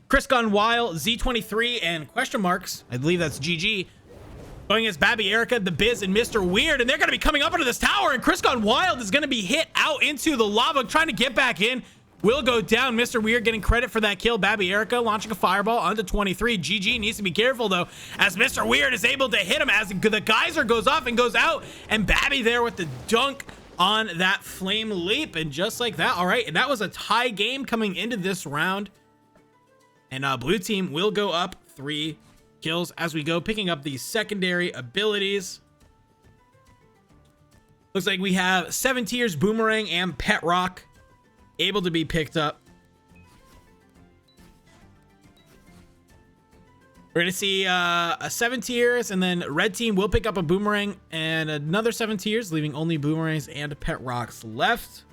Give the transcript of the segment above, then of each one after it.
Chris Gone Wild, Z23, and question marks. I believe that's GG. Going against Babby, Erica, The Biz, and Mr. Weird. And they're going to be coming up into this tower. And Chris Gone Wild is going to be hit out into the lava, trying to get back in. Will go down. Mr. Weird getting credit for that kill. Babby, Erica launching a fireball onto 23. GG needs to be careful, though, as Mr. Weird is able to hit him as the geyser goes off and goes out. And Babby there with the dunk on that flame leap. And just like that, all right. And that was a tie game coming into this round. And blue team will go up 3 kills as we go, picking up the secondary abilities. Looks like we have 7 tiers, Boomerang, and Pet Rock able to be picked up. We're gonna see a 7 tiers, and then red team will pick up a Boomerang and another 7 tiers, leaving only Boomerangs and Pet Rocks left.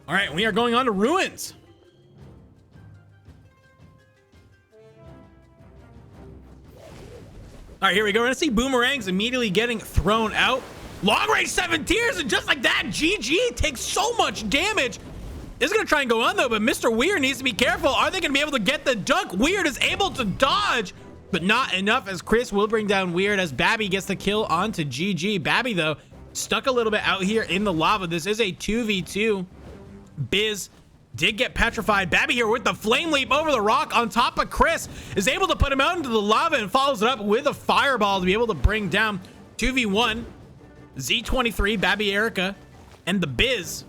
All right, we are going on to Ruins. All right, here we go. We're gonna see Boomerangs immediately getting thrown out. Long range 7 tiers, and just like that, GG takes so much damage. This is gonna try and go on though, but Mr. Weird needs to be careful. Are they gonna be able to get the dunk? Weird is able to dodge, but not enough, as Chris will bring down Weird as Babby gets the kill onto GG. Babby though, stuck a little bit out here in the lava. This is a 2v2. Biz did get petrified. Babby here with the flame leap over the rock on top of Chris is able to put him out into the lava and follows it up with a fireball to be able to bring down 2v1 Z23, Babby, Erica, and the Biz.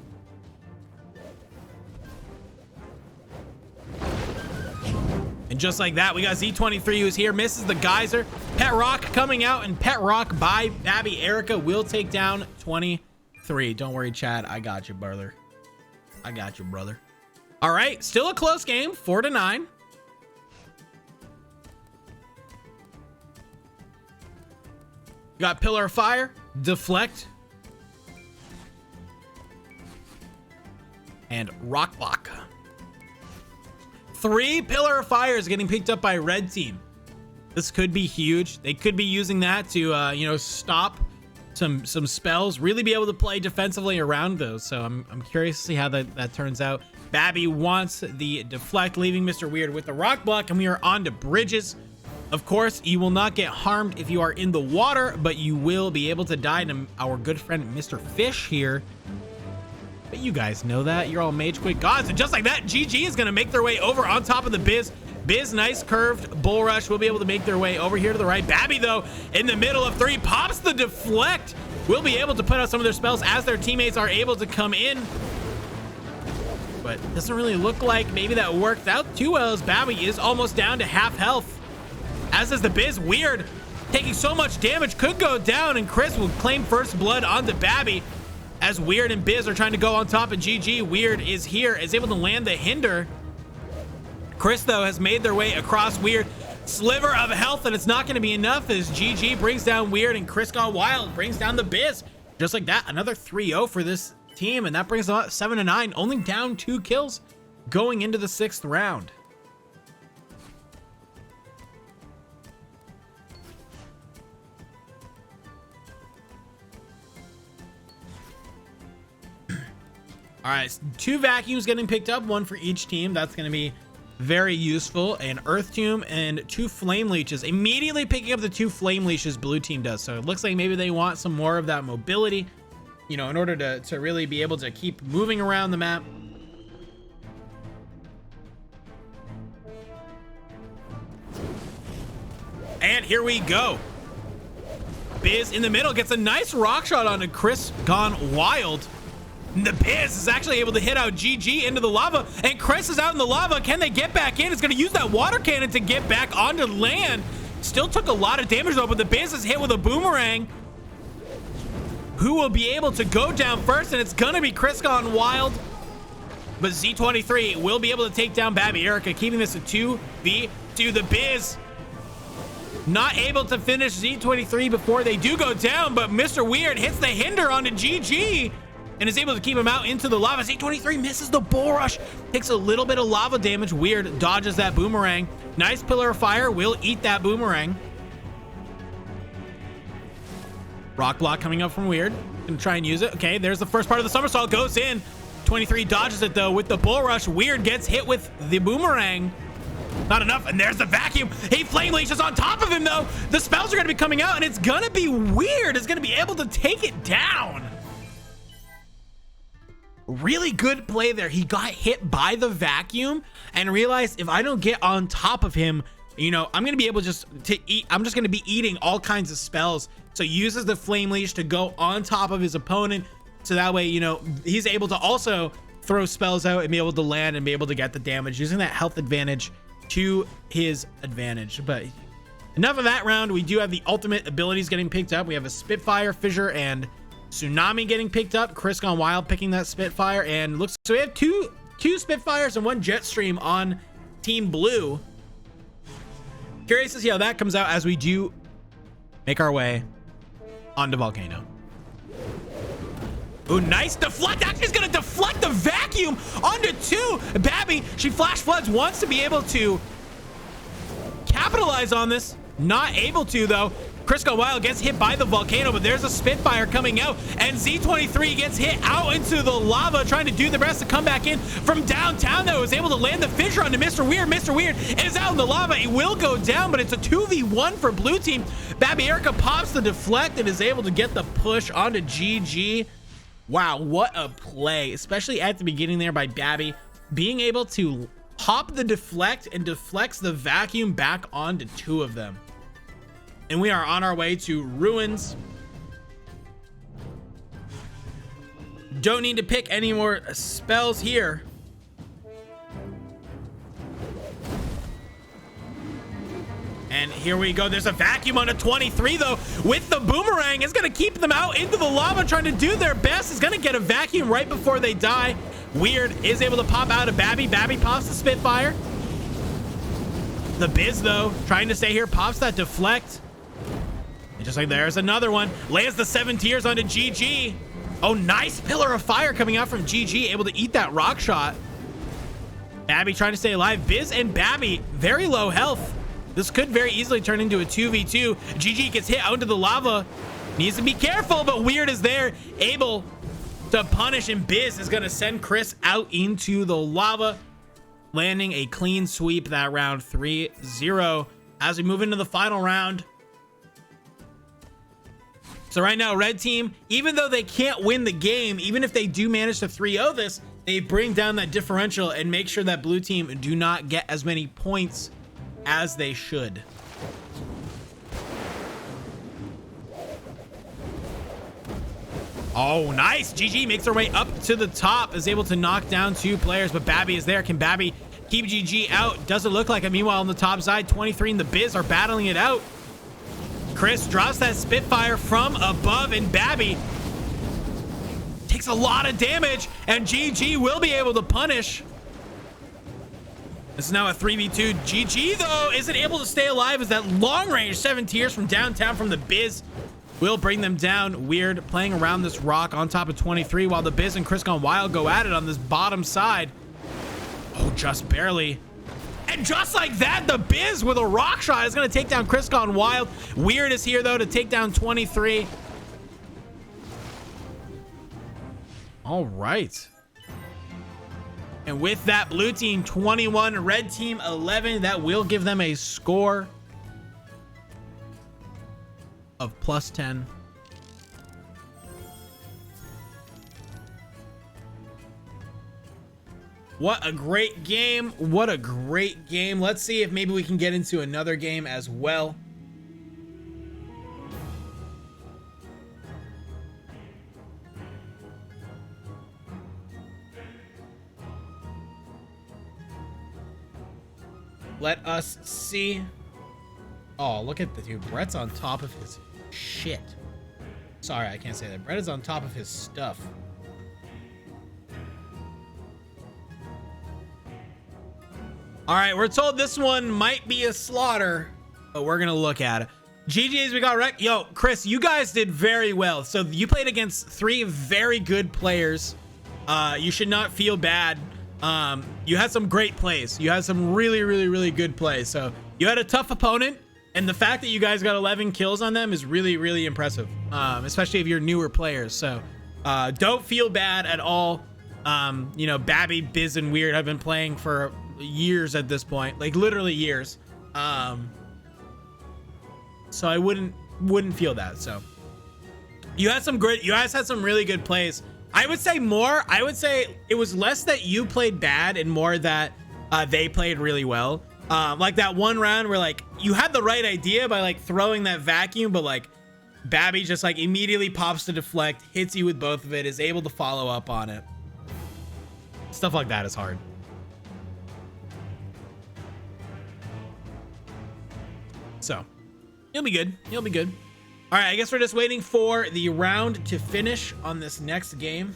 And just like that, we got Z23 who's here, misses the geyser. Pet Rock coming out, and Pet Rock by Babby, Erica will take down 23. Don't worry, Chad, I got you, brother. I got you, brother. All right, still a close game, 4-9. Got Pillar of Fire, Deflect, and Rock Block. 3 Pillar of Fire is getting picked up by red team. This could be huge. They could be using that to, you know, stop some spells, really be able to play defensively around those. So I'm curious to see how that turns out. Babby wants the Deflect, leaving Mr. Weird with the Rock Block, and we are on to bridges. Of course, you will not get harmed if you are in the water, but you will be able to die to our good friend Mr. Fish here. But you guys know that. You're all MageQuit gods. And just like that, GG is going to make their way over on top of the Biz. Biz, nice curved bull rush, will be able to make their way over here to the right. Babby, though, in the middle of 3, pops the Deflect. Will be able to put out some of their spells as their teammates are able to come in. But doesn't really look like maybe that worked out too well, as Babby is almost down to half health. As is the Biz. Weird taking so much damage, could go down, and Chris will claim first blood onto Babby as Weird and Biz are trying to go on top of GG. Weird is here, is able to land the hinder. Chris, though, has made their way across Weird. Sliver of health, and it's not going to be enough as GG brings down Weird, and Chris Gone Wild brings down the Biz. Just like that, another 3-0 for this team, and that brings them up 7-9, only down 2 kills going into the 6th round. All right, 2 vacuums getting picked up, 1 for each team. That's going to be very useful. An Earth Tomb and 2 Flame Leeches. Immediately picking up the 2 Flame Leeches blue team does. So it looks like maybe they want some more of that mobility, you know, in order to really be able to keep moving around the map. And here we go. Biz in the middle gets a nice rock shot onto Chris Gone Wild. The Biz is actually able to hit out GG into the lava, and Chris is out in the lava. Can they get back in? It's going to use that water cannon to get back onto land. Still took a lot of damage though, but the Biz is hit with a Boomerang. Who will be able to go down first? And it's going to be Chris Gone Wild. But Z23 will be able to take down Babby, Erica, keeping this a 2v2. The Biz not able to finish Z23 before they do go down, but Mr. Weird hits the hinder onto GG and is able to keep him out into the lava. Z23 misses the bull rush, takes a little bit of lava damage. Weird dodges that Boomerang. Nice Pillar of Fire will eat that Boomerang. Rock block coming up from Weird. Gonna try and use it. Okay, there's the first part of the somersault. Goes in. 23 dodges it though with the bull rush. Weird gets hit with the boomerang. Not enough. And there's the vacuum. Hey, Flame Leash is on top of him though. The spells are gonna be coming out and it's gonna be Weird. It's gonna be able to take it down. Really good play there. He got hit by the vacuum and realized if I don't get on top of him, you know, I'm gonna be able just to eat. I'm just gonna be eating all kinds of spells. So uses the Flame Leash to go on top of his opponent. So that way, you know, he's able to also throw spells out and be able to land and be able to get the damage using that health advantage to his advantage. But enough of that round. We do have the ultimate abilities getting picked up. We have a Spitfire, Fissure, and Tsunami getting picked up. Chris Gone Wild picking that Spitfire, and looks so we have two Spitfires and one Jetstream on Team Blue. Curious to see how that comes out as we do make our way onto Volcano. Ooh, nice deflect. Actually, is gonna deflect the vacuum onto two. Babby, she flash floods, wants to be able to capitalize on this. Not able to though. Crisscross Wild gets hit by the volcano, but there's a Spitfire coming out, and Z23 gets hit out into the lava, trying to do the rest to come back in from downtown, though. Is able to land the fissure onto Mr. Weird. Mr. Weird is out in the lava. He will go down, but it's a 2v1 for blue team. Babby Erica pops the deflect and is able to get the push onto GG. Wow, what a play, especially at the beginning there by Babby, being able to pop the deflect and deflects the vacuum back onto two of them. And we are on our way to Ruins. Don't need to pick any more spells here. And here we go. There's a vacuum on a 23 though with the boomerang. It's gonna keep them out into the lava, trying to do their best. It's gonna get a vacuum right before they die. Weird is able to pop out of Babby. Babby pops the Spitfire. The Biz though, trying to stay here, pops that deflect. And just like there's another one, lands the 7 tiers onto GG. Oh, nice Pillar of Fire coming out from GG, able to eat that rock shot. Babby trying to stay alive. Biz and Babby very low health. This could very easily turn into a 2v2. GG gets hit out into the lava. Needs to be careful, but Weird is there, able to punish, and Biz is gonna send Chris out into the lava, landing a clean sweep that round. 3-0 as we move into the final round. So right now, red team, even though they can't win the game, even if they do manage to 3-0 this, they bring down that differential and make sure that blue team do not get as many points as they should. Oh, nice. GG makes her way up to the top, is able to knock down 2 players, but Babby is there. Can Babby keep GG out? Doesn't look like it. Meanwhile, on the top side, 23 and the Biz are battling it out. Chris drops that Spitfire from above, and Babby takes a lot of damage, and GG will be able to punish. This is now a 3v2. GG, though, isn't able to stay alive as that long range 7 tiers from downtown from the Biz will bring them down. Weird playing around this rock on top of 23 while the Biz and Chris Gone Wild go at it on this bottom side. Oh, just barely. And just like that, the Biz with a rock shot is going to take down Chris Gone Wild. Weird is here, though, to take down 23. All right. And with that, blue team 21, red team 11. That will give them a score of +10. What a great game. What a great game. Let's see if maybe we can get into another game as well. Let us see. Oh, look at the dude. Brett's on top of his shit. Sorry, I can't say that. Brett is on top of his stuff. All right, we're told this one might be a slaughter, but we're gonna look at it. GG's, we got wrecked. Yo, Chris, you guys did very well. So you played against 3 very good players. You should not feel bad. You had some great plays. You had some really, really, really good plays. So you had a tough opponent, And the fact that you guys got 11 kills on them is really, really impressive, especially if you're newer players. So don't feel bad at all. You know, Babby, Biz, and Weird have been playing for years at this point, like literally years. So I wouldn't feel that. So you guys had some really good plays. I would say it was less that you played bad and more that they played really well. Like that one round where like you had the right idea by like throwing that vacuum, but like Babby just like immediately pops to deflect, hits you with both of it, is able to follow up on it. Stuff like that is hard. So you'll be good. You'll be good. All right, I guess we're just waiting for the round to finish on this next game.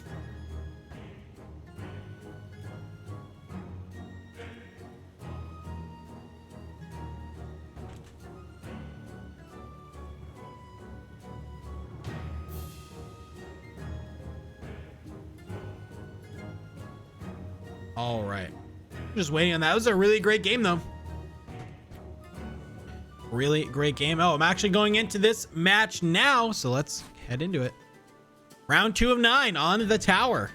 All right, just waiting on that. It was a really great game though. Really great game. Oh, I'm actually going into this match now, so let's head into it. Round 2 of 9 on the tower.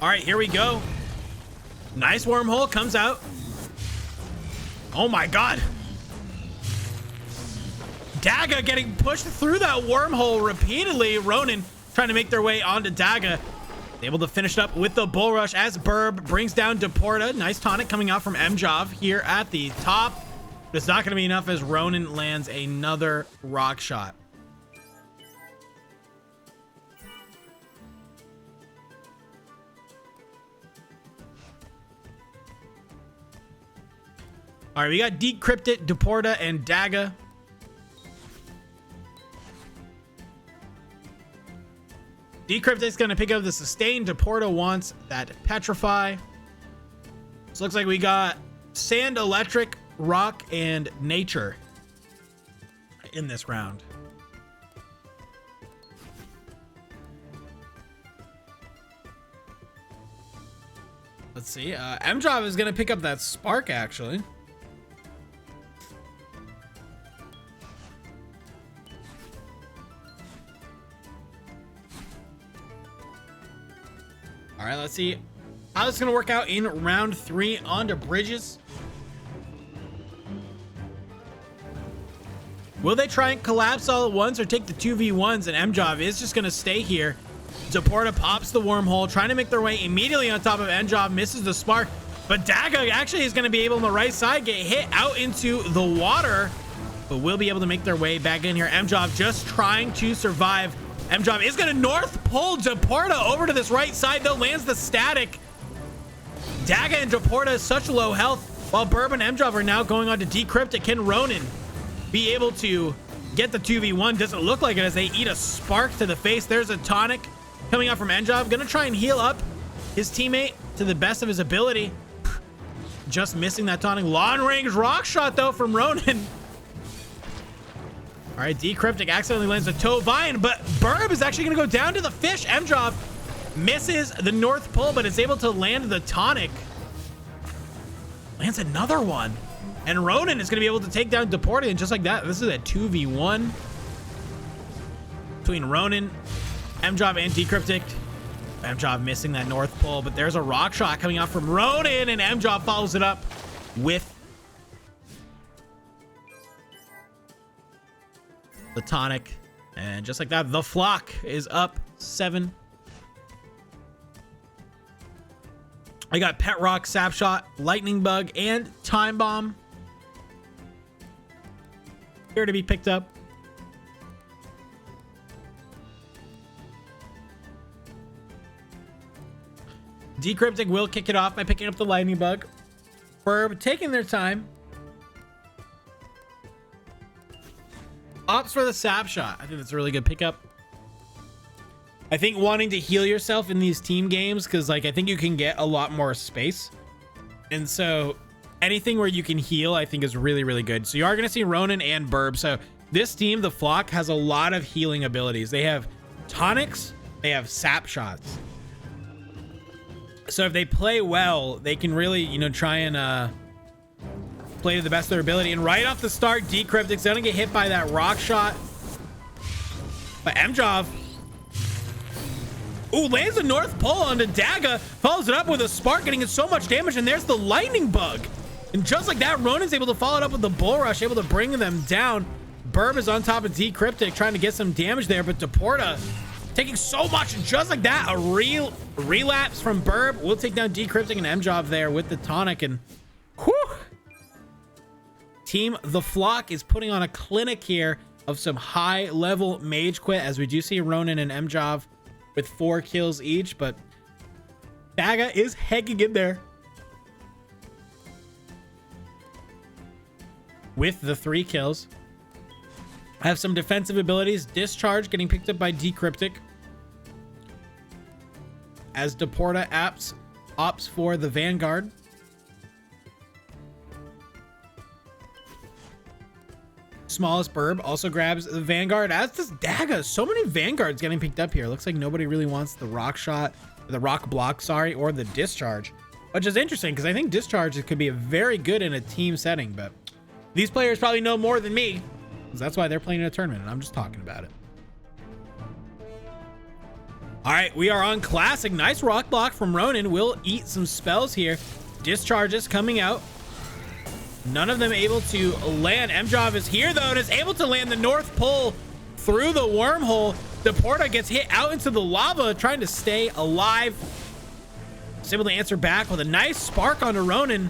All right, here we go. Nice wormhole comes out. Oh my God. Daga getting pushed through that wormhole repeatedly. Ronin trying to make their way onto Daga. Able to finish it up with the bull rush as Burb brings down Deporta. Nice tonic coming out from Mjov here at the top. But it's not going to be enough as Ronin lands another rock shot. All right, we got Decrypted, Deporta, and Daga. Decrypted's going to pick up the sustain. Deporta wants that petrify. So looks like we got sand, electric, rock, and nature in this round. Let's see. Mjov is going to pick up that spark, actually. All right, let's see how this is going to work out in round 3 onto bridges. Will they try and collapse all at once or take the 2v1s? And Mjov is just going to stay here. Deporta pops the wormhole, trying to make their way immediately on top of Mjov, misses the spark. But Daga actually is going to be able on the right side, get hit out into the water, but will be able to make their way back in here. Mjov just trying to survive. Mjov is going to north pull Deporta over to this right side, though, lands the static. Daga and Deporta such low health, while Burb and Mjov are now going on to Decrypt. Can Ronin be able to get the 2v1? Doesn't look like it as they eat a spark to the face. There's a tonic coming out from Mjov. Going to try and heal up his teammate to the best of his ability. Just missing that tonic. Long range rock shot, though, from Ronin. All right, Decryptic accidentally lands a toe vine, but Burb is actually going to go down to the fish. Mjov misses the north pull, but is able to land the tonic. Lands another one. And Ronin is going to be able to take down Deporta, and just like that, this is a 2v1 between Ronin, Mjov, and Decryptic. Mjov missing that north pull, but there's a rock shot coming out from Ronin, and Mjov follows it up with the tonic. And just like that, the flock is up 7. I got Pet Rock, Sap Shot, Lightning Bug, and Time Bomb here to be picked up. Decryptic will kick it off by picking up the Lightning Bug. Burb taking their time. Opts for the Sap Shot. I think that's a really good pickup. I think wanting to heal yourself in these team games, because like I think you can get a lot more space, and so anything where you can heal I think is really, really good. So you are going to see Ronin and Burb. So this team, the Flock, has a lot of healing abilities. They have tonics, they have sap shots. So if they play well, they can really, you know, try and play to the best of their ability. And right off the start, Decryptic's gonna get hit by that rock shot. But Mjov, ooh, lands the North Pole onto Daga, follows it up with a spark, getting it so much damage, and there's the lightning bug. And just like that, Ronan's able to follow it up with the bull rush, able to bring them down. Burb is on top of Decryptic, trying to get some damage there, but Deporta taking so much, and just like that, a relapse from Burb will take down Decryptic and Mjov there with the tonic. And whew, Team The Flock is putting on a clinic here of some high level mage quit, as we do see Ronan and Mjov with 4 kills each, but Daga is hanging in there with the 3 kills. I have some defensive abilities. Discharge getting picked up by Decryptic, as Deporta opts for the Vanguard. Smallest Burb also grabs the Vanguard, as does Daga. So many Vanguards getting picked up here. Looks like nobody really wants the rock shot, the rock block, sorry, or the discharge, which is interesting because I think discharge could be very good in a team setting, but these players probably know more than me, because that's why they're playing in a tournament and I'm just talking about it. All right, we are on classic. Nice rock block from Ronan. Will eat some spells here. Discharges coming out. None of them able to land. Mjov is here though, and is able to land the North Pole through the wormhole. Deporta gets hit out into the lava, trying to stay alive. Is able to answer back with a nice spark onto Ronan.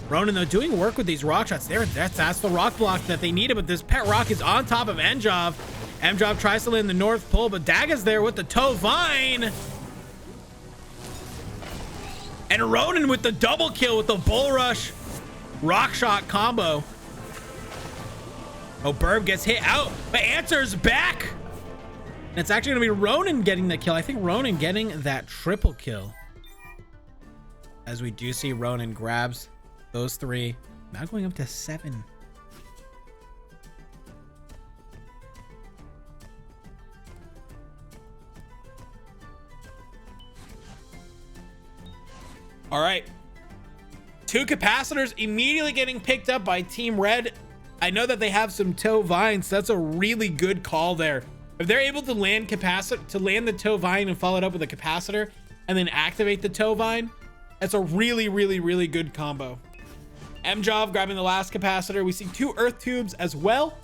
Ronan though doing work with these rock shots there. That's the rock block that they needed, but this pet rock is on top of Mjov. Mjov tries to land the North Pole, but Daga's there with the toe vine. And Ronan with the double kill with the bull rush rock shot combo. Oh, Burb gets hit out, but answers back. And it's actually gonna be Ronan getting the kill. I think Ronan getting that triple kill, as we do see Ronan grabs those 3, now going up to 7. All right, 2 capacitors immediately getting picked up by Team Red. I know that they have some toe vines, so that's a really good call there. If they're able to land the toe vine and follow it up with a capacitor and then activate the toe vine, that's a really, really, really good combo. Mjov grabbing the last capacitor. We see 2 earth tubes as well,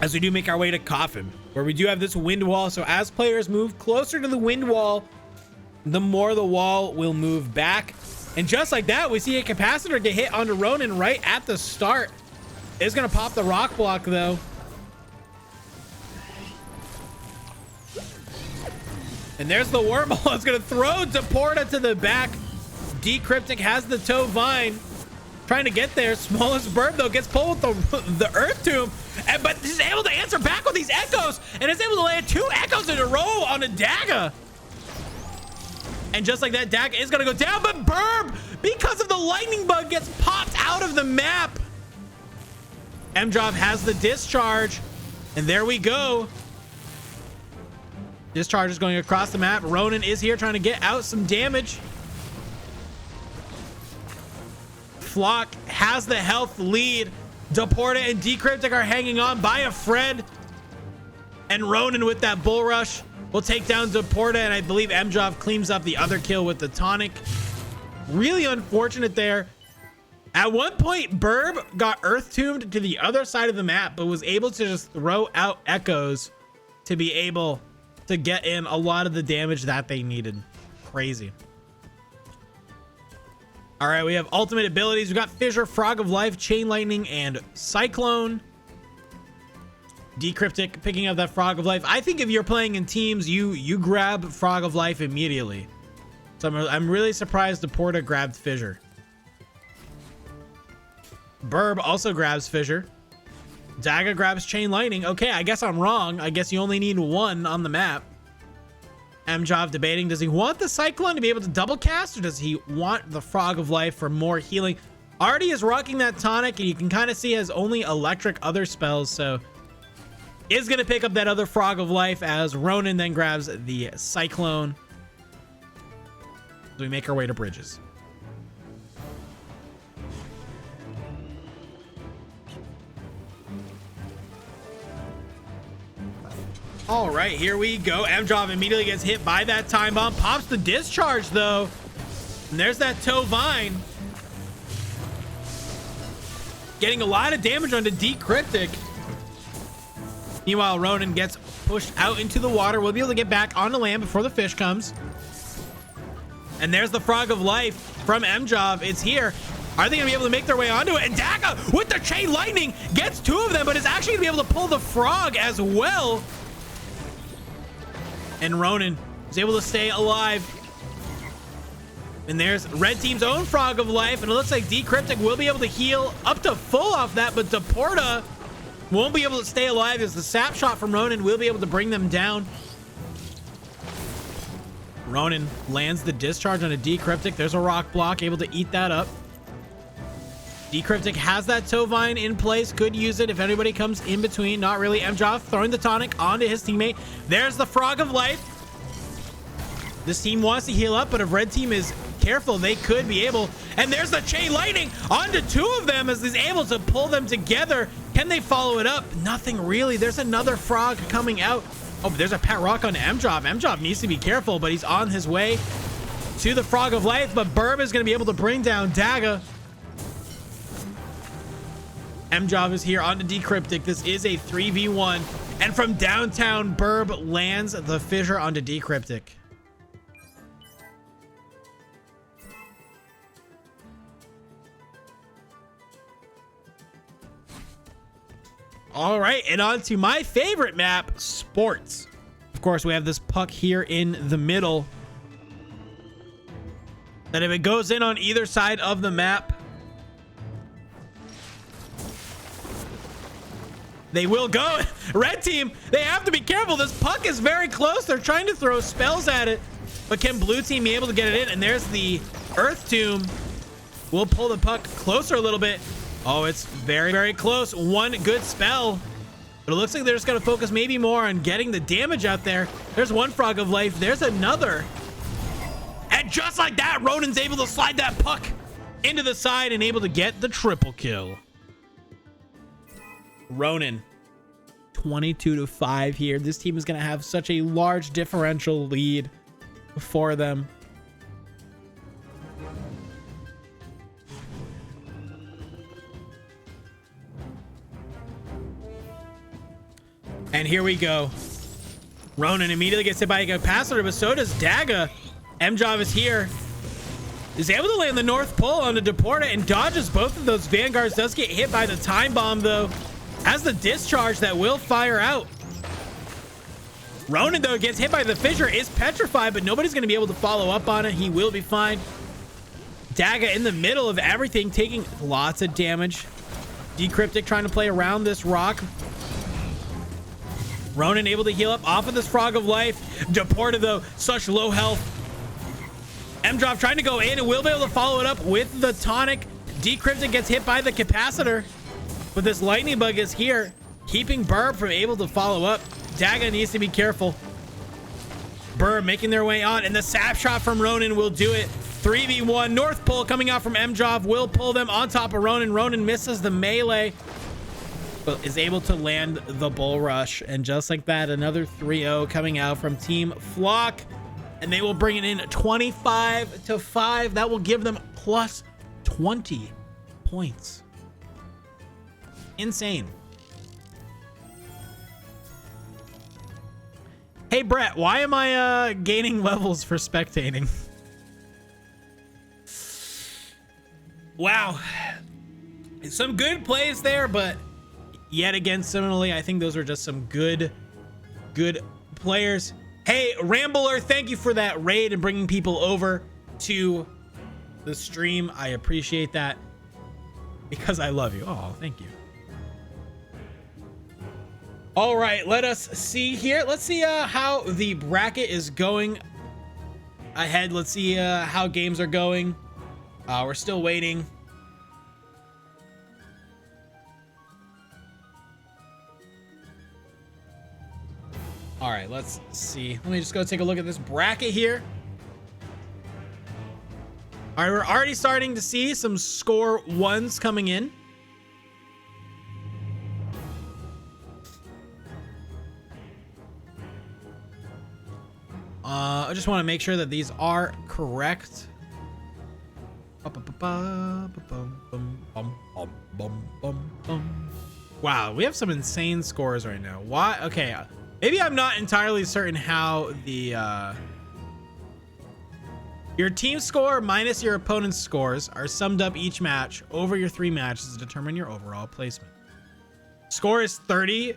as we do make our way to Coffin, where we do have this wind wall. So as players move closer to the wind wall, the more the wall will move back. And just like that, we see a capacitor get hit onto Ronan right at the start. It's gonna pop the rock block though. And there's the wormhole. It's gonna throw Deporta to the back. Decryptic has the toe vine, trying to get there. Smallest Bird though gets pulled with the earth tomb, but he's able to answer back with these echoes, and is able to land 2 echoes in a row on a Daga. And just like that, Daga is gonna go down, but Burb, because of the lightning bug, gets popped out of the map. Mjov has the discharge, and there we go. Discharge is going across the map. Ronan is here trying to get out some damage. Flock has the health lead. Deporta and Decryptic are hanging on by a Fred. And Ronan with that bull rush will take down Deporta, and I believe Mjov cleans up the other kill with the tonic. Really unfortunate there. At one point, Burb got earth tombed to the other side of the map, but was able to just throw out echoes to be able to get in a lot of the damage that they needed. Crazy. All right, we have ultimate abilities. We got Fissure, Frog of Life, Chain Lightning, and Cyclone. Decryptic picking up that Frog of Life. I think if you're playing in teams, you grab Frog of Life immediately. So I'm really surprised Deporta grabbed Fissure. Burb also grabs Fissure. Daga grabs Chain Lightning. Okay, I guess I'm wrong. I guess you only need 1 on the map. Mjov debating, does he want the Cyclone to be able to double cast, or does he want the Frog of Life for more healing? Artie is rocking that tonic, and you can kind of see has only electric other spells, so is going to pick up that other Frog of Life as Ronan then grabs the Cyclone. We make our way to bridges. All right, here we go. Mjov immediately gets hit by that time bomb. Pops the discharge, though. And there's that toe vine. Getting a lot of damage onto Decryptic. Meanwhile, Ronan gets pushed out into the water. We'll be able to get back on the land before the fish comes. And there's the Frog of Life from Mjov. It's here. Are they going to be able to make their way onto it? And Daga with the chain lightning gets two of them, but is actually going to be able to pull the frog as well. And Ronan is able to stay alive. And there's red team's own Frog of Life. And it looks like Decryptic will be able to heal up to full off that, but Deporta won't be able to stay alive as the sap shot from Ronan will be able to bring them down. Ronan lands the discharge on a Decryptic. There's a rock block, able to eat that up. Decryptic has that toe vine in place. Could use it if anybody comes in between. Not really. Mjov throwing the tonic onto his teammate. There's the Frog of Life. This team wants to heal up, but if red team is careful, they could be able. And there's the chain lightning onto two of them as he's able to pull them together. Can they follow it up? Nothing really. There's another frog coming out. Oh, but there's a pet rock on Mjov. Mjov needs to be careful, but he's on his way to the Frog of Life. But Burb is going to be able to bring down Daga. Mjov is here onto Decryptic. This is a 3v1. And from downtown, Burb lands the fissure onto Decryptic. All right, and on to my favorite map, Sports. Of course, we have this puck here in the middle. And if it goes in on either side of the map, they will go. Red team, they have to be careful. This puck is very close. They're trying to throw spells at it, but can blue team be able to get it in? And there's the Earth Tomb. We'll pull the puck closer a little bit. Oh, it's very, very close. One good spell, but it looks like they're just going to focus maybe more on getting the damage out there. There's one Frog of Life. There's another. And just like that, Ronan's able to slide that puck into the side and able to get the triple kill. Ronan, 22-5 here. This team is going to have such a large differential lead for them. And here we go. Ronan immediately gets hit by a capacitor, but so does Daga. Mjov is here. Is able to land the North Pole onto Deporta and dodges both of those Vanguards. Does get hit by the time bomb, though. Has the discharge that will fire out. Ronan, though, gets hit by the fissure, is petrified, but nobody's going to be able to follow up on it. He will be fine. Daga in the middle of everything, taking lots of damage. Decryptic trying to play around this rock. Ronan able to heal up off of this Frog of Life. Deporta, though, such low health. Mjov trying to go in and will be able to follow it up with the tonic. Decryptic gets hit by the capacitor, but this lightning bug is here, keeping Burb from able to follow up. Daga needs to be careful. Burb making their way on, and the sap shot from Ronan will do it. 3v1. North Pole coming out from Mjov will pull them on top of Ronan. Ronan misses the melee, but is able to land the bull rush. And just like that, another 3-0 coming out from Team Flock. And they will bring it in 25-5. That will give them plus 20 points. Insane. Hey, Brett, why am I gaining levels for spectating? Wow. Some good plays there, but yet again, similarly, I think those are just some good players. Hey, Rambler, thank you for that raid and bringing people over to the stream. I appreciate that because I love you. Oh, thank you. All right, let us see here. Let's see how the bracket is going ahead. Let's see how games are going. We're still waiting. All right, let's see. Let me just go take a look at this bracket here. All right, we're already starting to see some score ones coming in. I just want to make sure that these are correct. Wow, we have some insane scores right now. Why? Okay, maybe I'm not entirely certain how the your team score minus your opponent's scores are summed up each match over your 3 matches to determine your overall placement. Score is 30.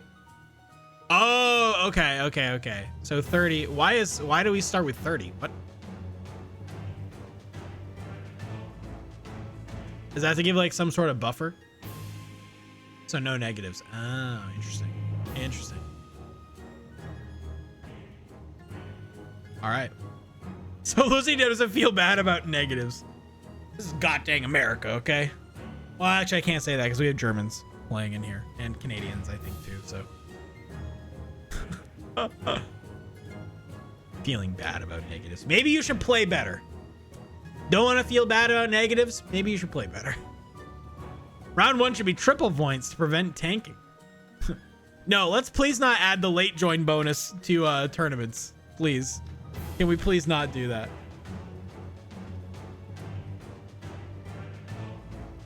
Oh, okay. So 30. Why do we start with 30? What? Does that have to give like some sort of buffer? So no negatives. Oh, interesting. All right. So Lucy doesn't feel bad about negatives. This is goddamn America, okay? Well, actually, I can't say that because we have Germans playing in here and Canadians, I think, too. So feeling bad about negatives. Maybe you should play better. Don't want to feel bad about negatives? Maybe you should play better. Round 1 should be triple points to prevent tanking. No, let's please not add the late join bonus to tournaments. Please. Can we please not do that?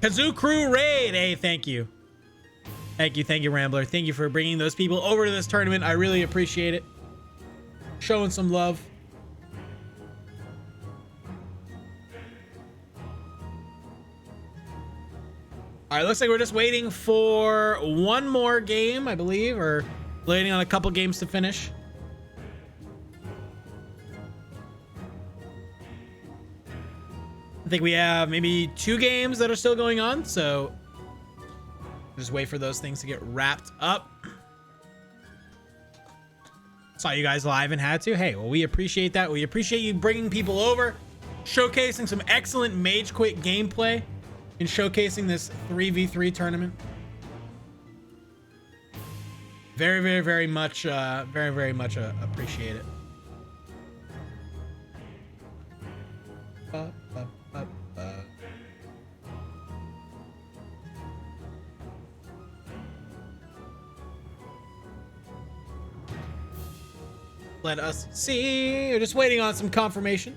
Kazoo Crew Raid. Hey, thank you. Thank you, Rambler. Thank you for bringing those people over to this tournament. I really appreciate it. Showing some love. All right, looks like we're just waiting for one more game, I believe, or waiting on a couple games to finish. I think we have maybe 2 games that are still going on, so just wait for those things to get wrapped up. Saw you guys live and had to. Hey, well, we appreciate that. We appreciate you bringing people over, showcasing some excellent MageQuit gameplay, and showcasing this 3v3 tournament. Very much appreciate it. Let us see. We're just waiting on some confirmation.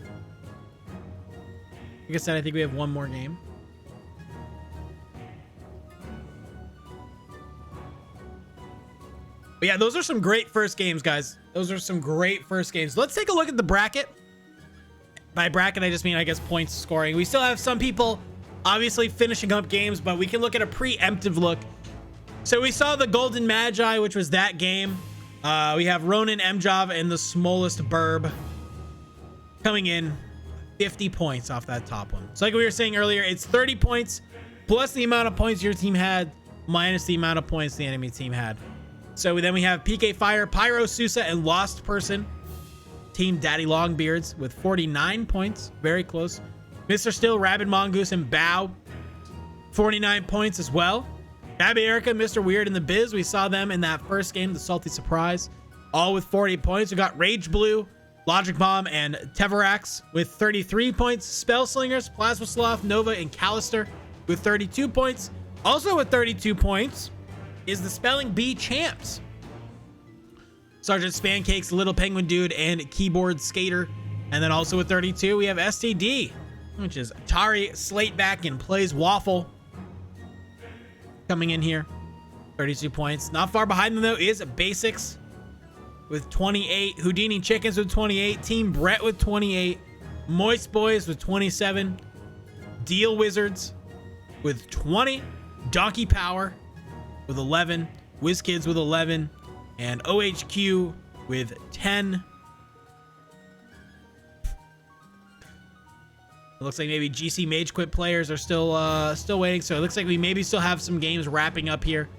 Like I said, I think we have one more game. But yeah, those are some great first games, guys. Those are some great first games. Let's take a look at the bracket. By bracket, I just mean, I guess, points scoring. We still have some people obviously finishing up games, but we can look at a preemptive look. So we saw the Golden Magi, which was that game. We have Ronan Mjov and the Smallest Burb coming in 50 points off that top one. So like we were saying earlier, it's 30 points plus the amount of points your team had minus the amount of points the enemy team had. So then we have PK Fire, Pyro Sousa, and Lost Person. Team Daddy Longbeards with 49 points. Very close. Mr. Still, Rabid Mongoose, and Bow. 49 points as well. Abby Erica, Mr. Weird, and the Biz. We saw them in that first game, the Salty Surprise. All with 40 points. We got Rage Blue, Logic Bomb, and Teverax with 33 points. Spell Slingers, Plasma Sloth, Nova, and Callister with 32 points. Also with 32 points is the Spelling Bee Champs. Sergeant Spancakes, Little Penguin Dude, and Keyboard Skater. And then also with 32, we have STD, which is Tari Slateback and Plays Waffle. Coming in here, 32 points. Not far behind them, though, is Basics with 28. Houdini Chickens with 28. Team Brett with 28. Moist Boys with 27. Deal Wizards with 20. Donkey Power with 11. WizKids with 11. And OHQ with 10. It looks like maybe GC MageQuit players are still waiting. So it looks like we maybe still have some games wrapping up here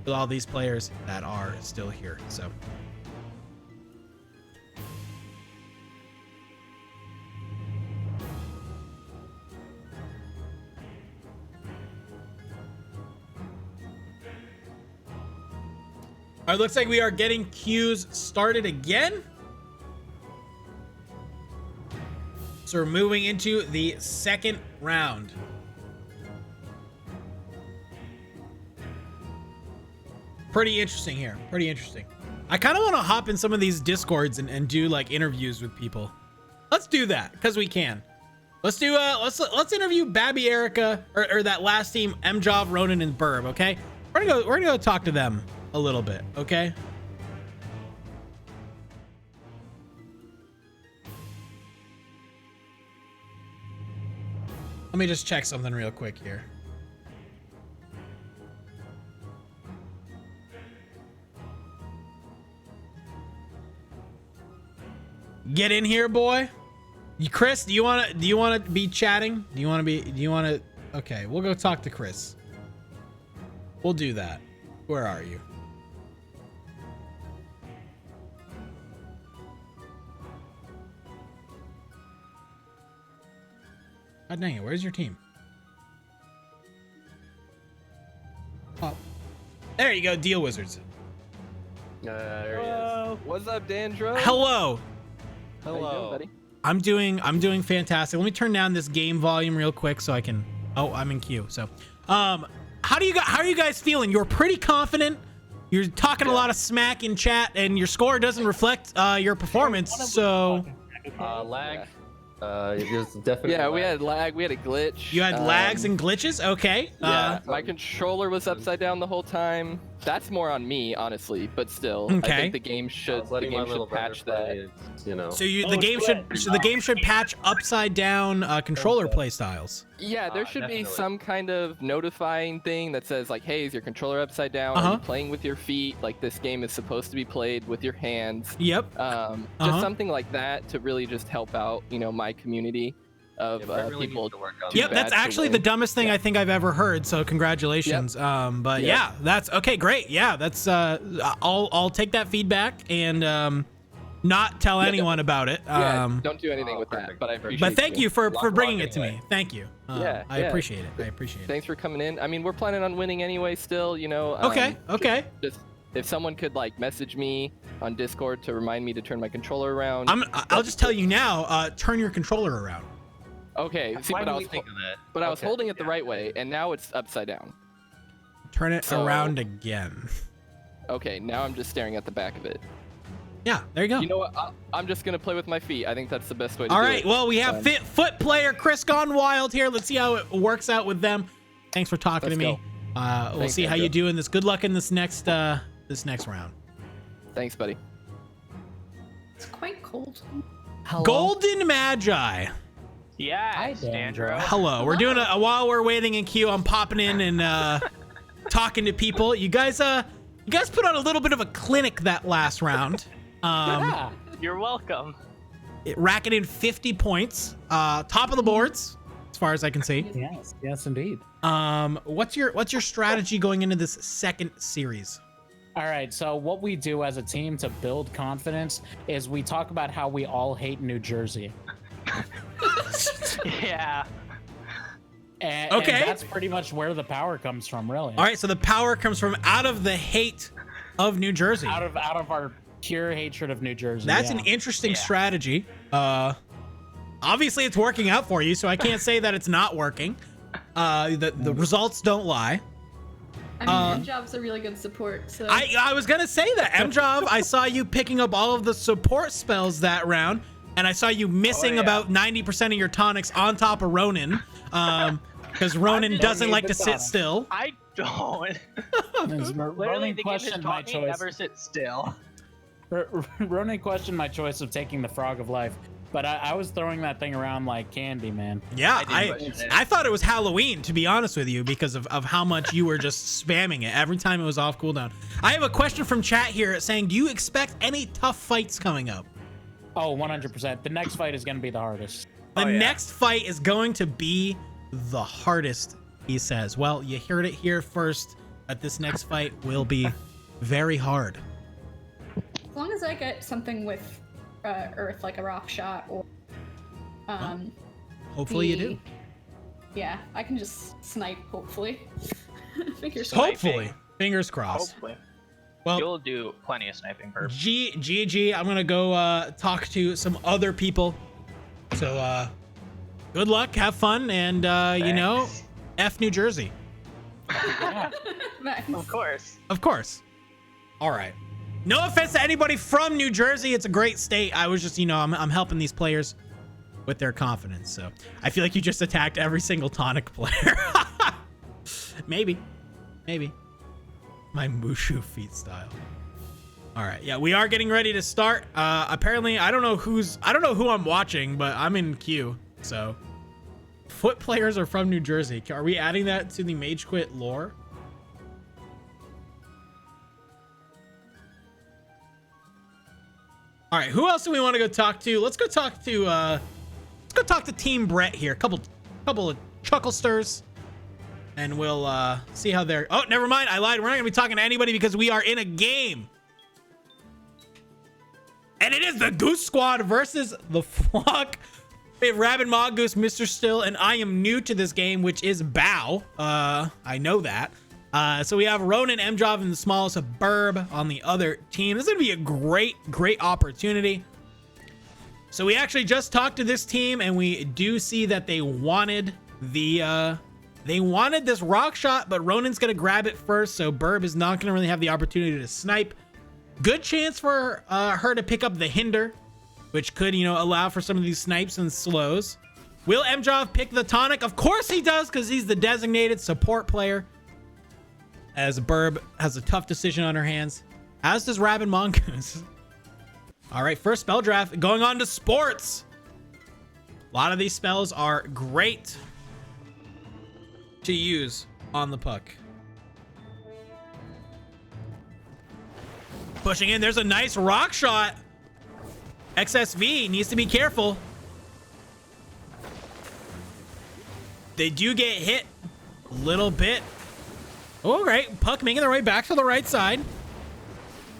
with all these players that are still here. So All right, looks like we are getting queues started again. So we're moving into the second round. Pretty interesting here. Pretty interesting. I kind of want to hop in some of these discords and do like interviews with people. Let's do that because we can. Let's do let's interview Babby, Erica, or that last team, MJov, Ronan, and Burb. Okay, we're gonna go talk to them a little bit. Okay. Let me just check something real quick here. Get in here, boy. Chris, do you want to be chatting? Do you want to Okay, we'll go talk to Chris. We'll do that. Where are you? God dang it, where's your team? Oh. There you go, Deal Wizards. There he is. What's up, Dandro? Hello. How you doing, buddy? I'm doing fantastic. Let me turn down this game volume real quick so I can. Oh, I'm in queue. So, how are you guys feeling? You're pretty confident. You're talking a lot of smack in chat, and your score doesn't reflect your performance. So, Lag. It was definitely. Yeah, we had lag. We had a glitch. You had lags and glitches. Okay. Yeah, my controller was upside down the whole time. That's more on me, honestly, but still. Okay. I think the game should patch that. You know. So the game should patch upside down controller play styles. Yeah, there should be some kind of notifying thing that says like, "Hey, is your controller upside down? Are you playing with your feet? Like this game is supposed to be played with your hands." Yep. Just something like that to really just help out, my community of people. Yep, that's actually the dumbest thing I think I've ever heard. So congratulations. Yep. But yeah, that's okay. Great. Yeah, that's I'll take that feedback and not tell anyone about it. Don't do anything with that. But I appreciate. But thank you for bringing it to me. Thank you. I appreciate it. I appreciate it. Thanks for coming in. I mean, we're planning on winning anyway. Still, Okay. Okay. Just if someone could like message me on Discord to remind me to turn my controller around. I'll just tell you now. Turn your controller around. Okay. See, but I was I was holding it the right way, and now it's upside down. Turn it around again. Okay. Now I'm just staring at the back of it. Yeah, there you go. You know what? I'm just gonna play with my feet. I think that's the best way to do it. All right. Well, we have foot player Chris Gone Wild here. Let's see how it works out with them. Thanks for talking to me. We'll see how you do in this. Good luck in this next round. Thanks, buddy. It's quite cold. Hello? Golden Magi. Yeah, hi, Dandro. Hello. We're doing while we're waiting in queue. I'm popping in and talking to people. You guys put on a little bit of a clinic that last round. Yeah, you're welcome. Racking in 50 points. Top of the boards, as far as I can see. Yes, indeed. What's your strategy going into this second series? All right, so what we do as a team to build confidence is we talk about how we all hate New Jersey. Yeah. And that's pretty much where the power comes from, really. All right, so the power comes from out of the hate of New Jersey. Out of our pure hatred of New Jersey. That's an interesting strategy. Obviously, it's working out for you, so I can't say that it's not working. The results don't lie. I mean, MJov's a really good support. So I was gonna say that MJov. I saw you picking up all of the support spells that round, and I saw you missing about 90% of your tonics on top of Ronan, because Ronan doesn't like to sit still. I don't. Literally, the game has taught me never sit still. Ronan questioned my choice of taking the Frog of Life, but I was throwing that thing around like candy, man. Yeah, I thought it was Halloween, to be honest with you, because of how much you were just spamming it every time it was off cooldown. I have a question from chat here saying, do you expect any tough fights coming up? Oh, 100%. The next fight is going to be the hardest. The next fight is going to be the hardest, he says. Well, you heard it here first, that this next fight will be very hard. As long as I get something with Earth, like a rock shot, or hopefully you do. Yeah, I can just snipe. Hopefully, hopefully, fingers crossed. Hopefully. Well, you'll do plenty of sniping, Burp. GG. I'm gonna go talk to some other people. So good luck, have fun, and you know, F New Jersey. Yeah, Nice. of course. Of course. All right. No offense to anybody from New Jersey. It's a great state. I was just, you know, I'm helping these players with their confidence. So I feel like you just attacked every single tonic player. Maybe. My Mushu feet style. All right. Yeah, we are getting ready to start. Apparently, I don't know who I'm watching, but I'm in queue. So foot players are from New Jersey. Are we adding that to the MageQuit lore? All right, who else do we want to go talk to? Let's go talk to Team Brett here. Couple of chucklesters, and we'll see how they're. Oh, never mind. I lied. We're not gonna be talking to anybody because we are in a game, and it is the Goose Squad versus the Flock. We have Rabid Mongoose, Mr. Still, and I am new to this game, which is Bow. I know that. So we have Ronan, Mjov, and the smallest of Burb on the other team. This is gonna be a great opportunity. So we actually just talked to this team, and we do see that they wanted this rock shot, but Ronan's gonna grab it first, so Burb is not gonna really have the opportunity to snipe. Good chance for her to pick up the hinder, which could, you know, allow for some of these snipes and slows. Will Mjov pick the tonic? Of course he does, because he's the designated support player. As Burb has a tough decision on her hands, as does Rabid Mongoose. All right, first spell draft going on to sports. A lot of these spells are great to use on the puck. Pushing in, there's a nice rock shot. XSV needs to be careful. They do get hit a little bit. All right, puck making their way back to the right side.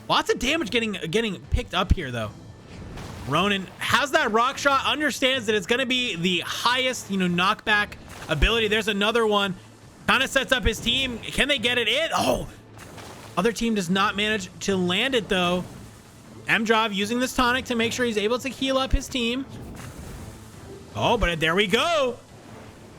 Lots of damage getting picked up here, though. Ronan has that rock shot, understands that it's going to be the highest, you know, knockback ability. There's another one. Kind of sets up his team. Can they get it in? Oh, other team does not manage to land it, though. Mjov using this tonic to make sure he's able to heal up his team. Oh, but there we go.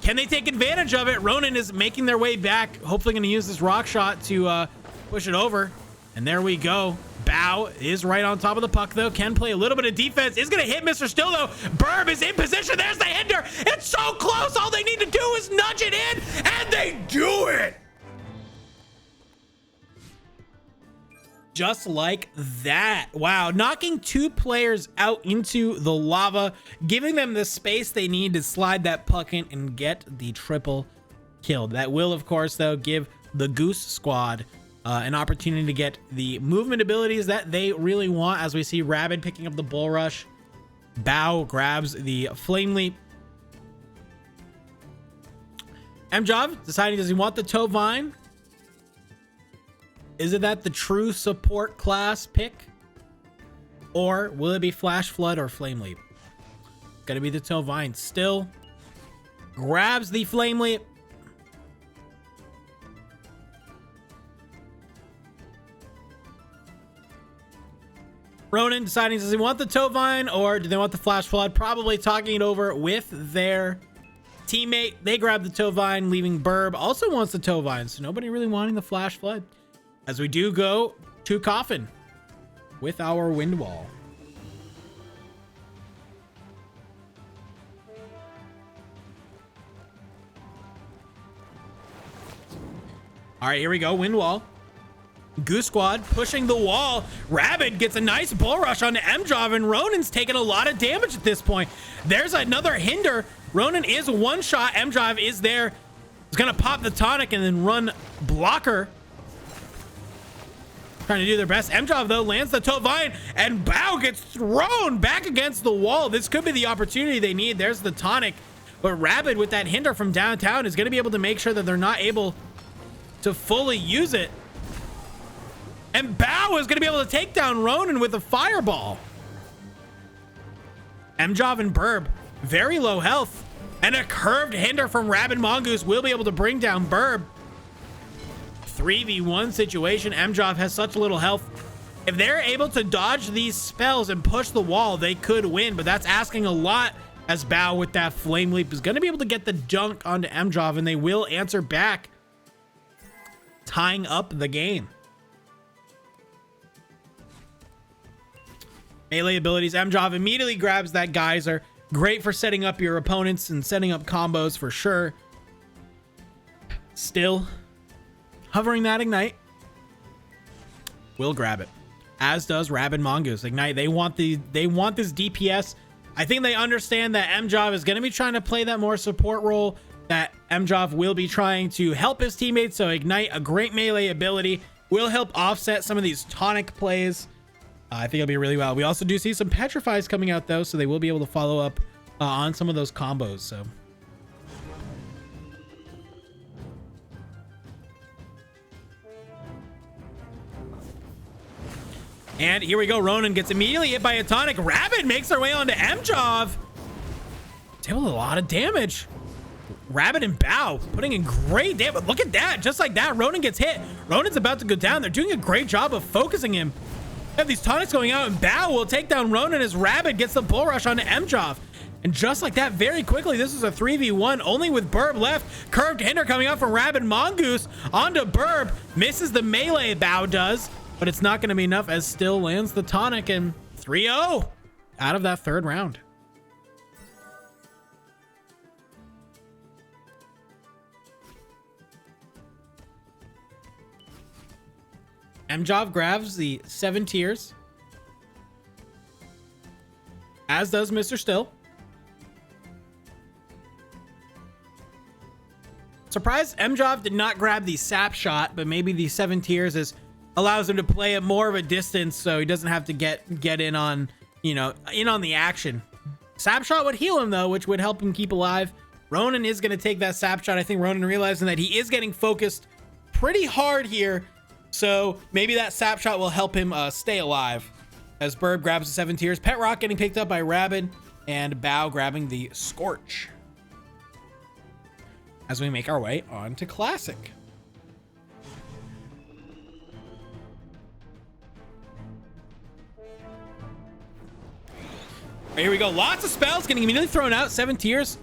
Can they take advantage of it? Ronan is making their way back. Hopefully going to use this rock shot to push it over. And there we go. Bow is right on top of the puck, though. Can play a little bit of defense. Is going to hit Mr. Still, though. Burb is in position. There's the hinder. It's so close. All they need to do is nudge it in, and they do it. Just like that. Wow. Knocking two players out into the lava, giving them the space they need to slide that puck in and get the triple kill. That will, of course, though, give the Goose Squad an opportunity to get the movement abilities that they really want, as we see Rabid picking up the Bull Rush. Bow grabs the Flame Leap. Mjov deciding, does he want the Toe Vine? Is it that the true support class pick? Or will it be Flash Flood or Flame Leap? It's gonna be the Toe Vine. Still grabs the Flame Leap. Ronan deciding, does he want the Toe Vine or do they want the Flash Flood? Probably talking it over with their teammate. They grab the Toe Vine, leaving Burb also wants the Toe Vine, so nobody really wanting the Flash Flood. As we do go to Coffin with our Wind Wall. All right, here we go. Wind Wall. Goose Squad pushing the wall. Rabid gets a nice bull rush onto Mjov, and Ronan's taking a lot of damage at this point. There's another hinder. Ronan is one shot. Mjov is there. He's going to pop the tonic and then run blocker. Trying to do their best. Mjov, though, lands the Toe Vine, and Bow gets thrown back against the wall. This could be the opportunity they need. There's the tonic. But Rabid, with that hinder from downtown, is going to be able to make sure that they're not able to fully use it. And Bow is going to be able to take down Ronan with a fireball. Mjov and Burb, very low health. And a curved hinder from Rabid Mongoose will be able to bring down Burb. 3v1 situation. Mjov has such little health. If they're able to dodge these spells and push the wall, they could win, but that's asking a lot, as Bow with that Flame Leap is going to be able to get the dunk onto Mjov, and they will answer back, tying up the game. Melee abilities. Mjov immediately grabs that Geyser. Great for setting up your opponents and setting up combos for sure. Still hovering that Ignite. Will grab it. As does Rabid Mongoose. Ignite. They want this DPS. I think they understand that Mjov is going to be trying to play that more support role, that Mjov will be trying to help his teammates. So Ignite, a great melee ability, will help offset some of these tonic plays. I think it'll be really well. We also do see some Petrifies coming out though, so they will be able to follow up on some of those combos. So and here we go. Ronan gets immediately hit by a tonic. Rabid makes their way onto Mjov. Deal a lot of damage. Rabid and Bow putting in great damage. Look at that. Just like that, Ronan gets hit. Ronan's about to go down. They're doing a great job of focusing him. They have these tonics going out, and Bow will take down Ronan as Rabid gets the bull rush onto Mjov. And just like that, very quickly, this is a 3v1, only with Burb left. Curved hinder coming out from Rabid Mongoose onto Burb. Misses the melee, Bow does. But it's not going to be enough, as still lands the tonic, and 3-0 out of that third round. Mjov grabs the 7 tiers, as does Mr. Still. Surprised Mjov did not grab the sap shot, but maybe the 7 tiers allows him to play at more of a distance, so he doesn't have to get in on, in on the action. Sap shot would heal him though, which would help him keep alive. Ronan is going to take that sap shot. I think Ronan realizing that he is getting focused pretty hard here, so maybe that sap shot will help him stay alive. As Burb grabs the 7 tiers, Pet Rock getting picked up by Rabid, and Bow grabbing the Scorch. As we make our way on to Classic. Here we go. Lots of spells getting immediately thrown out. 7 tiers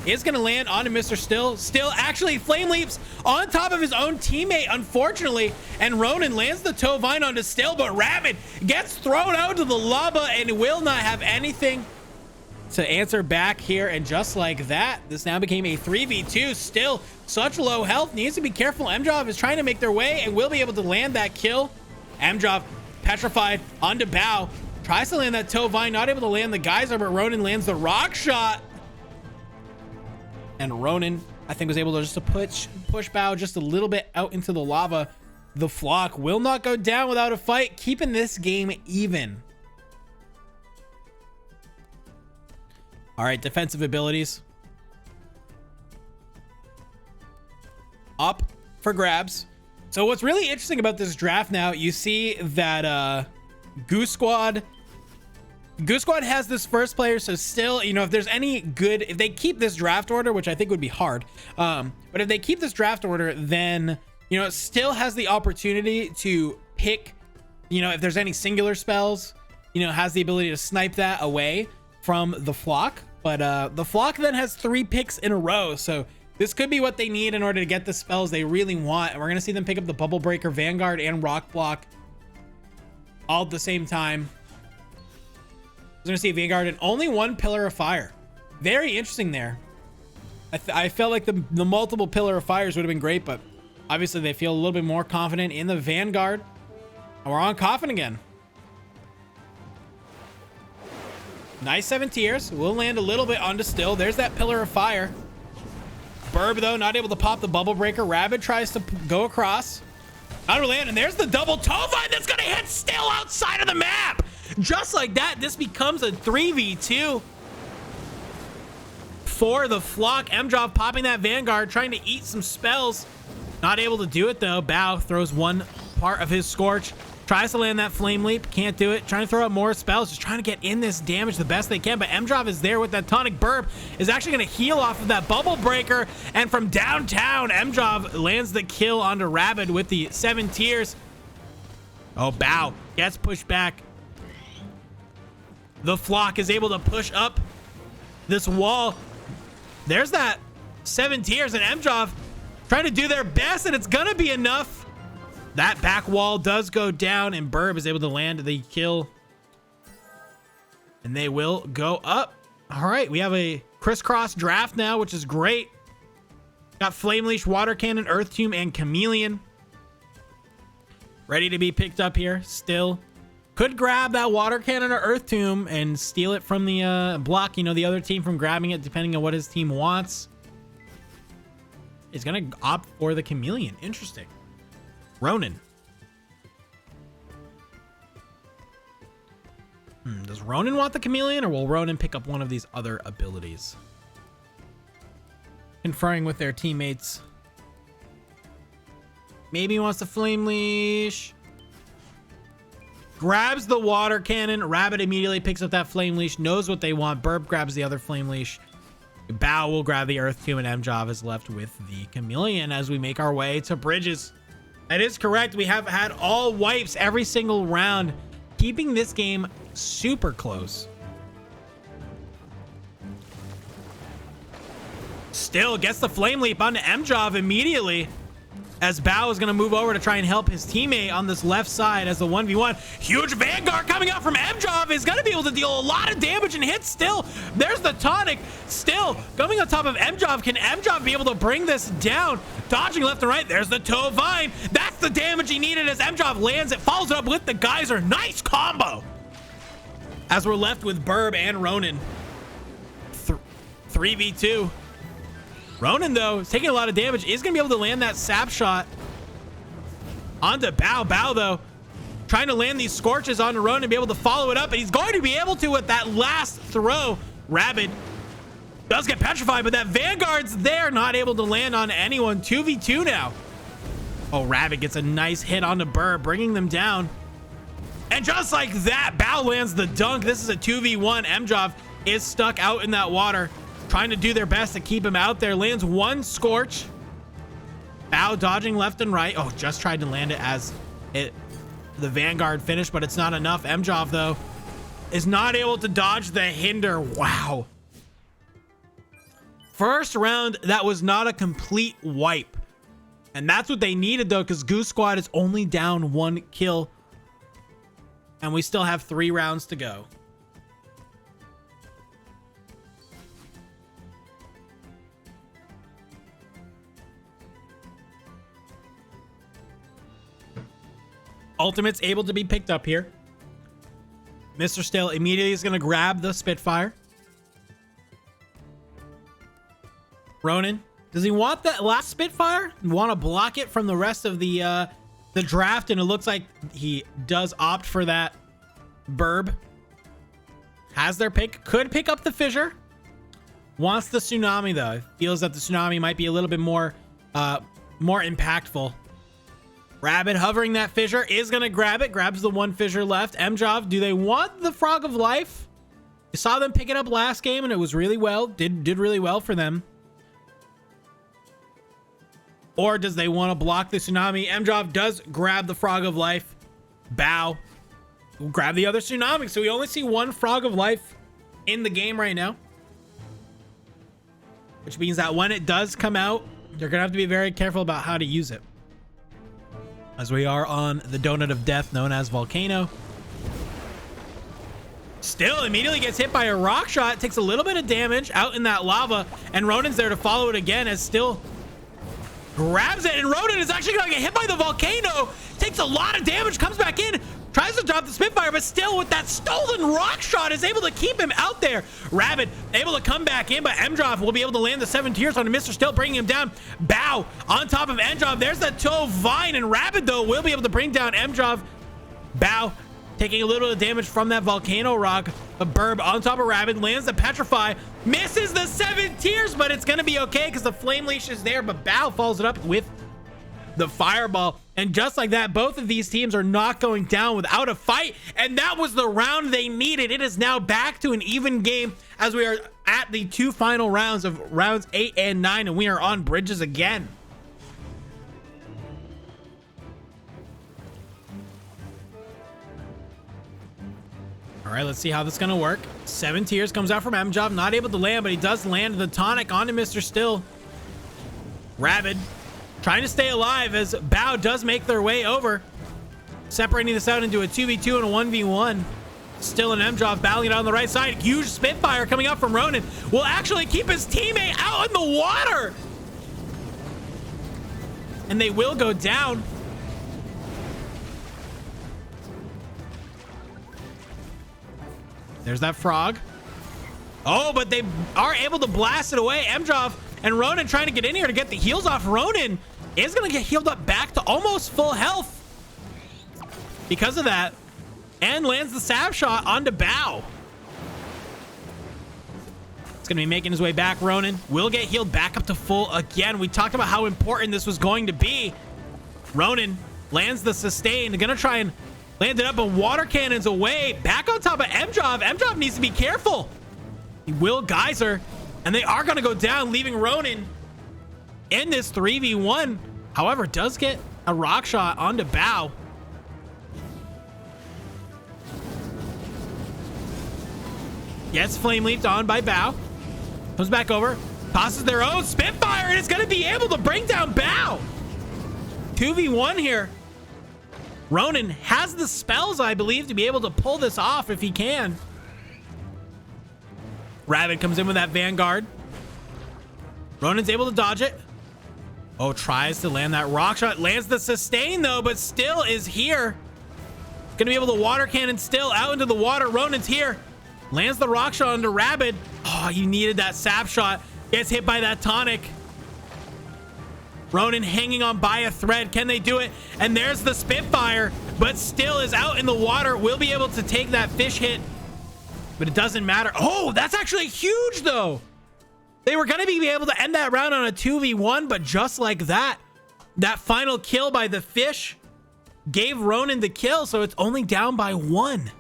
is going to land onto Mr. Still. Still actually Flame Leaps on top of his own teammate, unfortunately. And Ronan lands the Toe Vine onto Still, but Rabid gets thrown out to the lava and will not have anything to answer back here. And just like that, this now became a 3v2. Still such low health. Needs to be careful. Mjov is trying to make their way and will be able to land that kill. Mjov petrified onto Bow. Tries to land that Toe Vine, not able to land the Geyser, but Ronan lands the Rock Shot. And Ronan, I think, was able to just push Bow just a little bit out into the lava. The Flock will not go down without a fight, keeping this game even. All right, defensive abilities. Up for grabs. So what's really interesting about this draft now, you see that Goose Squad has this first player, so still, if there's any good, if they keep this draft order, which I think would be hard, but if they keep this draft order, then it still has the opportunity to pick, if there's any singular spells, has the ability to snipe that away from the Flock. But the Flock then has 3 picks in a row, so this could be what they need in order to get the spells they really want. And we're gonna see them pick up the Bubble Breaker, Vanguard, and Rock Block all at the same time. We're gonna see Vanguard and only 1 Pillar of Fire. Very interesting there. I felt like the multiple Pillar of Fires would have been great, but obviously they feel a little bit more confident in the Vanguard. And we're on Coffin again. Nice 7 tiers. We'll land a little bit onto Still. There's that Pillar of Fire. Burb, though, not able to pop the Bubble Breaker. Rabid tries to go across. Not to land, and there's the double Toe Vine that's gonna hit Still outside of the map. Just like that, this becomes a 3v2 for the Flock. Mjov popping that Vanguard, trying to eat some spells. Not able to do it, though. Bow throws one part of his Scorch. Tries to land that flame leap, can't do it. Trying to throw out more spells, just trying to get in this damage the best they can. But Mjov is there with that tonic burb, is actually going to heal off of that bubble breaker. And from downtown, Mjov lands the kill onto Rabid with the 7 tiers. Oh, Bow gets pushed back. The flock is able to push up this wall. There's that 7 tiers, and Mjov trying to do their best, and it's going to be enough. That back wall does go down, and Burb is able to land the kill. And they will go up. All right, we have a Crisscross Draft now, which is great. Got Flame Leash, Water Cannon, Earth Tomb, and Chameleon. Ready to be picked up here still. Could grab that Water Cannon or Earth Tomb and steal it from the block, you know, the other team from grabbing it, depending on what his team wants. Is going to opt for the Chameleon. Interesting. Ronan. Does Ronan want the Chameleon, or will Ronan pick up one of these other abilities? Conferring with their teammates. Maybe he wants the Flame Leash. Grabs the Water Cannon. Rabbit immediately picks up that Flame Leash. Knows what they want. Burb grabs the other Flame Leash. Bow will grab the Earth Tomb, and Mjov is left with the Chameleon as we make our way to bridges. That is correct. We have had all wipes every single round, keeping this game super close. Still gets the Flame Leap onto Mjov immediately, as Bow is going to move over to try and help his teammate on this left side as the 1v1. Huge Vanguard coming out from Mjov is going to be able to deal a lot of damage and hits still. There's the tonic still coming on top of Mjov. Can Mjov be able to bring this down? Dodging left and right. There's the toe vine. That's the damage he needed as Mjov lands it. Follows it up with the geyser. Nice combo. As we're left with Burb and Ronan. 3v2. Ronan, though, is taking a lot of damage. Is going to be able to land that sap shot onto Bow. Bow, though, trying to land these scorches onto Ronan and be able to follow it up. And he's going to be able to with that last throw. Rabid does get petrified, but that Vanguard's there, not able to land on anyone. 2v2 now. Oh, Rabid gets a nice hit onto Burr, bringing them down. And just like that, Bow lands the dunk. This is a 2v1. Mjov is stuck out in that water, trying to do their best to keep him out there. Lands one scorch. Bow dodging left and right. Oh, just tried to land it as the Vanguard finished, but it's not enough. Mjov, though, is not able to dodge the hinder. Wow. First round, that was not a complete wipe. And that's what they needed, though, because Goose Squad is only down 1 kill. And we still have 3 rounds to go. Ultimate's able to be picked up here. Mr. Still immediately is going to grab the Spitfire. Ronan, does he want that last Spitfire? Want to block it from the rest of the draft? And it looks like he does opt for that. Burb has their pick. Could pick up the Fissure. Wants the Tsunami, though. Feels that the Tsunami might be a little bit more impactful. Rabbit hovering that Fissure is going to grab it. Grabs the 1 Fissure left. Mjov, do they want the Frog of Life? You saw them pick it up last game, and it was really well. Did really well for them. Or does they want to block the Tsunami? Mjov does grab the Frog of Life. Bow will grab the other Tsunami. So we only see 1 Frog of Life in the game right now. Which means that when it does come out, you're going to have to be very careful about how to use it. As we are on the Donut of Death known as Volcano. Still immediately gets hit by a rock shot. Takes a little bit of damage out in that lava. And Ronan's there to follow it again as Still grabs it. And Ronan is actually going to get hit by the Volcano. Takes a lot of damage. Comes back in. Tries to drop the Spitfire, but still with that stolen rock shot is able to keep him out there. Rabbit able to come back in, but Mjov will be able to land the 7 tiers on Mr. Still, bringing him down. Bow on top of Mjov. There's the toe vine, and Rabbit, though, will be able to bring down Mjov. Bow taking a little bit of damage from that Volcano rock. But Burb on top of Rabbit lands the Petrify. Misses the 7 tiers, but it's going to be okay because the Flame Leash is there, but Bow follows it up with the Fireball. And just like that, both of these teams are not going down without a fight. And that was the round they needed. It is now back to an even game as we are at the 2 final rounds of rounds 8 and 9. And we are on bridges again. All right, let's see how this is going to work. 7 tiers comes out from MJob. Not able to land, but he does land the tonic onto Mr. Still. Rabid trying to stay alive as Bow does make their way over. Separating this out into a 2v2 and a 1v1. Still an MJob battling it on the right side. Huge Spitfire coming up from Ronan. Will actually keep his teammate out in the water. And they will go down. There's that frog. Oh, but they are able to blast it away. MJob and Ronan trying to get in here to get the heals off. Ronan is going to get healed up back to almost full health because of that. And lands the sap shot onto Bow. It's going to be making his way back. Ronan will get healed back up to full again. We talked about how important this was going to be. Ronan lands the sustain. They're going to try and land it up, and water cannons away. Back on top of MJob. MJob needs to be careful. He will geyser, and they are going to go down, leaving Ronan in this 3v1. However, does get a rock shot onto Bow. Gets flame leaped on by Bow. Comes back over. Tosses their own Spitfire, and it's going to be able to bring down Bow. 2v1 here. Ronan has the spells, I believe, to be able to pull this off if he can. Rabid comes in with that Vanguard. Ronan's able to dodge it. Oh, tries to land that rock shot. Lands the sustain, though, but still is here. Gonna be able to water cannon still out into the water. Ronan's here. Lands the rock shot onto Rabid. Oh, you needed that sap shot. Gets hit by that tonic. Ronan hanging on by a thread. Can they do it? And there's the Spitfire, but still is out in the water. Will be able to take that fish hit, but it doesn't matter. Oh, that's actually huge, though. They were going to be able to end that round on a 2v1, but just like that, that final kill by the fish gave Ronan the kill, so it's only down by 1.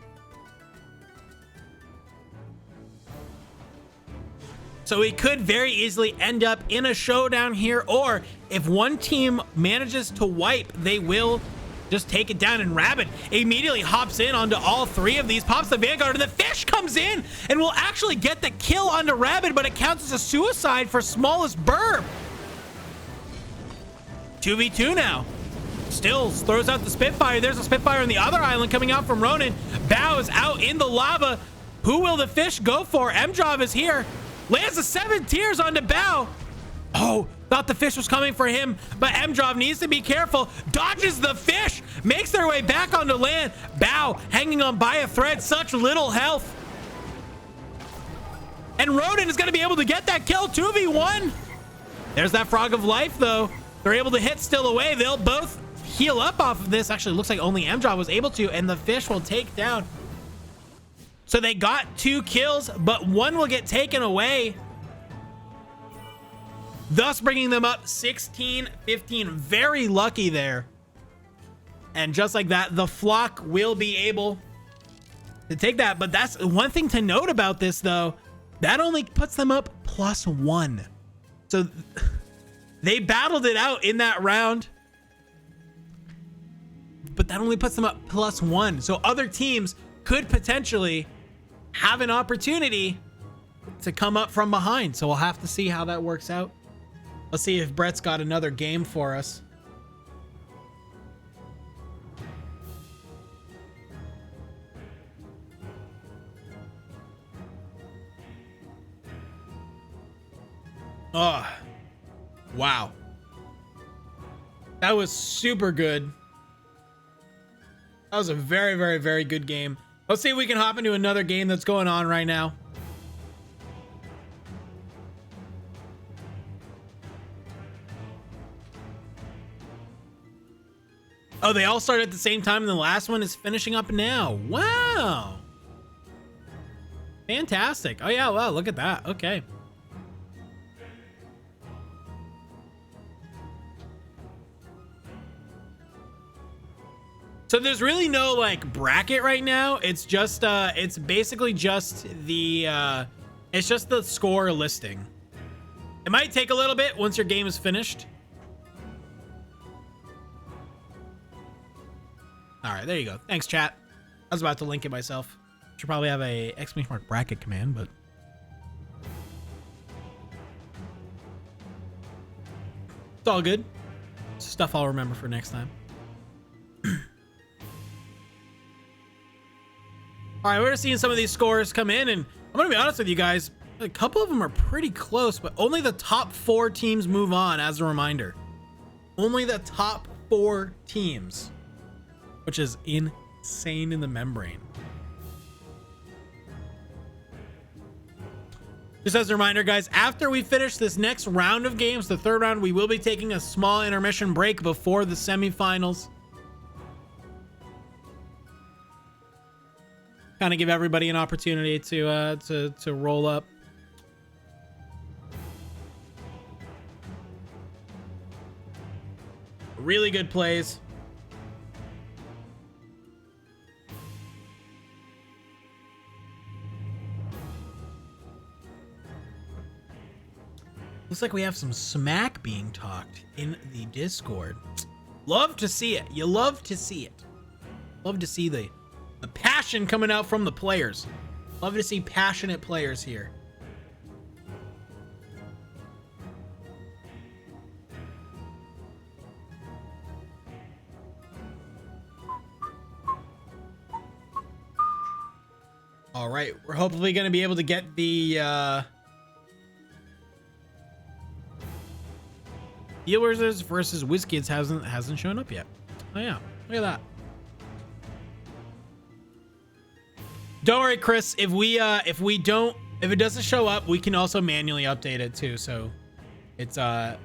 So it could very easily end up in a showdown here, or if one team manages to wipe, they will just take it down. And Rabid immediately hops in onto all 3 of these, pops the Vanguard, and the fish comes in and will actually get the kill onto Rabid, but it counts as a suicide for smallest burb. 2v2 now. Stills throws out the Spitfire. There's a Spitfire on the other island coming out from Ronan. Bow is out in the lava. Who will the fish go for? MJob is here. Lands the 7 tiers onto Bow. Oh, thought the fish was coming for him, but MJob needs to be careful. Dodges the fish, makes their way back onto land. Bow hanging on by a thread, such little health. And Ronan is going to be able to get that kill. 2v1. There's that Frog of Life, though. They're able to hit still away. They'll both heal up off of this. Actually, it looks like only MJob was able to, and the fish will take down. So they got 2 kills, but 1 will get taken away, thus bringing them up 16-15. Very lucky there. And just like that, the flock will be able to take that. But that's one thing to note about this, though. That only puts them up +1. So they battled it out in that round, but that only puts them up +1. So other teams could potentially have an opportunity to come up from behind. So we'll have to see how that works out. Let's see if Brett's got another game for us. Oh, wow. That was super good. That was a very, very, very good game. Let's see if we can hop into another game that's going on right now. Oh, they all started at the same time, and the last one is finishing up now. Wow. Fantastic. Oh, yeah, well, look at that. Okay. So there's really no like bracket right now. It's just it's basically just the it's just the score listing. It might take a little bit once your game is finished. All right, there you go. Thanks, chat. I was about to link it myself. Should probably have a ! Bracket command, but it's all good. It's stuff I'll remember for next time. All right, we're seeing some of these scores come in, and I'm gonna be honest with you guys. A couple of them are pretty close, but only the top 4 teams move on. As a reminder, only the top 4 teams, which is insane in the membrane. Just as a reminder, guys, after we finish this next round of games, the 3rd round, we will be taking a small intermission break before the semifinals. Kind of give everybody an opportunity to roll up. Really good plays. Looks like we have some smack being talked in the Discord. Love to see it. You love to see it. Love to see the passion coming out from the players. Love to see passionate players here. All right, we're hopefully going to be able to get the Healers versus WizKids hasn't shown up yet. Oh yeah, look at that. Don't worry, Chris. If it doesn't show up, we can also manually update it too. So it's if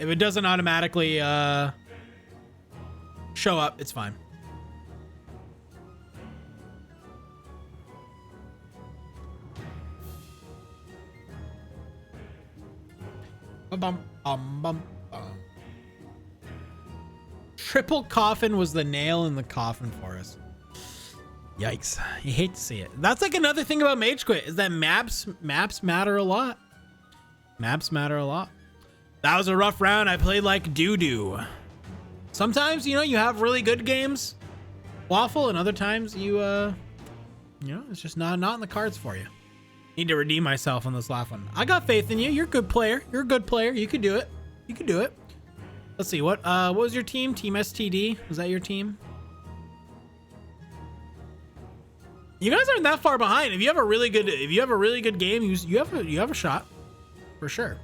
it doesn't automatically show up, it's fine. Triple coffin was the nail in the coffin for us. Yikes. You hate to see it. That's like another thing about MageQuit is that maps matter a lot. Maps matter a lot. That was a rough round. I played like doo-doo. Sometimes, you know, you have really good games, Waffle, and other times you know, it's just not in the cards for you. Need to redeem myself on this last one. I got faith in you. You're a good player. You're a good player. You could do it. You could do it. Let's see. What was your team? Team STD? Was that your team? You guys aren't that far behind. If you have a really good game, you have a shot for sure.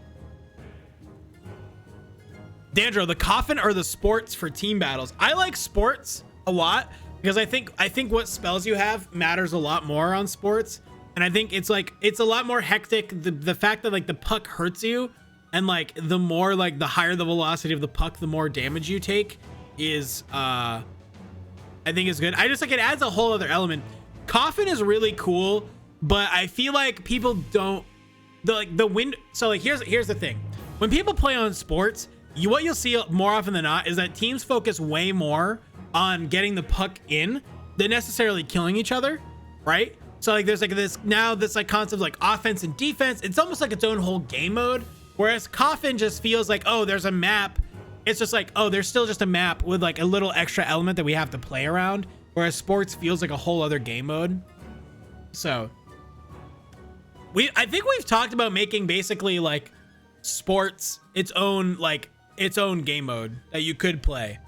Dandro, the coffin or the sports for team battles? I like sports a lot because I think what spells you have matters a lot more on sports. And I think it's a lot more hectic. The fact that like the puck hurts you and like the more like the higher the velocity of the puck, the more damage you take is I think is good. I just like it adds a whole other element. Coffin is really cool, but I feel like people don't the wind. So like here's the thing. When people play on sports, what you'll see more often than not is that teams focus way more on getting the puck in than necessarily killing each other, right? So like there's like this like concept of like offense and defense. It's almost like its own whole game mode. Whereas Coffin just feels like, oh, there's a map. It's just like, oh, there's still just a map with like a little extra element that we have to play around. Whereas sports feels like a whole other game mode. So I think we've talked about making basically like sports its own game mode that you could play.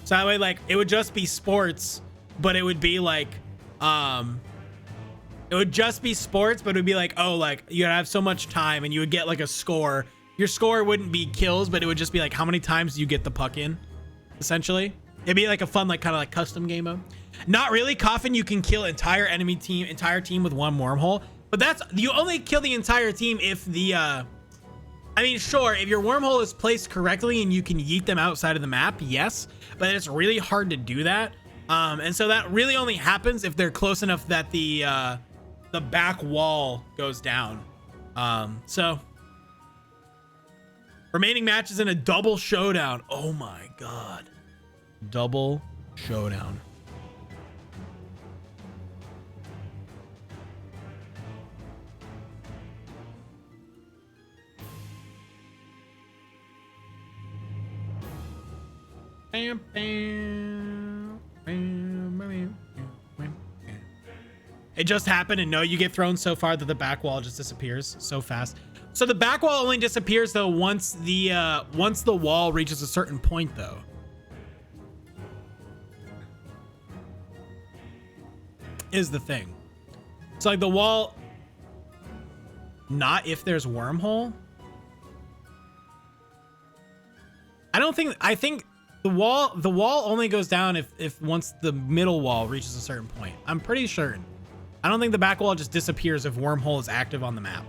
So that way, like it would just be sports, but it would be like it would just be sports, but it would be like, oh, like you'd have so much time and you would get like a score. Your score wouldn't be kills, but it would just be like how many times do you get the puck in, essentially. It'd be like a fun, like kind of like custom game mode. Not really. Coffin, you can kill entire team with one wormhole, but that's, you only kill the entire team if the, I mean, sure, if your wormhole is placed correctly and you can yeet them outside of the map, yes, but it's really hard to do that. And so that really only happens if they're close enough that the back wall goes down. So remaining matches in a double showdown. Oh my God. Double showdown. Bam, bam, bam, bam, bam. It just happened, and no, you get thrown so far that the back wall just disappears so fast. So the back wall only disappears though once the wall reaches a certain point though. Is the thing. So like the wall, not if there's wormhole. I think the wall only goes down if once the middle wall reaches a certain point. I'm pretty certain. I don't think the back wall just disappears if wormhole is active on the map.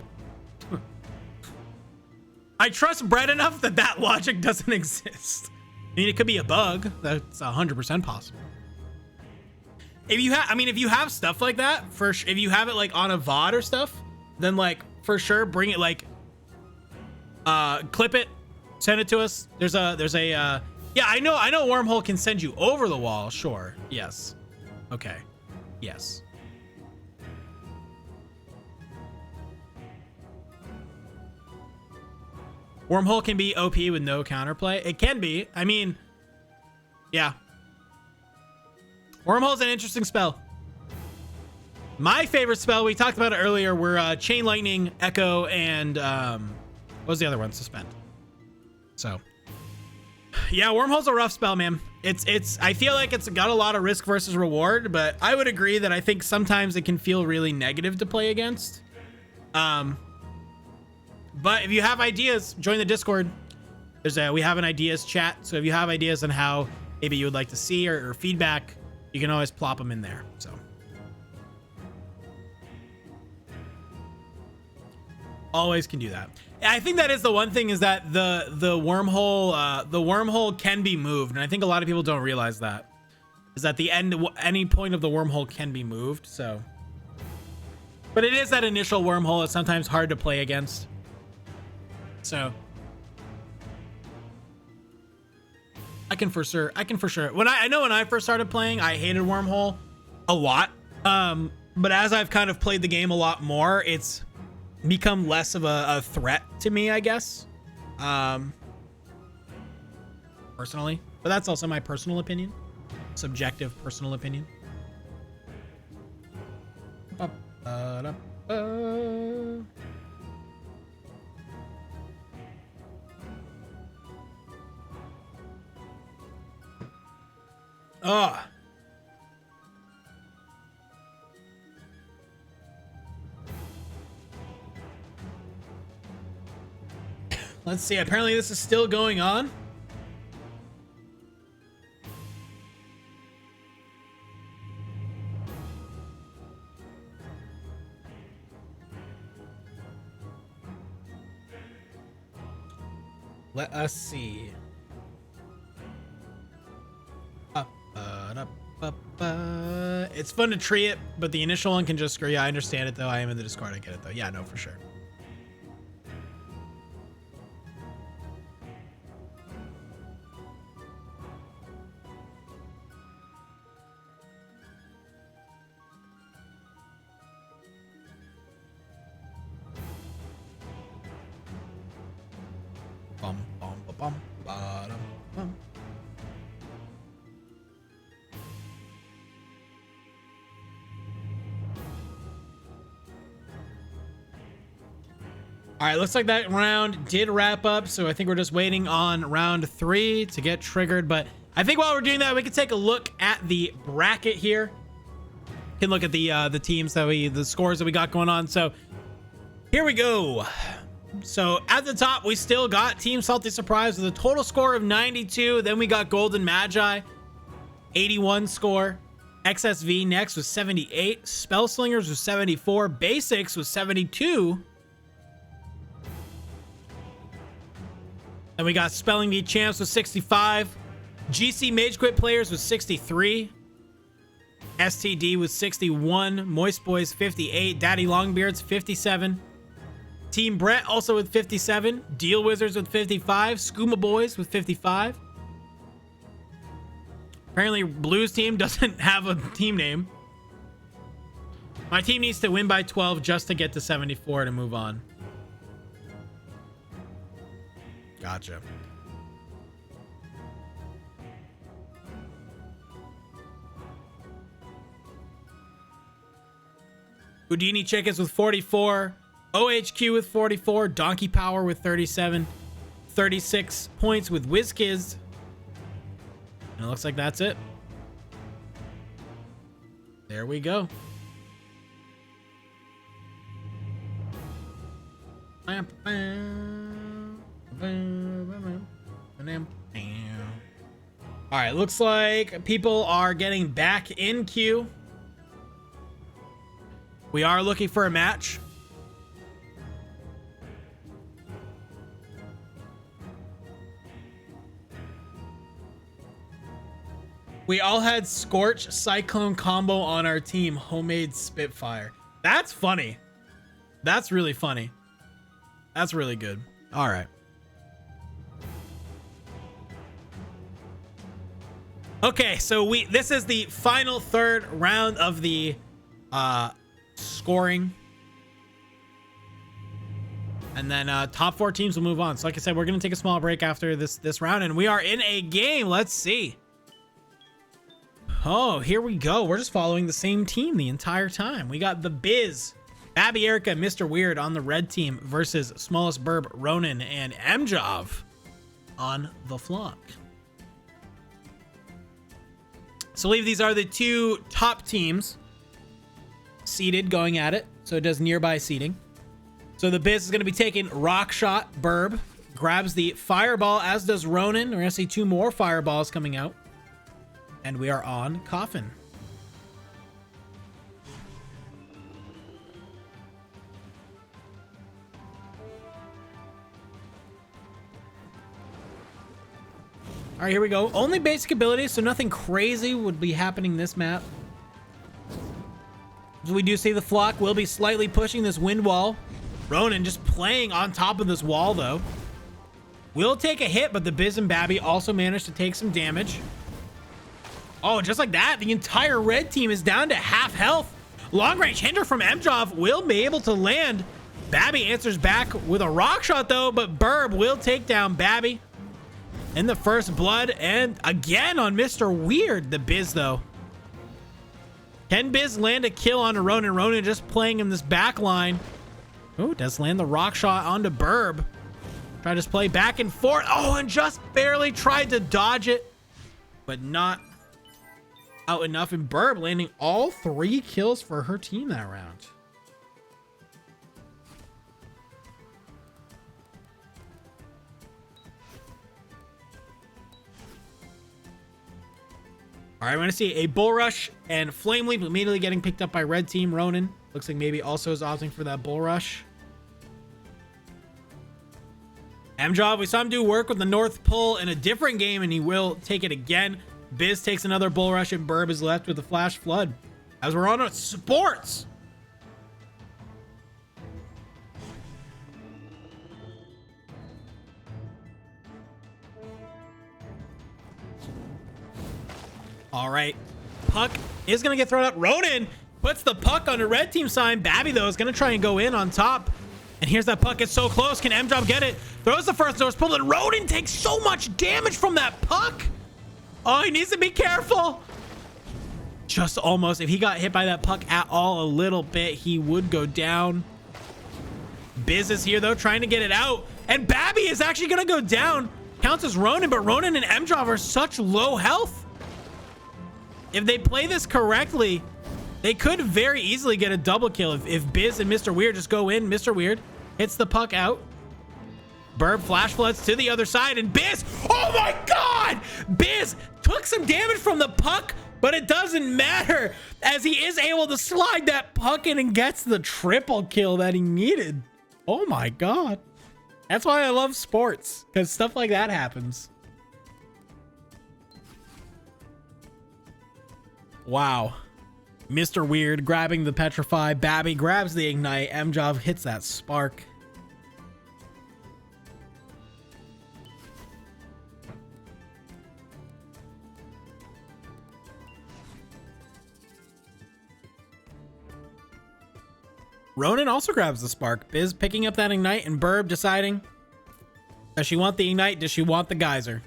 I trust Brett enough that logic doesn't exist. I mean, it could be a bug. That's 100% possible. If you have stuff like that, if you have it like on a VOD or stuff, then like for sure bring it, like clip it, send it to us. There's a yeah, I know wormhole can send you over the wall. Sure. Yes. Okay. Yes. Wormhole can be OP with no counterplay. It can be. I mean, yeah. Wormhole's an interesting spell. My favorite spell, we talked about it earlier, were Chain Lightning, Echo, and what was the other one? Suspend. So, yeah, Wormhole's a rough spell, man. I feel like it's got a lot of risk versus reward, but I would agree that I think sometimes it can feel really negative to play against. But if you have ideas, join the Discord. We have an ideas chat. So if you have ideas on how maybe you would like to see or feedback, you can always plop them in there. So always can do that. I think that is the one thing, is that the wormhole can be moved, and I think a lot of people don't realize that. Is that the end? Any point of the wormhole can be moved. So, but it is that initial wormhole. It's sometimes hard to play against. So I can for sure. When I first started playing, I hated wormhole a lot. But as I've kind of played the game a lot more, it's become less of a threat to me, I guess. Personally, but that's also my personal opinion, subjective personal opinion. Let's see. Apparently this is still going on. Let us see. It's fun to tree it, but the initial one can just screw you. I understand it though. I am in the Discord. I get it though. Yeah, no, for sure. All right, looks like that round did wrap up, so I think we're just waiting on round 3 to get triggered. But I think while we're doing that, we can take a look at the bracket here. We can look at the teams the scores that we got going on. So here we go. So at the top, we still got Team Salty Surprise with a total score of 92. Then we got Golden Magi, 81 score. XSV next was 78. Spellslingers was 74. Basics was 72. And we got Spelling Bee Champs with 65. GC MageQuit Players with 63. STD with 61. Moist Boys 58. Daddy Longbeards 57. Team Brett also with 57. Deal Wizards with 55. Skooma Boys with 55. Apparently Blues team doesn't have a team name. My team needs to win by 12 just to get to 74 to move on. Gotcha. Houdini Chickens with 44. OHQ with 44. Donkey Power with 37. 36 points with WizKids. And it looks like that's it. There we go. All right, looks like people are getting back in queue. We are looking for a match. We all had Scorch Cyclone combo on our team. Homemade Spitfire. That's funny. That's really funny. That's really good. All right. Okay, so this is the final third round of the scoring. And then top 4 teams will move on. So like I said, we're going to take a small break after this round, and we are in a game. Let's see. Oh, here we go. We're just following the same team the entire time. We got the Biz, Babby Erica, Mr. Weird on the red team versus Smallest Burb, Ronan, and Mjov on the flock. So I believe these are the 2 top teams seeded going at it. So it does nearby seeding. So the Biz is going to be taking Rock Shot. Burb grabs the Fireball, as does Ronan. We're going to see 2 more Fireballs coming out. And we are on Coffin. All right, here we go. Only basic abilities, so nothing crazy would be happening this map. So we do see the flock will be slightly pushing this wind wall. Ronan just playing on top of this wall, though. Will take a hit, but the Biz and Babby also managed to take some damage. Oh, just like that, the entire red team is down to half health. Long range hinder from Mjov will be able to land. Babby answers back with a rock shot, though, but Burb will take down Babby in the first blood. And again on Mr. Weird, the Biz, though. Can Biz land a kill on Ronan? Ronan just playing in this back line. Oh, does land the rock shot onto Burb. Try to just play back and forth. Oh, and just barely tried to dodge it, but not out enough. And Burb landing all 3 kills for her team that round. All right, we're going to see a Bull Rush and Flame Leap immediately getting picked up by red team. Ronan looks like maybe also is opting for that Bull Rush. Mjov, we saw him do work with the North Pole in a different game, and he will take it again. Biz takes another Bull Rush, and Burb is left with a Flash Flood. As we're on sports. All right. Puck is going to get thrown up. Ronan puts the puck on the red team sign. Babby, though, is going to try and go in on top. And here's that puck. It's so close. Can Mjov get it? Throws the first North Pole, and Ronan takes so much damage from that puck. Oh, he needs to be careful. Just almost. If he got hit by that puck at all a little bit, he would go down. Biz is here, though, trying to get it out. And Babby is actually going to go down. Counts as Ronan, but Ronan and Mjov are such low health. If they play this correctly, they could very easily get a double kill. If Biz and Mr. Weird just go in, Mr. Weird hits the puck out. Burb flash floods to the other side, and Biz, oh my God! Biz took some damage from the puck, but it doesn't matter as he is able to slide that puck in and gets the triple kill that he needed. Oh my God. That's why I love sports, because stuff like that happens. Wow. Mr. Weird grabbing the Petrify. Babby grabs the Ignite. Mjov hits that Spark. Ronan also grabs the Spark. Biz picking up that Ignite, and Burb deciding, does she want the Ignite? Does she want the Geyser?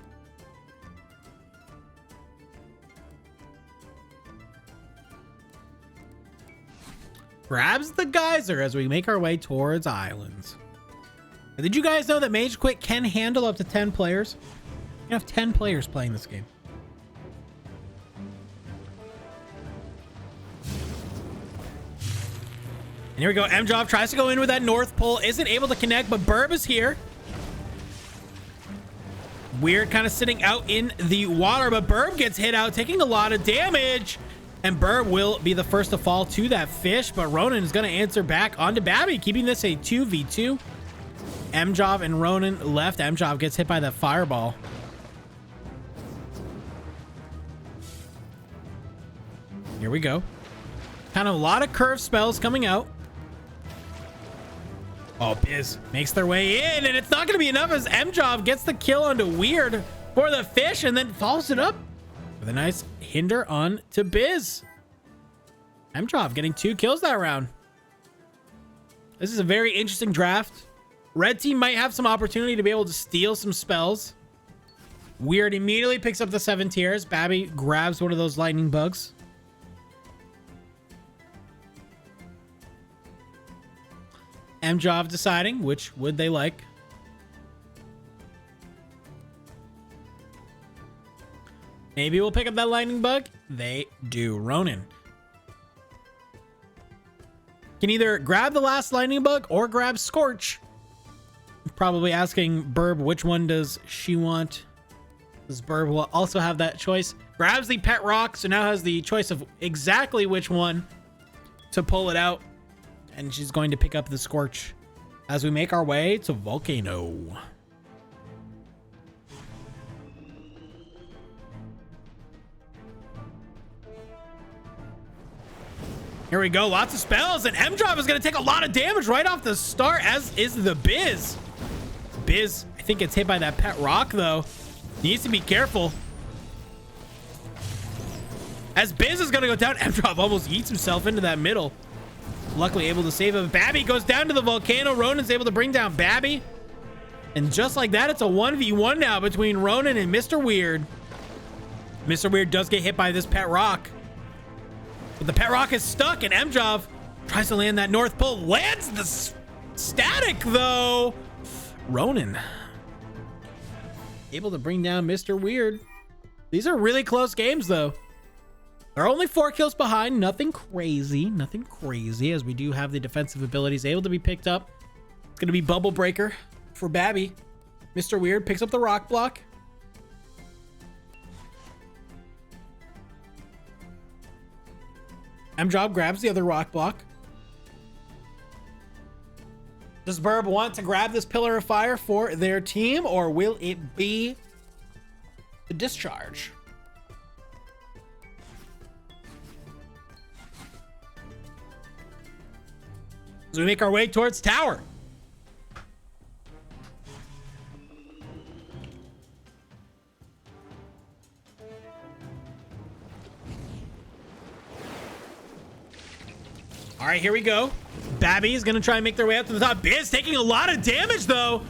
grabs the geyser as we make our way towards islands. Did you guys know that MageQuit can handle up to 10 players? You can have 10 players playing this game. And here we go. M-Job tries to go in with that North Pole. Isn't able to connect, but Burb is here. Weird kind of sitting out in the water, but Burb gets hit out, taking a lot of damage. And Burb will be the first to fall to that fish, but Ronan is going to answer back onto Babby, keeping this a 2v2. M-Job and Ronan left. M-Job gets hit by that fireball. Here we go. Kind of a lot of curve spells coming out. Oh, Biz makes their way in, and it's not going to be enough as M-Job gets the kill onto Weird for the fish and then follows it up with a nice hinder on to Biz. M-Job getting 2 kills that round. This is a very interesting draft. Red team might have some opportunity to be able to steal some spells. Weird immediately picks up the 7 tiers. Babby grabs one of those lightning bugs. M-Job deciding which would they like. Maybe we'll pick up that lightning bug. They do. Ronan can either grab the last lightning bug or grab Scorch. Probably asking Burb which one does she want. Because Burb will also have that choice. Grabs the pet rock, so now has the choice of exactly which one to pull it out. And she's going to pick up the Scorch as we make our way to Volcano. Here we go. Lots of spells, and M-Job is going to take a lot of damage right off the start, as is the Biz. Biz, I think, gets hit by that pet rock, though. Needs to be careful. As Biz is going to go down, M-Job almost eats himself into that middle. Luckily able to save him. Babby goes down to the volcano. Ronan's able to bring down Babby. And just like that, it's a 1v1 now between Ronan and Mr. Weird. Mr. Weird does get hit by this pet rock. But the pet rock is stuck, and M-Job tries to land that North Pole. Lands the static, though. Ronan able to bring down Mr. Weird. These are really close games, though. They're only 4 kills behind. Nothing crazy. Nothing crazy, as we do have the defensive abilities able to be picked up. It's going to be Bubble Breaker for Babby. Mr. Weird picks up the rock block. M-Job grabs the other rock block. Does Burb want to grab this Pillar of Fire for their team, or will it be the discharge? As we make our way towards tower. All right, here we go. Babby is going to try and make their way up to the top. Biz taking a lot of damage, though.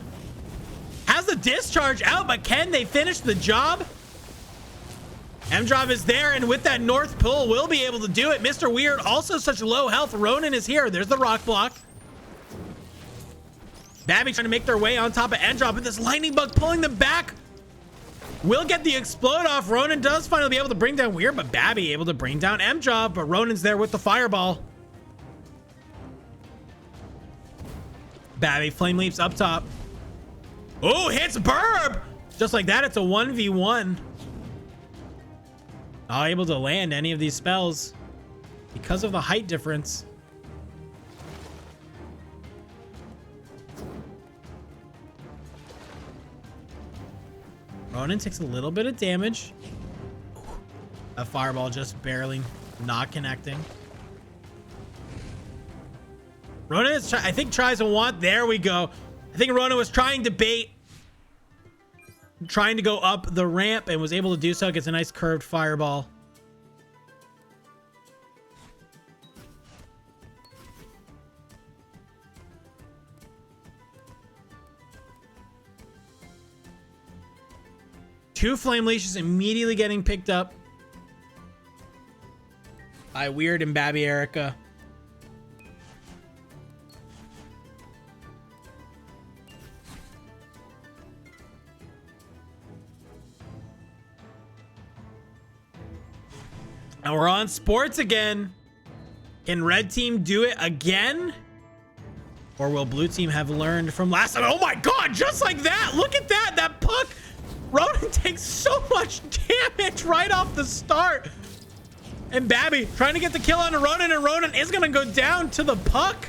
Has the discharge out, but can they finish the job? M-Job is there, and with that North Pole, will be able to do it. Mr. Weird, also such low health. Ronan is here. There's the rock block. Babby trying to make their way on top of M-Job, but this lightning bug pulling them back. Will get the explode off. Ronan does finally be able to bring down Weird, but Babby able to bring down M-Job, but Ronan's there with the fireball. Babby flame leaps up top. Oh, hits Burb. Just like that, it's a 1v1. Not able to land any of these spells because of the height difference. Ronan takes a little bit of damage. A fireball just barely not connecting. Ronan is, I think, tries to want. There we go. I think Ronan was trying to bait, trying to go up the ramp, and was able to do so. Gets a nice curved fireball. Two flame leashes immediately getting picked up by Weird and Babby Erica. And we're on sports again. Can red team do it again? Or will blue team have learned from last time? Oh my God, just like that. Look at that. That puck. Ronan takes so much damage right off the start. And Babby trying to get the kill on Ronan, and Ronan is going to go down to the puck.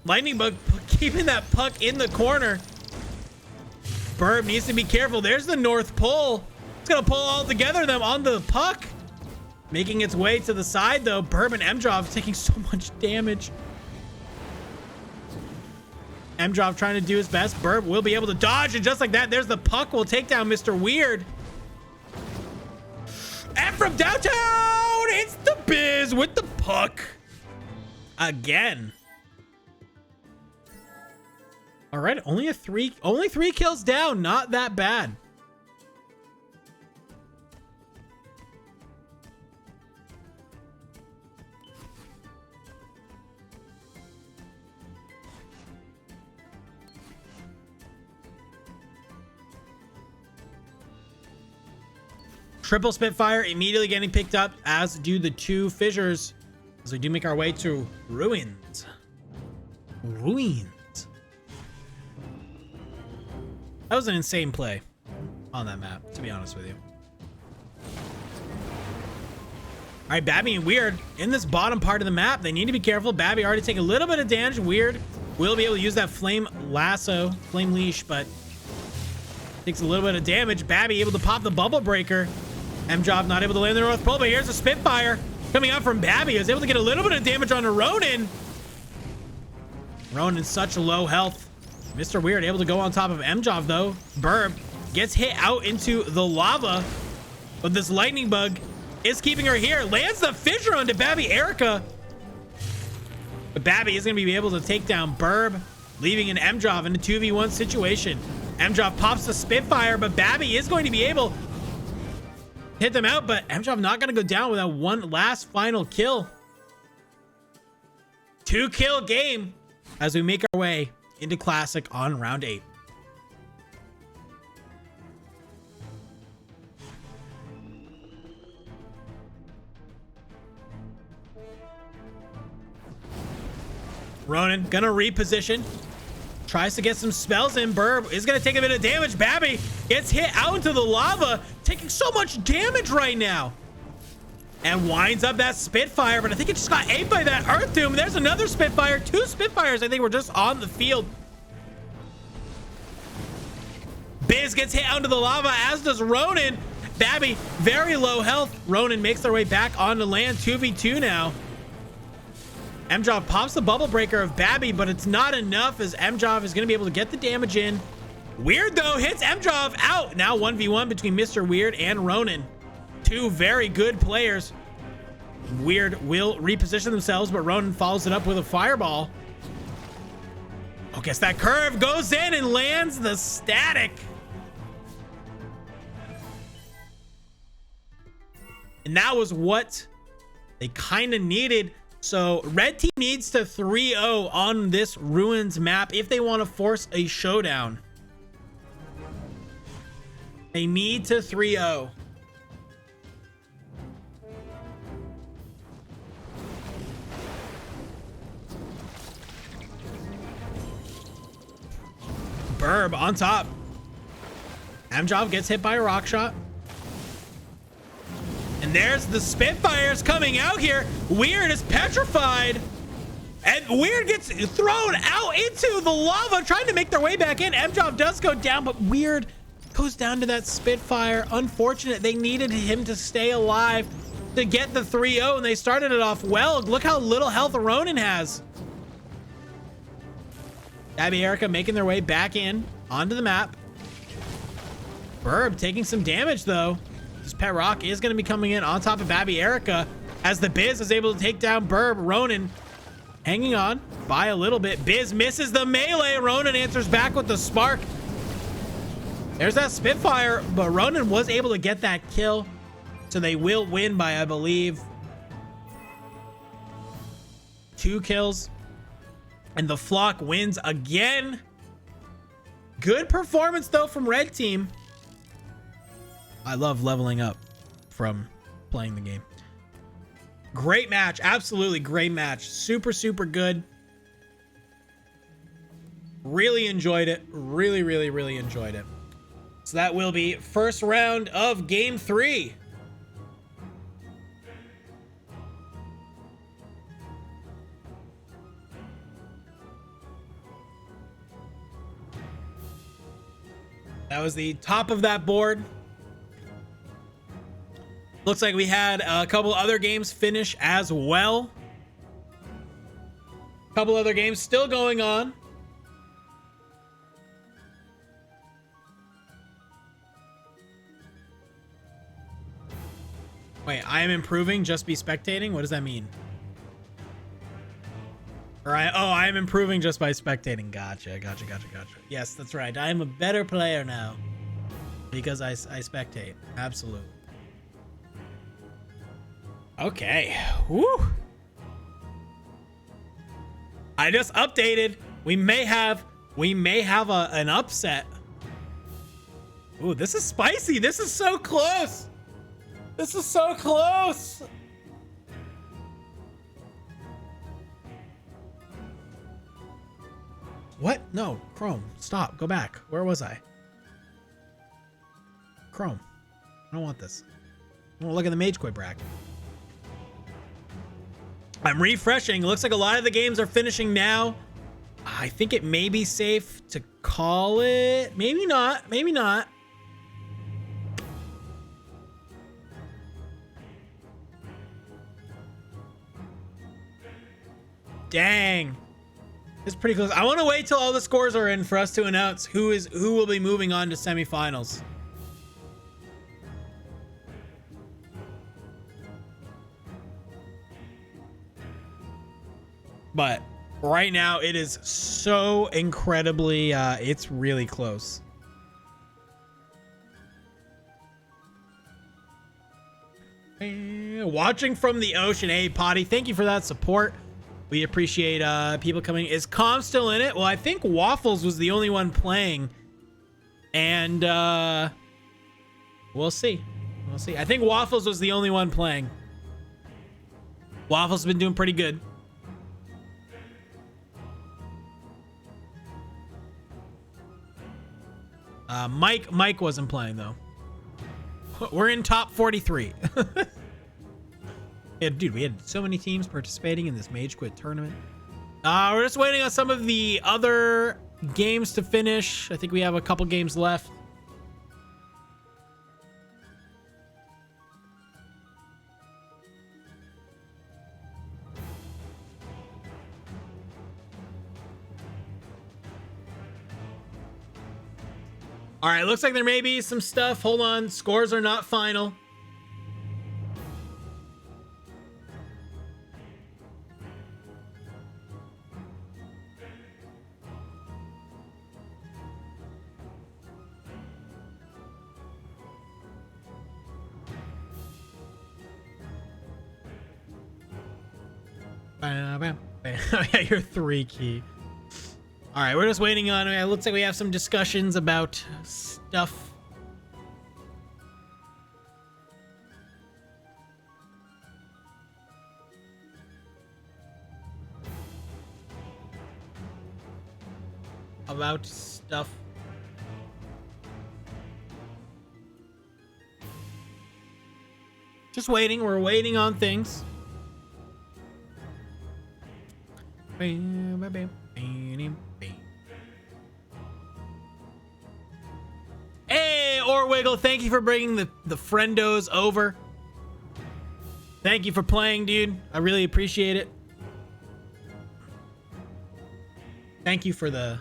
Lightning Bug keeping that puck in the corner. Burb needs to be careful. There's the North Pole. It's going to pull all together them on the puck. Making its way to the side, though. Burb and Mjov taking so much damage. Mjov trying to do his best. Burb will be able to dodge, and just like that, there's the puck. Will take down Mr. Weird. And from downtown, it's the Biz with the puck. Again. All right, only three kills down. Not that bad. Triple Spitfire immediately getting picked up, as do the two fissures, as we do make our way to Ruins. Ruins. That was an insane play on that map, to be honest with you. All right, Babby and Weird in this bottom part of the map. They need to be careful. Babby already taking a little bit of damage. Weird will be able to use that flame lasso, flame leash, but takes a little bit of damage. Babby able to pop the bubble breaker. Mjov not able to land the North Pole, but here's a Spitfire coming out from Babby. Is able to get a little bit of damage on Ronan. Ronan such low health. Mr. Weird able to go on top of Mjov though. Burb gets hit out into the lava, but this Lightning Bug is keeping her here. Lands the fissure onto Babby Erica. But Babby is going to be able to take down Burb, leaving an Mjov in a 2v1 situation. Mjov pops the Spitfire, but Babby is going to be able to hit them out, but Mjov not going to go down without one last final kill. 2-kill game as we make our way into Classic on round 8. Ronan gonna reposition. Tries to get some spells in. Burb is gonna take a bit of damage. Babby gets hit out into the lava, taking so much damage right now. And winds up that Spitfire, but I think it just got ate by that Earth Doom. There's another Spitfire. 2 Spitfires, I think, were just on the field. Biz gets hit onto the lava, as does Ronan. Babby, very low health. Ronan makes their way back onto land. 2v2 now. Mjov pops the bubble breaker of Babby, but it's not enough, as Mjov is going to be able to get the damage in. Weird, though, hits Mjov out. Now 1v1 between Mr. Weird and Ronan. 2 very good players. Weird will reposition themselves, but Ronan follows it up with a fireball. Oh, guess that curve goes in and lands the static. And that was what they kind of needed. So red team needs to 3-0 on this Ruins map if they want to force a showdown. They need to 3-0. Burb on top. Mjov gets hit by a rock shot. And there's the Spitfires coming out here. Weird is petrified. And Weird gets thrown out into the lava, trying to make their way back in. Mjov does go down, but Weird goes down to that Spitfire. Unfortunate. They needed him to stay alive to get the 3-0, and they started it off well. Look how little health Ronan has. Abby Erica making their way back in onto the map. Burb taking some damage, though. This Pet Rock is going to be coming in on top of Babby Erica, as the Biz is able to take down Burb. Ronan hanging on by a little bit. Biz misses the melee. Ronan answers back with the spark. There's that Spitfire, but Ronan was able to get that kill. So they will win by, I believe, 2 kills. And the Flock wins again. Good performance, though, from red team. I love leveling up from playing the game. Great match. Absolutely great match. Super, super good. Really enjoyed it. Really, really, really enjoyed it. So that will be first round of game 3. That was the top of that board. Looks like we had a couple other games finish as well. A couple other games still going on. Wait, I am improving, just be spectating? What does that mean? I am improving just by spectating. Gotcha. Yes, that's right. I am a better player now because I spectate. Absolutely. Okay. Woo. I just updated. We may have an upset. Ooh, this is spicy. This is so close. This is so close. What? No, Chrome, stop. Go back. Where was I? Chrome. I don't want this. I want to look at the MageQuit bracket. I'm refreshing. Looks like a lot of the games are finishing now. I think it may be safe to call it. Maybe not. Maybe not. Dang. It's pretty close. I want to wait till all the scores are in for us to announce who will be moving on to semifinals. But right now it is so incredibly it's really close. Watching from the ocean. Hey Potty, thank you for that support. We appreciate people coming. Is Calm still in it? Well, I think Waffles was the only one playing. And we'll see. We'll see. I think Waffles was the only one playing. Waffles has been doing pretty good. Mike wasn't playing though. We're in top 43. Yeah, dude, we had so many teams participating in this MageQuit tournament. We're just waiting on some of the other games to finish. I think we have a couple games left. All right, looks like there may be some stuff. Hold on, scores are not final. Yeah, you're 3 key. All right, we're just waiting on it. Looks like we have some discussions about stuff. About stuff. Just waiting. We're waiting on things. Hey, Orwiggle, thank you for bringing the friendos over. Thank you for playing, dude. I really appreciate it. Thank you for the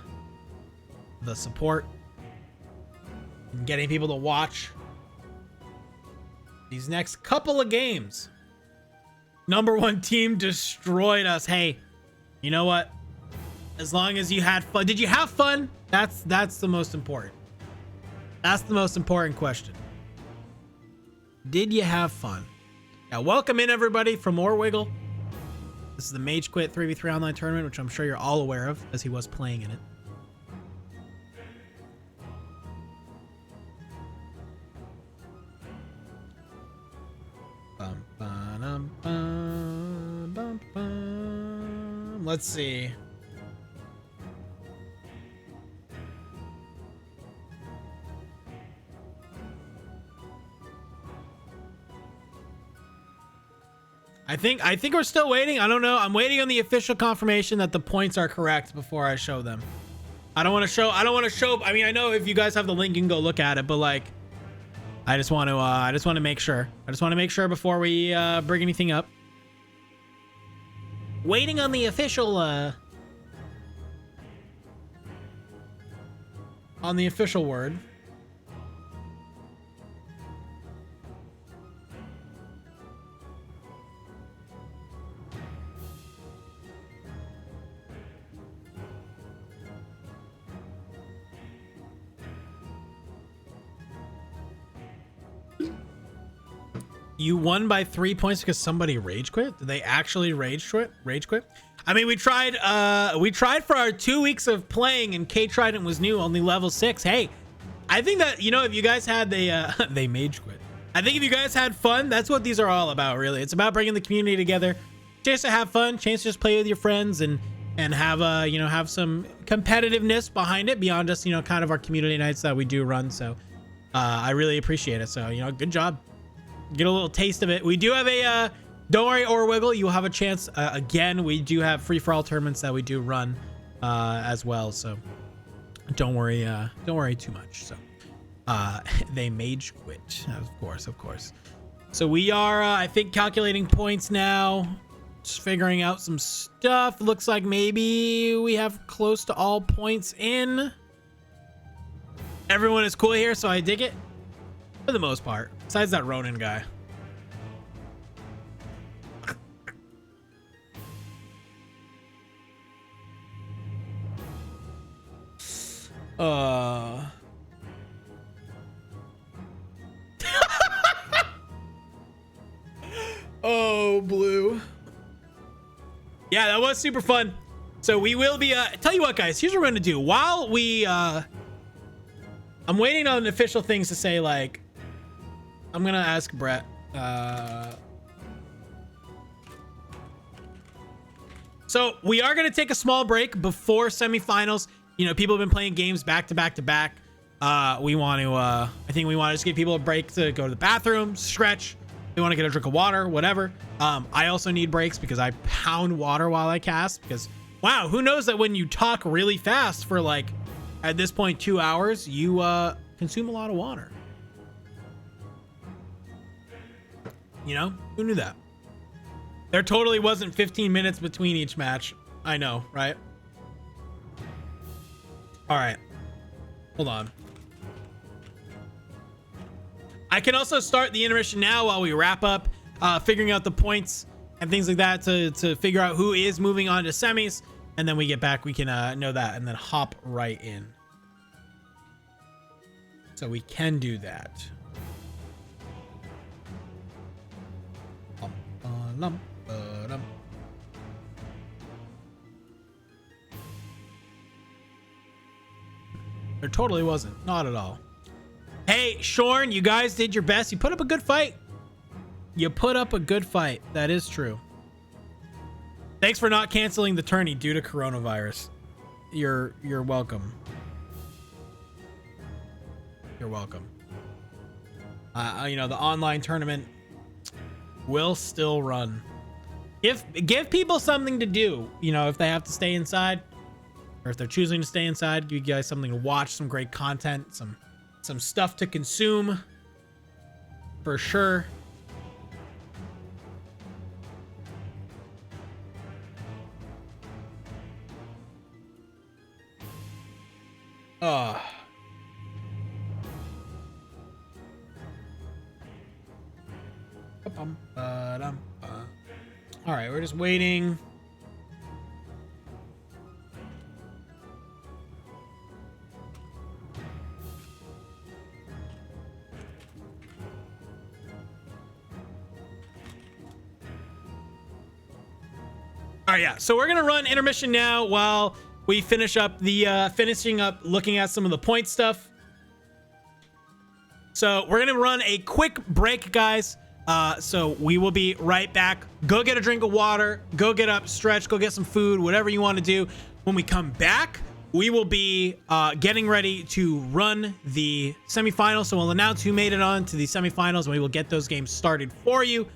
support and getting people to watch these next couple of games. Number 1 team destroyed us. Hey, you know what? As long as you had fun. Did you have fun? That's the most important. That's the most important question. Did you have fun? Now, welcome in everybody from Orwiggle. This is the MageQuit 3v3 online tournament, which I'm sure you're all aware of, as he was playing in it. Bum, ba-dum, bum. Let's see. I think we're still waiting. I don't know. I'm waiting on the official confirmation that the points are correct before I show them. I don't want to show. I mean, I know if you guys have the link, you can go look at it, but like, I just want to make sure. I just want to make sure before we bring anything up. Waiting on the official word. You won by 3 points because somebody rage quit? Did they actually rage quit? I mean, we tried for our 2 weeks of playing, and K Trident was new, only level 6. Hey, I think that, you know, if you guys had they mage quit. I think if you guys had fun, that's what these are all about, really. It's about bringing the community together, chance to have fun, chance to just play with your friends and have you know, have some competitiveness behind it beyond just, you know, kind of our community nights that we do run. So I really appreciate it. So, you know, good job. Get a little taste of it. We do have a don't worry, or wiggle, you'll have a chance again. We do have free-for-all tournaments that we do run as well, so don't worry too much. So they mage quit, of course. So we are I think calculating points now, just figuring out some stuff. Looks like maybe we have close to all points in. Everyone is cool here, so I dig it for the most part, besides that Ronin guy. Oh, blue. Yeah, that was super fun. So we will be tell you what, guys, here's what we're gonna do while we I'm waiting on official things to say. Like, I'm gonna ask Brett so we are gonna take a small break before semifinals. You know, people have been playing games back to back to back. We want to, I think we want to just give people a break to go to the bathroom, stretch. They want to get a drink of water, whatever. I also need breaks because I pound water while I cast because, wow, who knows that when you talk really fast for like, at this point, 2 hours, you consume a lot of water. You know, who knew that? There totally wasn't 15 minutes between each match. I know, right? All right, hold on. I can also start the intermission now while we wrap up, figuring out the points and things like that to figure out who is moving on to semis. And then we get back, we can know that and then hop right in. So we can do that. There totally wasn't. Not at all. Hey, Shorn, you guys did your best. You put up a good fight. You put up a good fight. That is true. Thanks for not canceling the tourney due to coronavirus. You're welcome. You're welcome. You know, the online tournament will still run. Give people something to do. You know, if they have to stay inside, or if they're choosing to stay inside, give you guys something to watch, some great content, some stuff to consume, for sure. All right, we're just waiting. All right, yeah. So we're gonna run intermission now while we finish up the looking at some of the point stuff. So we're gonna run a quick break, guys. So we will be right back. Go get a drink of water, go get up, stretch, go get some food, whatever you want to do. When we come back, we will be getting ready to run the semifinals. So we'll announce who made it on to the semifinals, and we will get those games started for you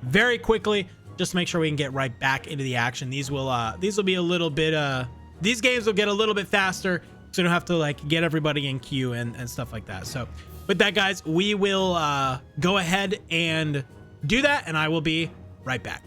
very quickly, just to make sure we can get right back into the action. These will be a little bit these games will get a little bit faster, so you don't have to like get everybody in queue and stuff like that. So with that, guys, we will go ahead and do that, and I will be right back.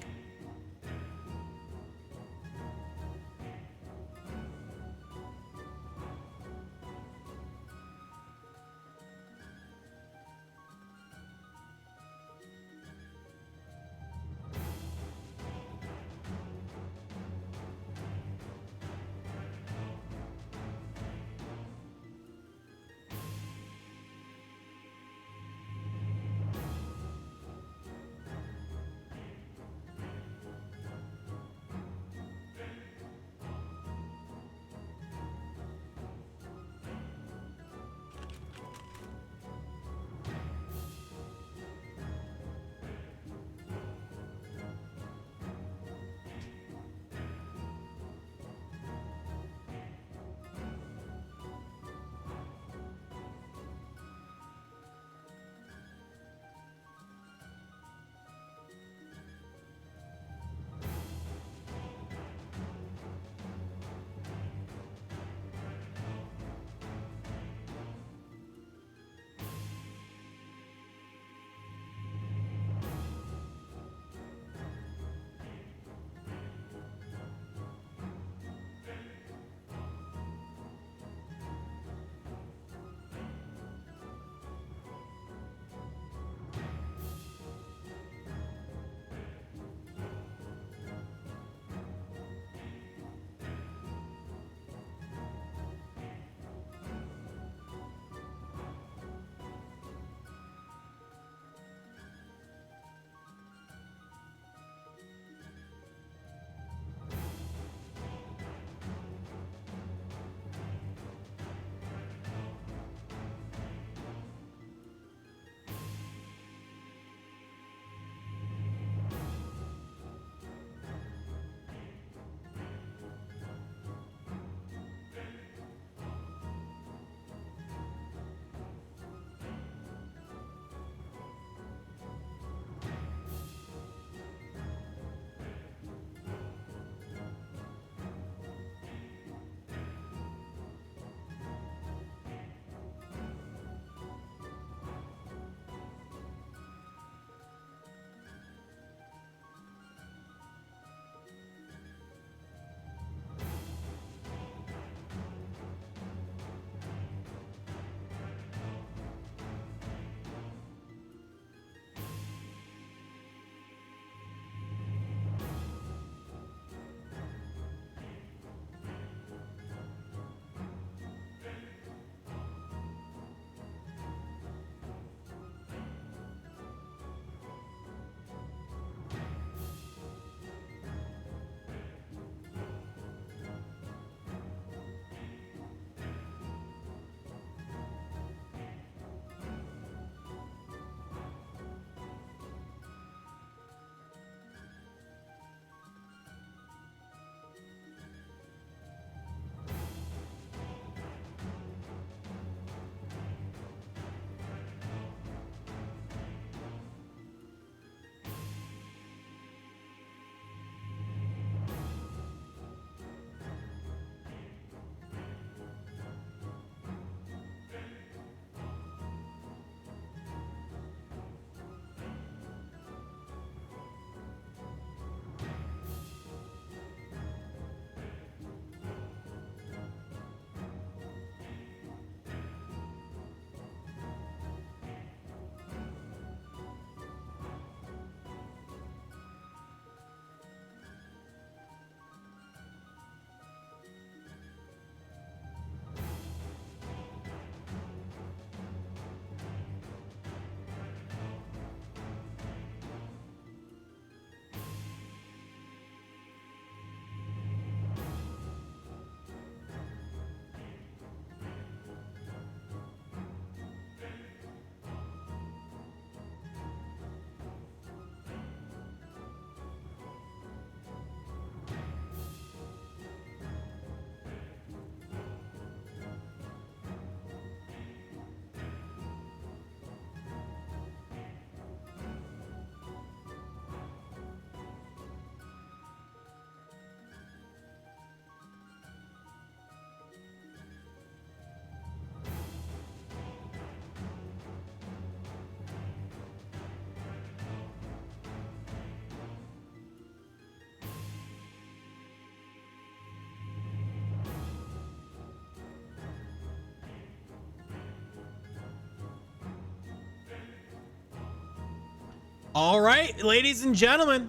All right, ladies and gentlemen,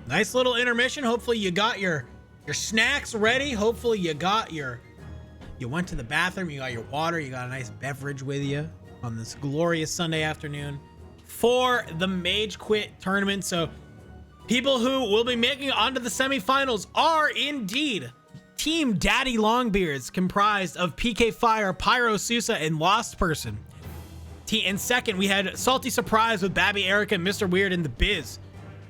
nice little intermission. Hopefully you got your snacks ready. Hopefully you went to the bathroom, you got your water, you got a nice beverage with you on this glorious Sunday afternoon for the MageQuit tournament. So people who will be making it onto the semifinals are indeed Team Daddy Longbeards, comprised of PK Fire, Pyro Sousa, and Lost Person. In second, we had Salty Surprise with Babby Erica, Mr. Weird, and The Biz.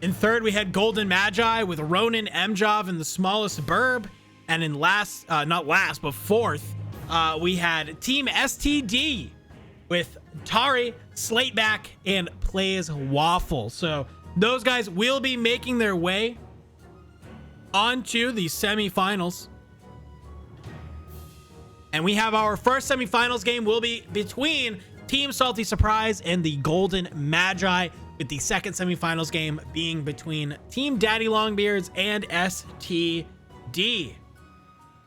In third, we had Golden Magi with Ronan, Mjov, and The Smallest Burb. And in last, not last, but fourth, we had Team STD with Tari, Slateback, and Plays Waffle. So those guys will be making their way onto the semifinals. And we have our first semifinals game will be between Team Salty Surprise and the Golden Magi, with the second semifinals game being between Team Daddy Longbeards and STD.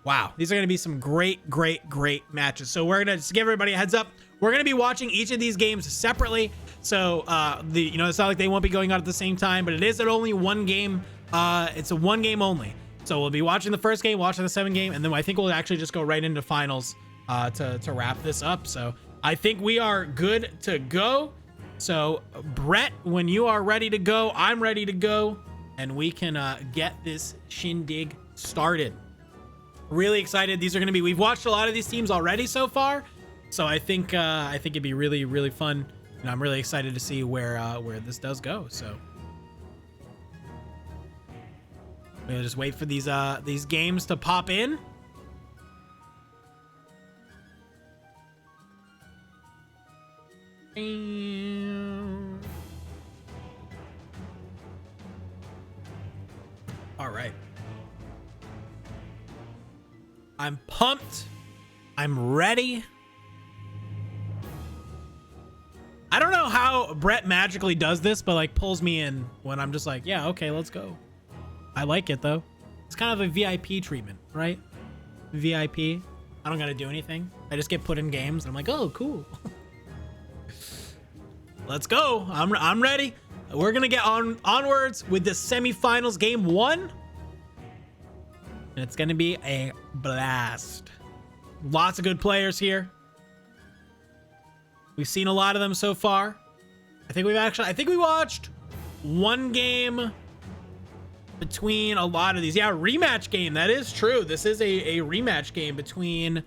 Wow, these are going to be some great matches. So we're going to just give everybody a heads up. We're going to be watching each of these games separately. So it's not like they won't be going on at the same time, but it is only one game. It's a one game only. So we'll be watching the first game, watching the second game, and then I think we'll actually just go right into finals to wrap this up. So I think we are good to go. So Brett, when you are ready to go, I'm ready to go, and we can get this shindig started. Really excited. These are going to be, we've watched a lot of these teams already so far. So I think it'd be really fun. And I'm really excited to see where this does go. So we'll just wait for these games to pop in. All right. I'm pumped. I'm ready. I don't know how Brett magically does this, but like pulls me in when I'm just like, yeah, okay, let's go. I like it though. It's kind of a VIP treatment, right? VIP. I don't gotta do anything. I just get put in games and I'm like, oh, cool. Let's go. I'm ready. We're gonna get onwards with the semifinals game 1. And it's gonna be a blast. Lots of good players here. We've seen a lot of them so far. I think we watched one game between a lot of these. Yeah, rematch game. That is true. This is a rematch game between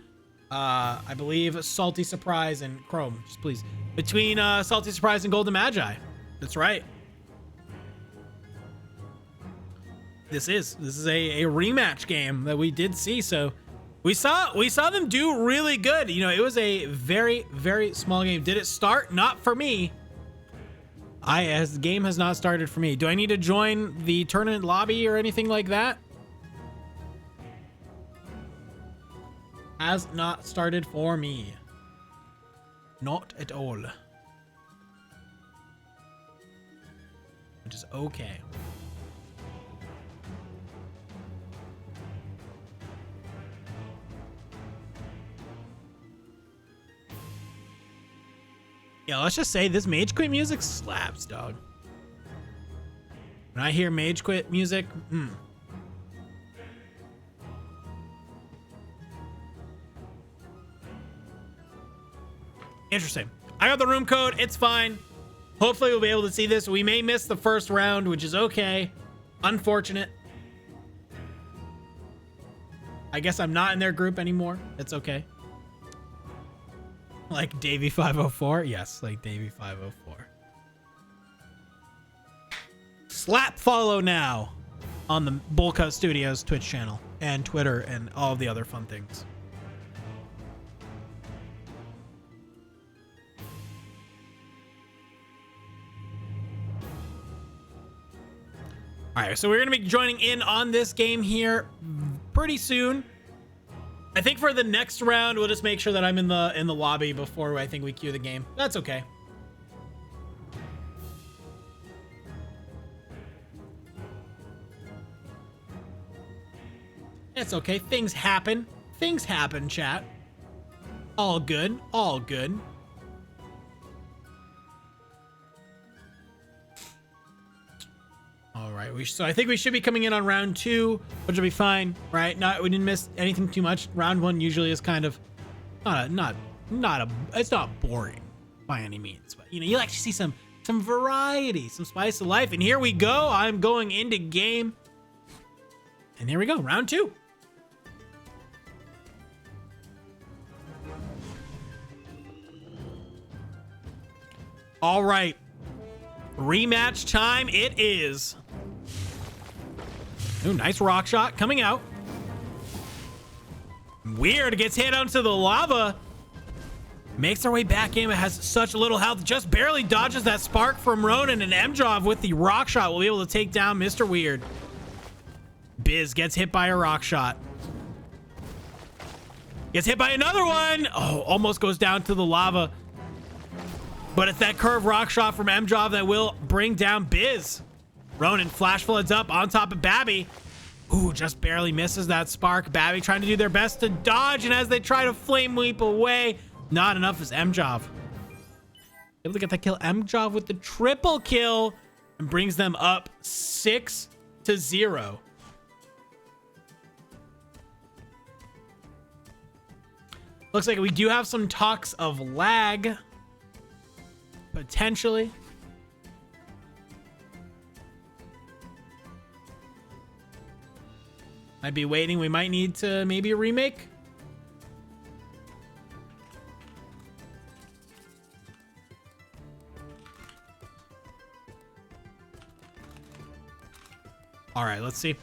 I believe Salty Surprise and Chrome. Just please. Between Salty Surprise and Golden Magi. That's right. This is a rematch game that we did see. So we saw them do really good. You know, it was a very small game. Did it start? Not for me. As the game has not started for me. Do I need to join the tournament lobby or anything like that? Has not started for me. Not at all. Which is okay. Yeah, let's just say this MageQuit music slaps, dog. When I hear MageQuit music, Interesting. I got the room code. It's fine. Hopefully we'll be able to see this. We may miss the first round, which is okay. Unfortunate. I guess I'm not in their group anymore. It's okay. Like Davey 504? Yes, like Davey 504. Slap follow now on the Bowlcut Studios Twitch channel and Twitter and all of the other fun things. All right, so we're going to be joining in on this game here pretty soon. I think for the next round, we'll just make sure that I'm in the lobby before I think we queue the game. That's okay. It's okay. Things happen. Things happen, chat. All good. All good. All right, so I think we should be coming in on round 2, which will be fine, right? We didn't miss anything too much. Round 1 usually is kind of it's not boring by any means, but you know, you like to see some variety, some spice of life. And here we go. I'm going into game, and here we go, round 2. All right, rematch time it is. Ooh, nice rock shot coming out. Weird, gets hit onto the lava. Makes our way back in, but has such little health. Just barely dodges that spark from Ronan, and Mjov with the rock shot will be able to take down Mr. Weird. Biz gets hit by a rock shot. Gets hit by another one. Oh, almost goes down to the lava. But it's that curved rock shot from Mjov that will bring down Biz. Ronan flash floods up on top of Babby. Ooh, just barely misses that spark. Babby trying to do their best to dodge, and as they try to flame leap away, not enough is Mjov. Able to get that kill. Mjov with the triple kill and brings them up 6-0. Looks like we do have some talks of lag. Potentially. Might be waiting. We might need to maybe a remake. All right, let's see.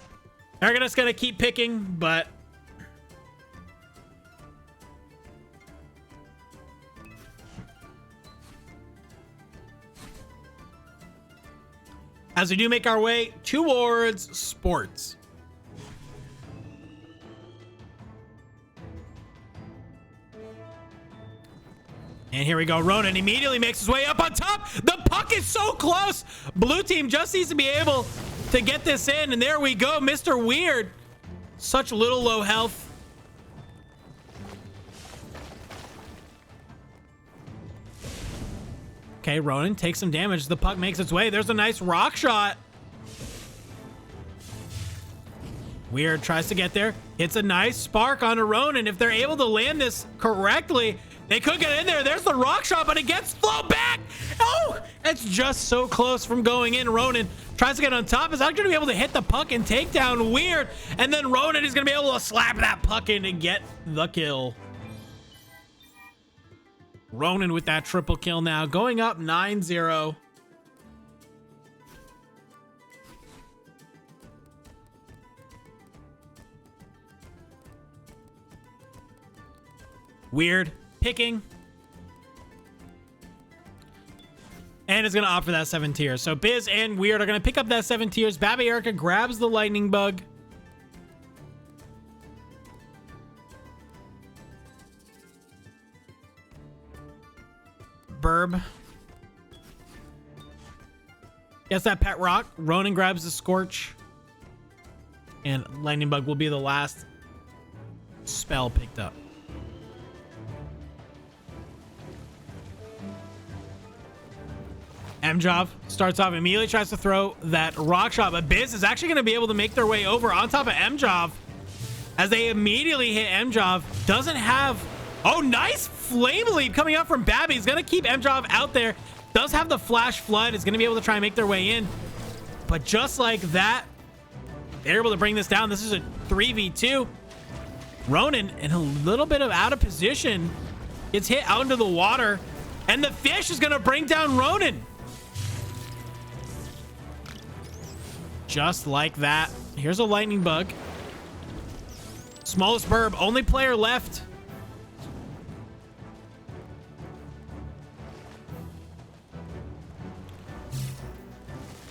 They're just gonna keep picking, but as we do make our way towards sports. And here we go. Ronan immediately makes his way up on top. The puck is so close. Blue team just needs to be able to get this in. And there we go. Mr. Weird. Such little low health. Okay, Ronan takes some damage. The puck makes its way. There's a nice rock shot. Weird tries to get there. Hits a nice spark on a Ronan. If they're able to land this correctly, they could get in there. There's the rock shot, but it gets flown back. Oh, it's just so close from going in. Ronan tries to get on top. Is actually going to be able to hit the puck and take down Weird. And then Ronan is going to be able to slap that puck in and get the kill. Ronan with that triple kill now, going up 9-0. Weird picking. And is going to opt for that 7 tiers. So Biz and Weird are going to pick up that 7 tiers. Babby Erica grabs the lightning bug. Burb gets that pet rock. Ronan grabs the scorch. And lightning bug will be the last spell picked up. Mjov starts off, immediately tries to throw that rock shot, but Biz is actually going to be able to make their way over on top of Mjov as they immediately hit Mjov. Doesn't have... Oh, nice flame leap coming out from Babby. He's going to keep Mjov out there. Does have the flash flood. Is going to be able to try and make their way in. But just like that, they're able to bring this down. This is a 3v2. Ronan in a little bit of out of position. Gets hit out into the water. And the fish is going to bring down Ronan. Just like that. Here's a lightning bug. Smallest burb. Only player left.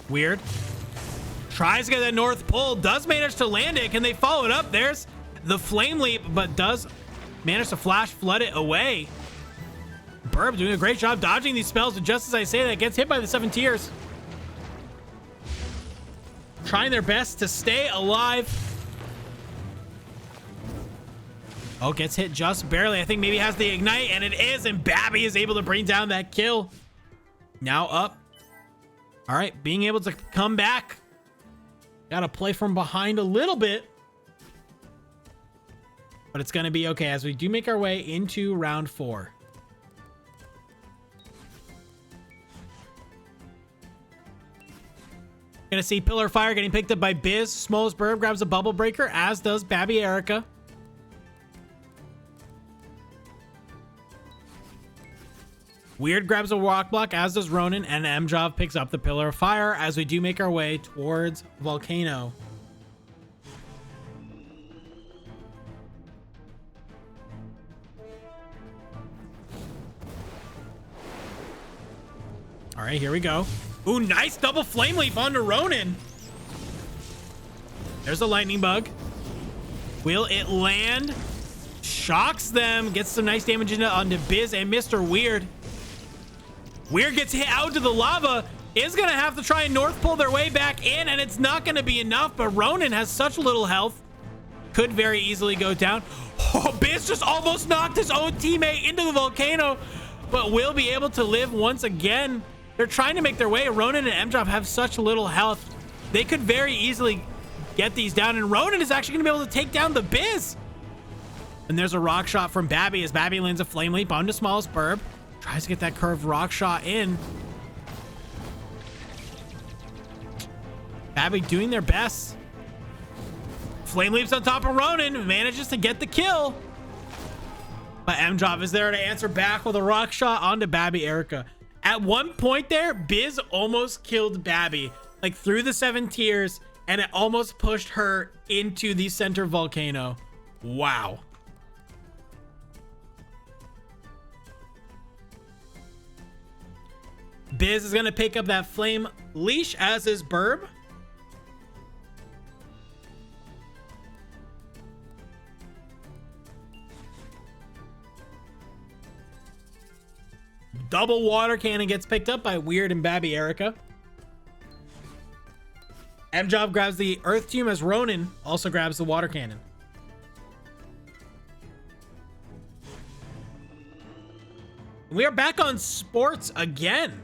Weird. Tries to get that north pole. Does manage to land it. Can they follow it up? There's the flame leap, but does manage to flash flood it away. Burb doing a great job dodging these spells, but just as I say that, gets hit by the 7 tiers. Trying their best to stay alive. Oh, gets hit just barely. I think maybe has the ignite, and it is, and Babby is able to bring down that kill. Now up. All right, being able to come back Gotta play from behind a little bit. But it's gonna be okay as we do make our way into round 4. Gonna see Pillar of Fire getting picked up by Biz. Smallest Burb grabs a Bubble Breaker, as does Babby Erica. Weird grabs a Rock Block, as does Ronan, and Mjov picks up the Pillar of Fire as we do make our way towards Volcano. All right, here we go. Ooh, nice double Flame Leap onto Ronan. There's a Lightning Bug. Will it land? Shocks them. Gets some nice damage onto Biz and Mr. Weird. Weird gets hit out to the lava. Is going to have to try and North pull their way back in, and it's not going to be enough, but Ronan has such little health. Could very easily go down. Oh, Biz just almost knocked his own teammate into the volcano, but will be able to live once again. They're trying to make their way. Ronan and Mjov have such little health. They could very easily get these down, and Ronan is actually going to be able to take down the Biz. And there's a rock shot from Babby as Babby lands a Flame Leap onto Smallest Burb. Tries to get that curved rock shot in. Babby doing their best. Flame Leaps on top of Ronan. Manages to get the kill. But Mjov is there to answer back with a rock shot onto Babby Erica. At one point there, Biz almost killed Babby, like through the 7 tiers, and it almost pushed her into the center volcano. Wow. Biz is going to pick up that Flame Leash, as is Burb. Double Water Cannon gets picked up by Weird and Babby Erica. Mjov grabs the Earth Tomb as Ronan also grabs the Water Cannon. We are back on sports again.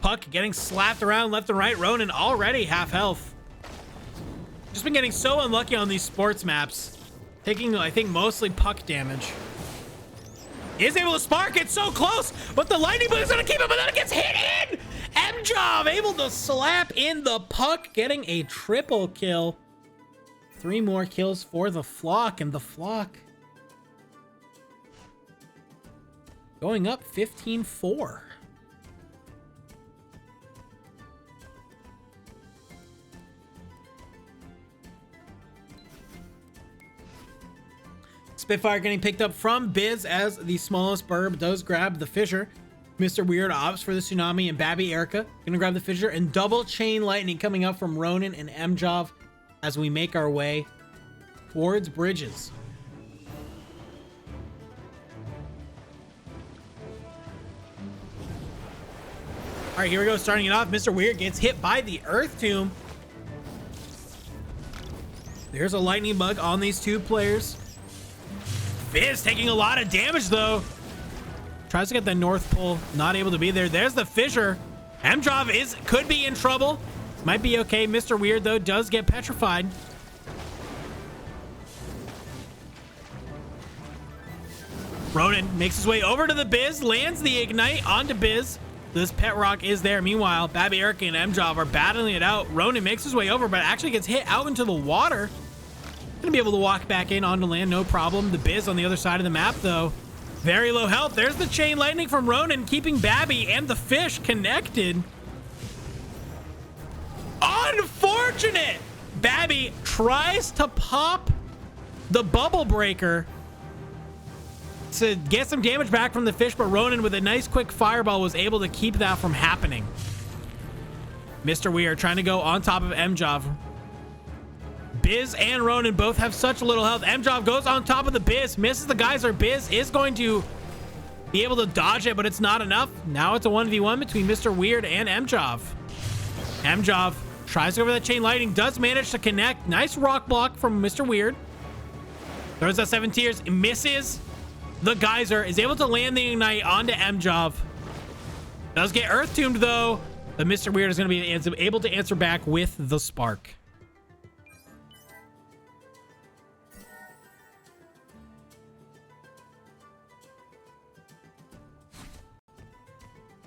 Puck getting slapped around left and right. Ronan already half health. Just been getting so unlucky on these sports maps. Taking, I think, mostly Puck damage. Is able to spark it so close, but the Lightning Bug is going to keep it, but then it gets hit in. Mjov able to slap in the Puck, getting a triple kill. 3 more kills for the Flock, and the Flock going up 15-4. Spitfire getting picked up from Biz as the Smallest Burb does grab the Fissure. Mr. Weird opts for the Tsunami, and Babby Erica gonna grab the Fissure, and double Chain Lightning coming up from Ronan and Mjov as we make our way towards Bridges. All right, here we go. Starting it off, Mr. Weird gets hit by the Earth Tomb. There's a Lightning Bug on these 2 players. Biz taking a lot of damage though. Tries to get the North Pole, not able to be there. There's the Fissure. Mjov could be in trouble. Might be okay. Mr. Weird though does get petrified. Ronan makes his way over to the Biz, lands the Ignite onto Biz. This Pet Rock is there. Meanwhile, Babby Erica and Mjov are battling it out. Ronan makes his way over, but actually gets hit out into the water. Gonna be able to walk back in onto land, no problem. The Biz on the other side of the map, though, very low health. There's the Chain Lightning from Ronan, keeping Babby and the fish connected. Unfortunate! Babby tries to pop the Bubble Breaker to get some damage back from the fish, but Ronan with a nice quick fireball was able to keep that from happening. Mr. Weird trying to go on top of Mjov. Biz and Ronan both have such little health. Mjov goes on top of the Biz, misses the geyser. Biz is going to be able to dodge it, but it's not enough. Now it's a 1v1 between Mr. Weird and Mjov. Mjov tries to go over that Chain Lightning, does manage to connect. Nice rock block from Mr. Weird. Throws that 7 tiers, misses. the geyser, is able to land the ignite onto Mjov. Does get earth tombed though, but Mr. Weird is going to be able to answer back with the spark.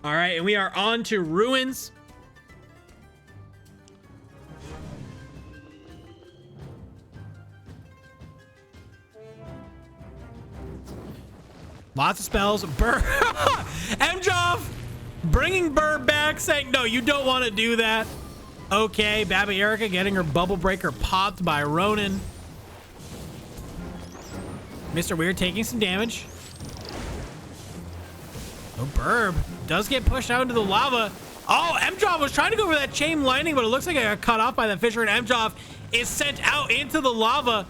All right, and we are on to ruins. Lots of spells. Burr. Mjov bringing Burr back, saying, no, you don't want to do that. Okay, Babby Erica getting her bubble breaker popped by Ronan. Mr. Weird taking some damage. Oh, Burb does get pushed out into the lava. Oh, Mjov was trying to go for that chain lightning, but it looks like it got cut off by the Fisher, and Mjov is sent out into the lava.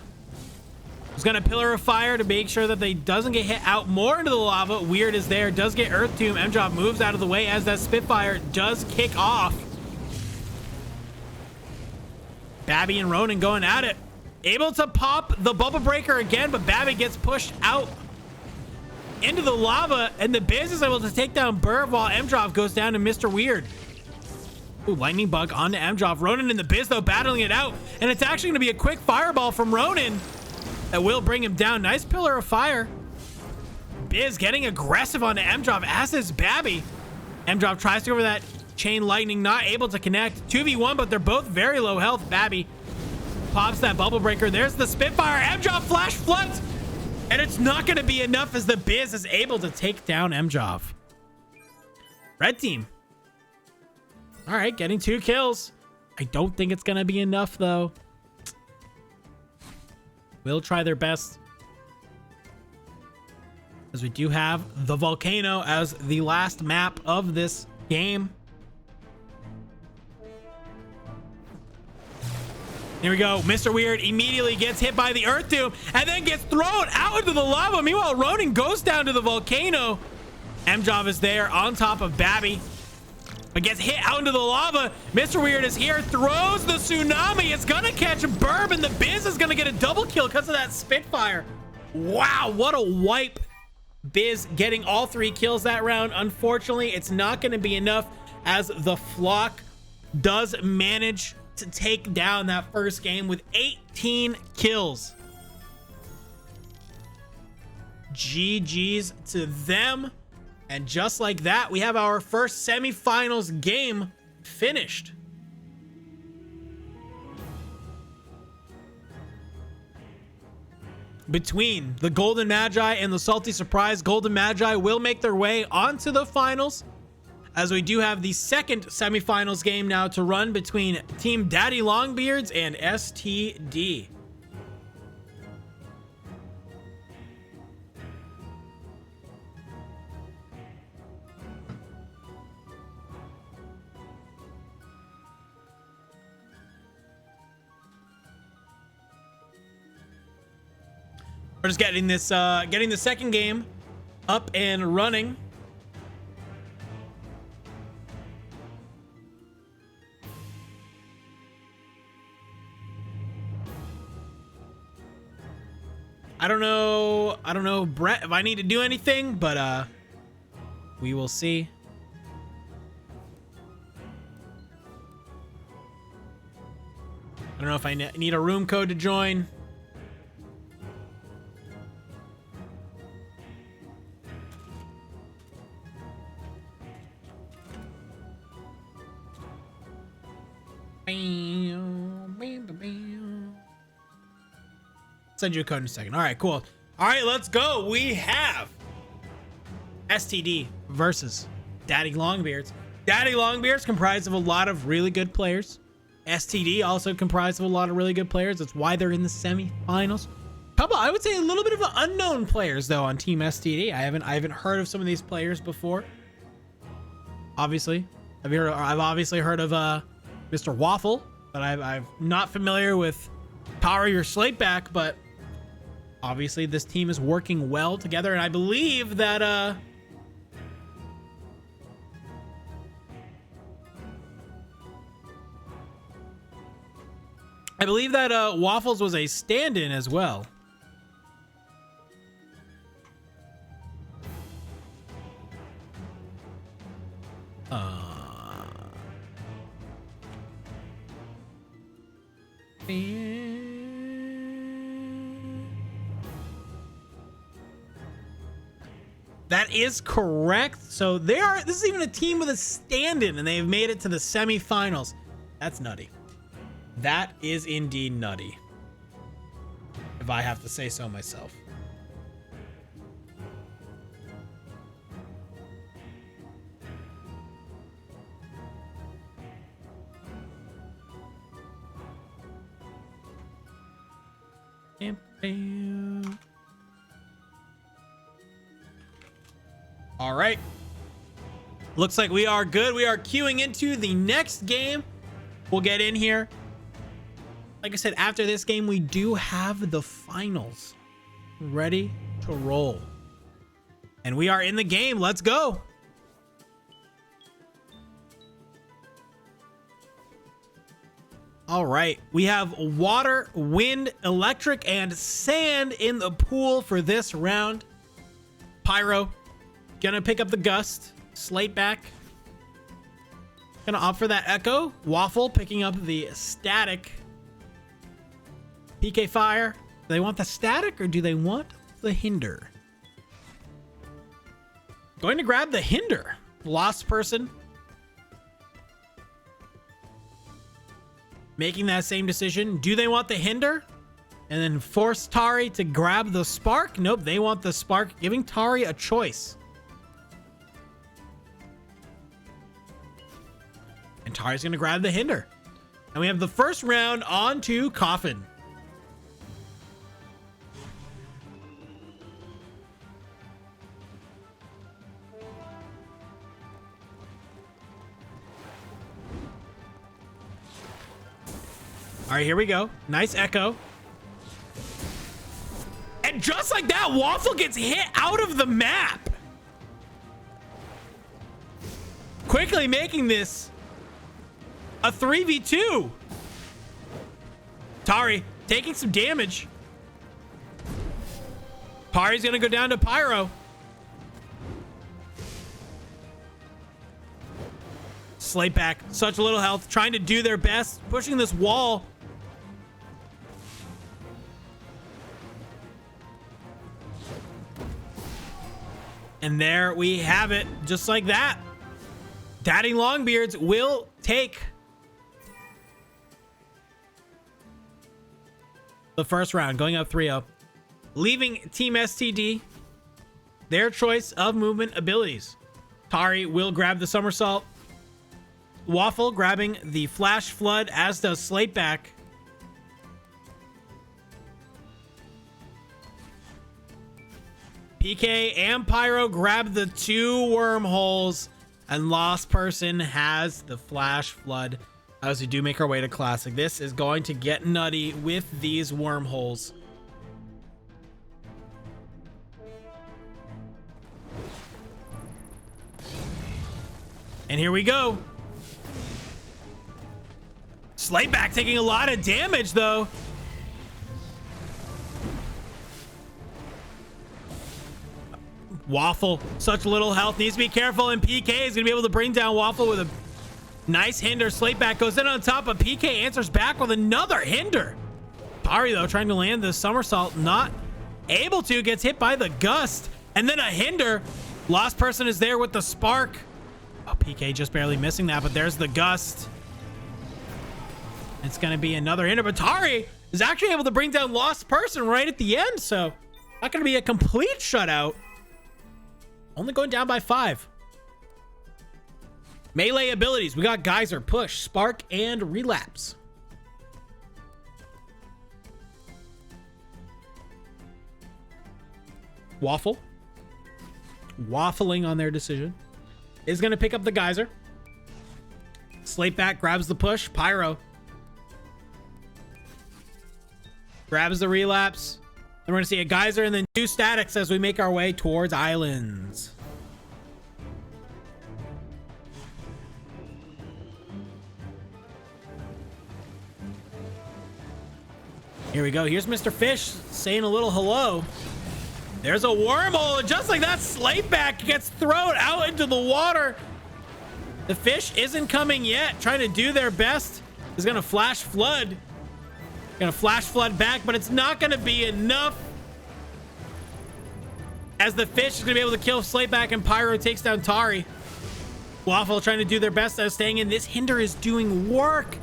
He's gonna pillar of fire to make sure that they doesn't get hit out more into the lava. Weird is there, does get earth tomb. Mjov moves out of the way as that Spitfire does kick off. Babby and Ronan going at it. Able to pop the bubble breaker again, but Babby gets pushed out into the lava, and the Biz is able to take down Burb while Mjov goes down to Mr. Weird. Ooh, lightning bug onto Mjov. Ronan and the Biz though battling it out, and it's actually gonna be a quick fireball from Ronan that will bring him down. Nice pillar of fire. Biz getting aggressive onto Mjov, as is Babby. Mjov tries to go over that chain lightning, not able to connect. 2v1, but they're both very low health. Babby pops that bubble breaker. There's the Spitfire. Mjov flash floods, and it's not going to be enough as the Biz is able to take down Mjov. Red team. All right, getting 2 kills. I don't think it's going to be enough, though. Will try their best, as we do have the volcano as the last map of this game. Here we go. Mr. Weird immediately gets hit by the earth tomb and then gets thrown out into the lava. Meanwhile, Ronan goes down to the volcano. Mjov is there on top of Babby, but gets hit out into the lava. Mr. Weird is here, throws the tsunami. It's gonna catch Burb, and the Biz is gonna get a double kill because of that Spitfire. Wow, what a wipe. Biz getting all 3 kills that round. Unfortunately, it's not gonna be enough as the Flock does manage to take down that first game with 18 kills. GG's to them. And just like that, we have our first semifinals game finished. Between the Golden Magi and the Salty Surprise, Golden Magi will make their way onto the finals, as we do have the second semifinals game now to run between Team Daddy Longbeards and STD. We're just getting this, getting the second game up and running. I don't know, Brett, if I need to do anything, but we will see. I don't know if I need a room code to join. Send you a code in a second. All right, cool. All right, let's go. We have STD versus Daddy Longbeards. Daddy Longbeards comprised of a lot of really good players. STD also comprised of a lot of really good players. That's why they're in the semifinals. Couple, I would say a little bit of unknown players though on Team STD. I haven't heard of some of these players before. Obviously, I've obviously heard of Mr. Waffle, but I'm not familiar with Power Your Slate Back, but obviously this team is working well together, and I believe that Waffles was a stand-in as well. That is correct. So this is even a team with a stand-in, and they've made it to the semifinals. That's nutty. That is indeed nutty, if I have to say so myself. All right. Looks like we are good. We are queuing into the next game. We'll get in here. Like I said, after this game, we do have the finals ready to roll. And we are in the game. Let's go. All right. We have water, wind, electric, and sand in the pool for this round. Pyro gonna pick up the gust. Slate back. Gonna opt for that echo. Waffle picking up the static. PK Fire. Do they want the static or do they want the hinder? Going to grab the hinder. Lost person. Making that same decision. Do they want the hinder? And then force Tari to grab the spark? Nope, they want the spark, giving Tari a choice. And Tari's gonna grab the hinder. And we have the first round on to Coffin. All right, here we go. Nice echo. And just like that, Waffle gets hit out of the map. Quickly making this a 3v2. Tari taking some damage. Tari's gonna go down to Pyro. Slate back, such little health, trying to do their best, pushing this wall. And there we have it, just like that. Daddy Longbeards will take the first round, going up 3-0. Leaving Team STD their choice of movement abilities. Tari will grab the somersault. Waffle grabbing the flash flood, as does Slateback. PK and Pyro grab the 2 wormholes, and Lost Person has the flash flood as we do make our way to Classic. This is going to get nutty with these wormholes. And here we go. Slateback taking a lot of damage though. Waffle, such little health, needs to be careful, and PK is gonna be able to bring down Waffle with a nice hinder. Slateback goes in on top, but PK answers back with another hinder. Tari though trying to land the somersault, not able to, gets hit by the gust, and then a hinder. Lost Person is there with the spark. Oh, PK just barely missing that, but there's the gust. It's gonna be another hinder, but Tari is actually able to bring down Lost Person right at the end, so not gonna be a complete shutout. Only going down by 5. Melee abilities. We got Geyser, Push, Spark, and Relapse. Waffle. Waffling on their decision. Is going to pick up the Geyser. Slateback grabs the Push. Pyro grabs the Relapse. And we're going to see a Geyser and then 2 statics as we make our way towards Islands. Here we go. Here's Mr. Fish saying a little hello. There's a wormhole. Just like that, Slateback gets thrown out into the water. The fish isn't coming yet. Trying to do their best. Is going to flash flood. Gonna flash flood back, but it's not gonna be enough. As the fish is gonna be able to kill Slateback and Pyro takes down Tari. Waffle trying to do their best at staying in. This hinder is doing work.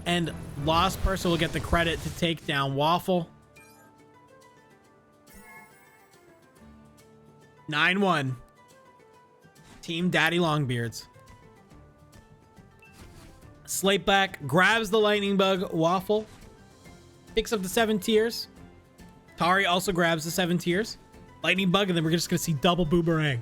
And Lost Person will get the credit to take down Waffle. 9-1. Team Daddy Longbeards. Slateback grabs the lightning bug. Waffle picks up the 7 tiers. Tari also grabs the 7 tiers. Lightning bug, and then we're just gonna see double boomerang.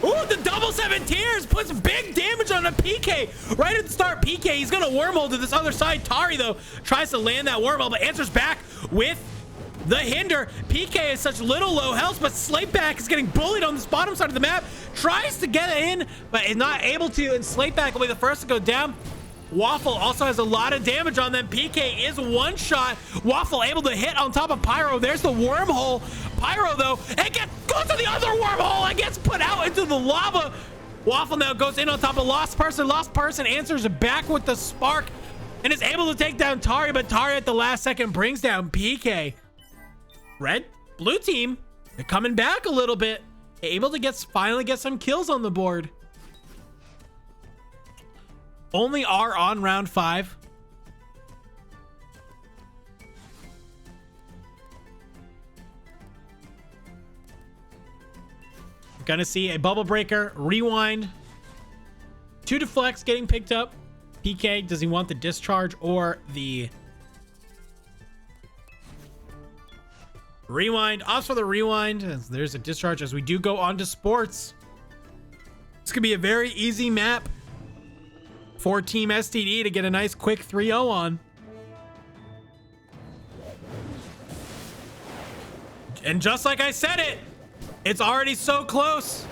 Ooh, the double 7 tiers puts big damage on a PK. Right at the start, PK, he's gonna wormhole to this other side. Tari, though, tries to land that wormhole, but answers back with the hinder. PK is such little low health, but Slateback is getting bullied on this bottom side of the map. Tries to get in, but is not able to, and Slateback will be the first to go down. Waffle also has a lot of damage on them. PK is one shot. Waffle able to hit on top of Pyro. There's the wormhole. Pyro, though, and goes to the other wormhole and gets put out into the lava. Waffle now goes in on top of Lost Person. Lost Person answers back with the spark and is able to take down Tari, but Tari at the last second brings down PK. Blue team, they're coming back a little bit. Able to finally get some kills on the board. Only are on round 5. Gonna see a bubble breaker, rewind. 2 deflects getting picked up. PK, does he want the discharge or the rewind? Opts for the rewind. There's a discharge as we do go on to sports. This could be a very easy map for Team STD to get a nice quick 3-0 on. And just like I said it's already so close.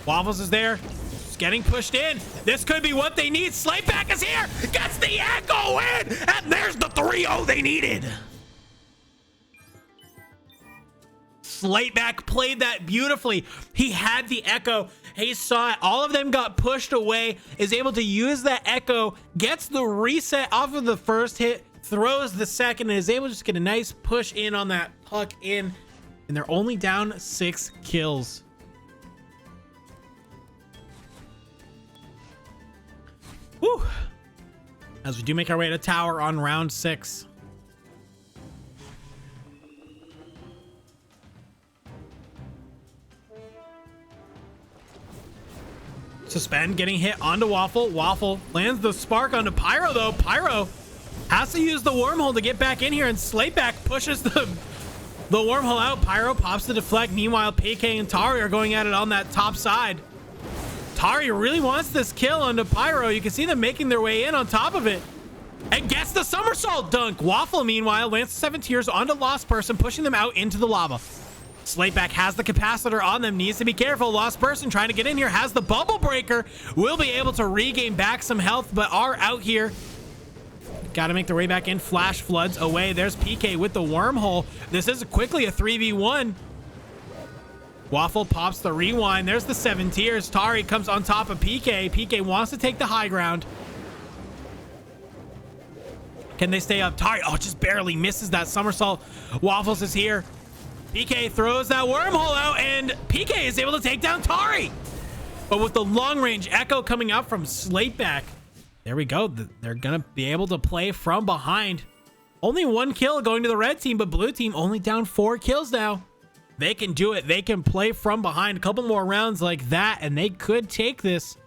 Waffles is there. Just getting pushed in. This could be what they need. Slateback is here. Gets the echo in. And there's the 3-0 they needed. Slateback played that beautifully. He had the echo. He saw it. All of them got pushed away. Is able to use that echo. Gets the reset off of the first hit. Throws the second. And is able to just get a nice push in on that puck in. And they're only down 6 kills. Woo. As we do make our way to tower on round 6. Suspend getting hit onto Waffle. Waffle lands the spark onto Pyro, though. Pyro has to use the wormhole to get back in here, and Slateback pushes the wormhole out. Pyro pops the deflect. Meanwhile, PK and Tari are going at it on that top side. Tari really wants this kill onto Pyro. You can see them making their way in on top of it. And gets the somersault dunk. Waffle, meanwhile, lands 7 tiers onto Lost Person, pushing them out into the lava. Slateback has the capacitor on them, needs to be careful. Lost Person trying to get in here, has the bubble breaker, will be able to regain back some health, but are out here. Got to make their way back in. Flash floods away. There's PK with the wormhole. This is quickly a 3v1. Waffle pops the rewind. There's the 7 tiers. Tari comes on top of PK. PK wants to take the high ground. Can they stay up? Tari, oh, just barely misses that somersault. Waffles is here. PK throws that wormhole out, and PK is able to take down Tari. But with the long-range echo coming out from Slateback, there we go. They're going to be able to play from behind. Only 1 kill going to the red team, but blue team only down 4 kills now. They can do it. They can play from behind. A couple more rounds like that, and they could take this,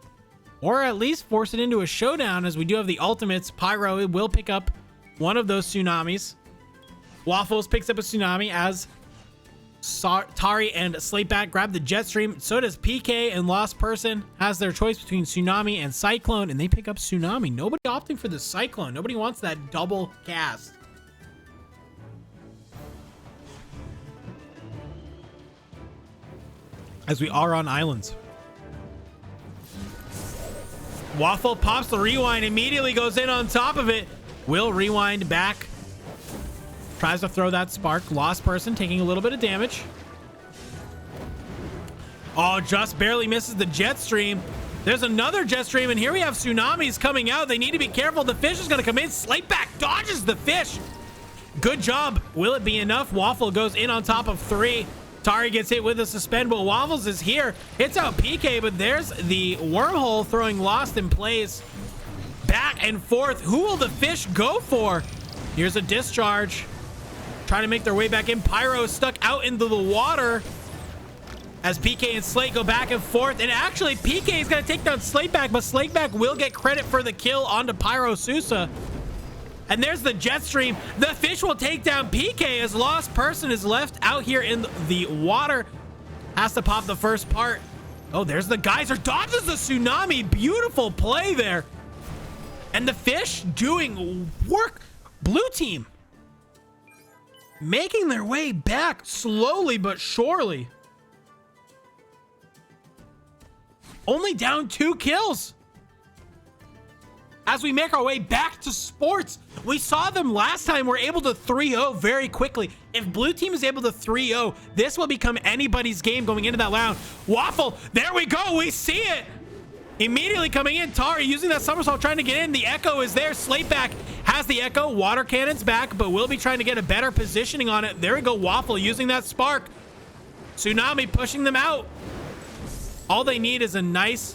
or at least force it into a showdown, as we do have the ultimates. Pyro will pick up one of those tsunamis. Waffles picks up a tsunami as Tari and Slateback grab the jet stream. So does PK, and Lost Person has their choice between Tsunami and Cyclone, and they pick up Tsunami. Nobody opting for the Cyclone. Nobody wants that double cast. As we are on islands. Waffle pops the rewind, immediately goes in on top of it. Will rewind back. Tries to throw that spark. Lost person taking a little bit of damage. Oh, just barely misses the jet stream. There's another jet stream, and here we have tsunamis coming out. They need to be careful. The fish is going to come in. Slateback dodges the fish. Good job. Will it be enough? Waffle goes in on top of 3. Tari gets hit with a suspend, but Waffles is here. Hits out PK, but there's the wormhole throwing Lost in place. Back and forth. Who will the fish go for? Here's a discharge. Trying to make their way back in. Pyro stuck out into the water as PK and Slate go back and forth. And actually, PK is going to take down Slateback, but Slateback will get credit for the kill onto Pyro Sousa. And there's the jet stream. The fish will take down PK as Lost Person is left out here in the water. Has to pop the first part. Oh, there's the geyser. Dodges the tsunami. Beautiful play there. And the fish doing work. Blue team making their way back slowly but surely. Only down 2 kills. As we make our way back to sports, we saw them last time. We're able to 3-0 very quickly. If blue team is able to 3-0, this will become anybody's game going into that round. Waffle, there we go. We see it. Immediately coming in, Tari using that somersault, trying to get in. The echo is there. Slateback has the echo. Water cannon's back, but we'll be trying to get a better positioning on it. There we go. Waffle using that spark. Tsunami pushing them out. All they need is a nice...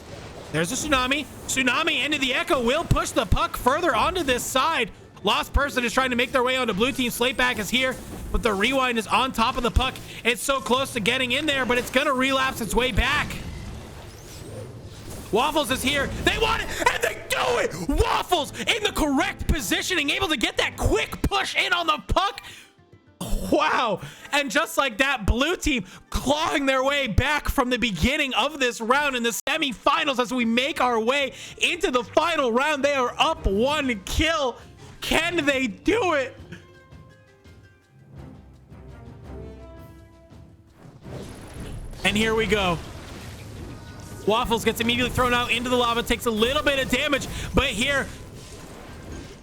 There's a tsunami. Tsunami into the echo will push the puck further onto this side. Lost Person is trying to make their way onto blue team. Slateback is here, but the rewind is on top of the puck. It's so close to getting in there, but it's going to relapse its way back. Waffles is here. They want it, and they do it. Waffles in the correct positioning, able to get that quick push in on the puck. Wow. And just like that, blue team clawing their way back from the beginning of this round in the semifinals as we make our way into the final round. They are up 1 kill. Can they do it? And here we go. Waffles gets immediately thrown out into the lava, takes a little bit of damage, but here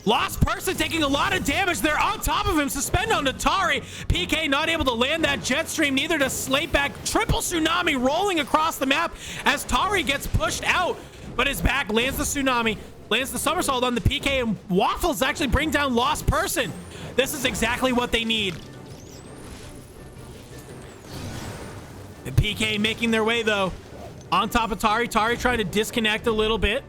Lost Person taking a lot of damage. They're on top of him. Suspend onto Tari. PK not able to land that jet stream. Neither does Slateback. Triple tsunami rolling across the map as Tari gets pushed out. But his back lands the tsunami. Lands the somersault on the PK. And Waffles actually bring down Lost Person. This is exactly what they need. And PK making their way though. On top of Tari. Tari trying to disconnect a little bit.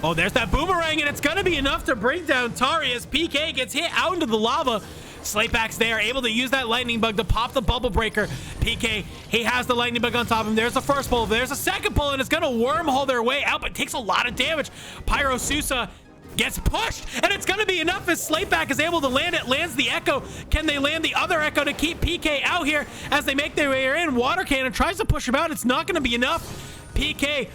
Oh, there's that boomerang, and it's going to be enough to bring down Tari as PK gets hit out into the lava. Slateback's there, able to use that lightning bug to pop the bubble breaker. PK, he has the lightning bug on top of him. There's the first pull. There's a second pull, and it's going to wormhole their way out, but takes a lot of damage. Pyro Sousa gets pushed, and it's going to be enough as Slateback is able to land it. Lands the echo. Can they land the other echo to keep PK out here as they make their way in? Water cannon tries to push him out. It's not going to be enough. PK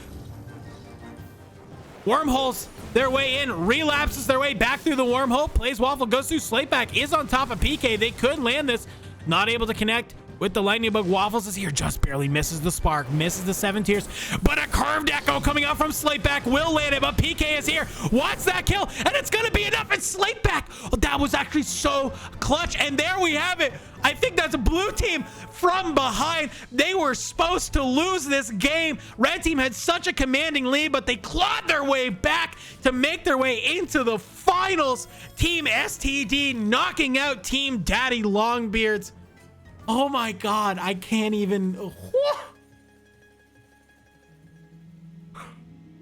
wormholes their way in, relapses their way back through the wormhole, plays Waffle, goes through. Slateback is on top of PK. They could land this. Not able to connect with the lightning bug. Waffles is here, just barely misses the spark, misses the 7 tiers, but a curved echo coming out from Slateback will land it, but PK is here, wants that kill, and it's gonna be enough. And Slateback, oh, that was actually so clutch, and there we have it. I think that's a blue team from behind. They were supposed to lose this game. Red team had such a commanding lead, but they clawed their way back to make their way into the finals. Team STD knocking out Team Daddy Longbeards. Oh my God, I can't even.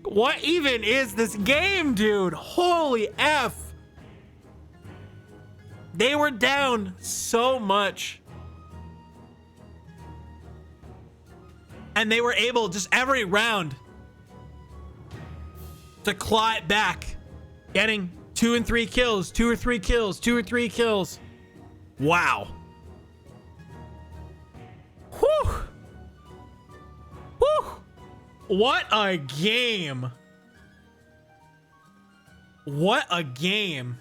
What even is this game, dude? Holy F. They were down so much. And they were able, just every round, to claw it back. Getting 2 and 3 kills, 2 or 3 kills, 2 or 3 kills. Wow. Whew. Whew. What a game. What a game.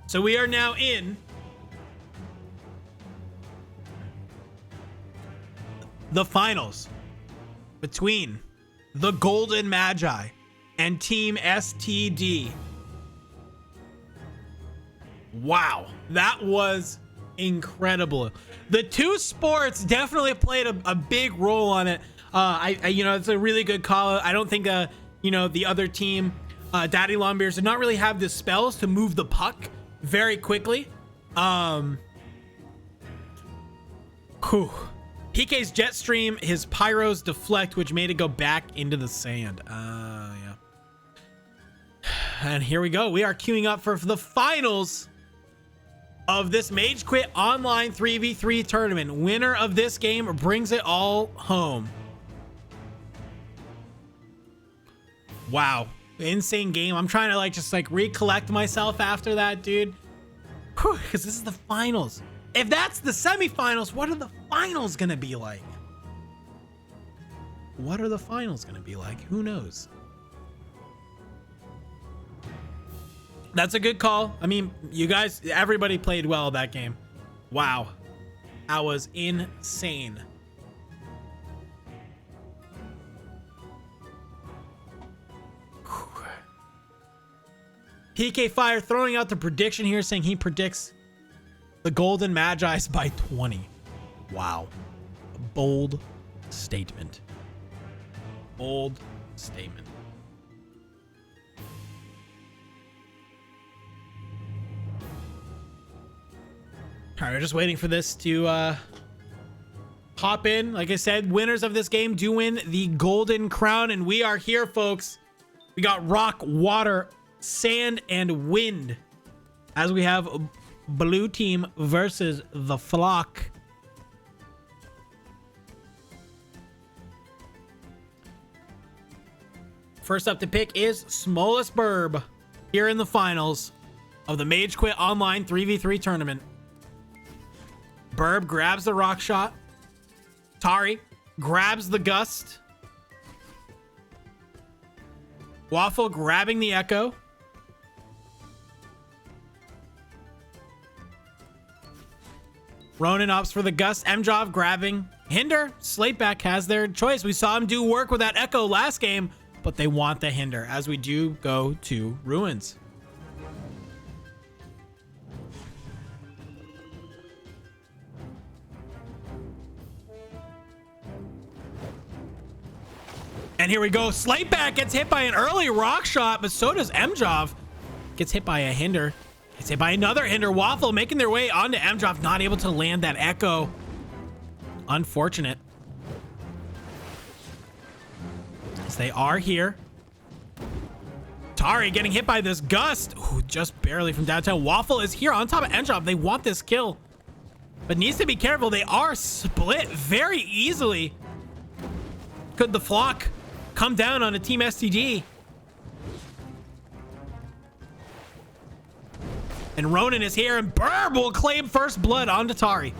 So we are now in the finals between the Golden Magi and Team STD. Wow, that was incredible. The two sports definitely played a big role on it. You know, it's a really good call. I don't think, you know, the other team, Daddy Longbeards, did not really have the spells to move the puck very quickly. PK's jet stream, his pyros deflect, which made it go back into the sand. Yeah. And here we go. We are queuing up for the finals of this MageQuit online 3v3 tournament. Winner of this game brings it all home. Wow. Insane game. I'm trying to like just like recollect myself after that, dude. Because this is the finals. If that's the semifinals, what are the finals gonna be like? What are the finals gonna be like? Who knows? That's a good call. I mean, you guys, everybody played well that game. Wow. That was insane. PK Fire throwing out the prediction here, saying he predicts the Golden Magi's by 20. Wow. A bold statement. Bold statement. All right, we're just waiting for this to hop in. Like I said, winners of this game do win the Golden Crown, and we are here, folks. We got rock, water, sand, and wind, as we have blue team versus the flock. First up to pick is Smallest Burb here in the finals of the MageQuit online 3v3 tournament. Burb grabs the rock shot. Tari grabs the gust. Waffle grabbing the echo. Ronan opts for the gust. Mjov grabbing hinder. Slateback has their choice. We saw him do work with that echo last game, but they want the hinder as we do go to ruins. And here we go. Slateback gets hit by an early rock shot, but so does Mjov. Gets hit by a hinder. Gets hit by another hinder. Waffle making their way onto Mjov, not able to land that echo. Unfortunate. As they are here. Tari getting hit by this gust. Ooh, just barely from downtown. Waffle is here on top of Mjov. They want this kill, but needs to be careful. They are split very easily. Could the flock come down on a Team STG? And Ronan is here, and Burb will claim first blood onto Tari.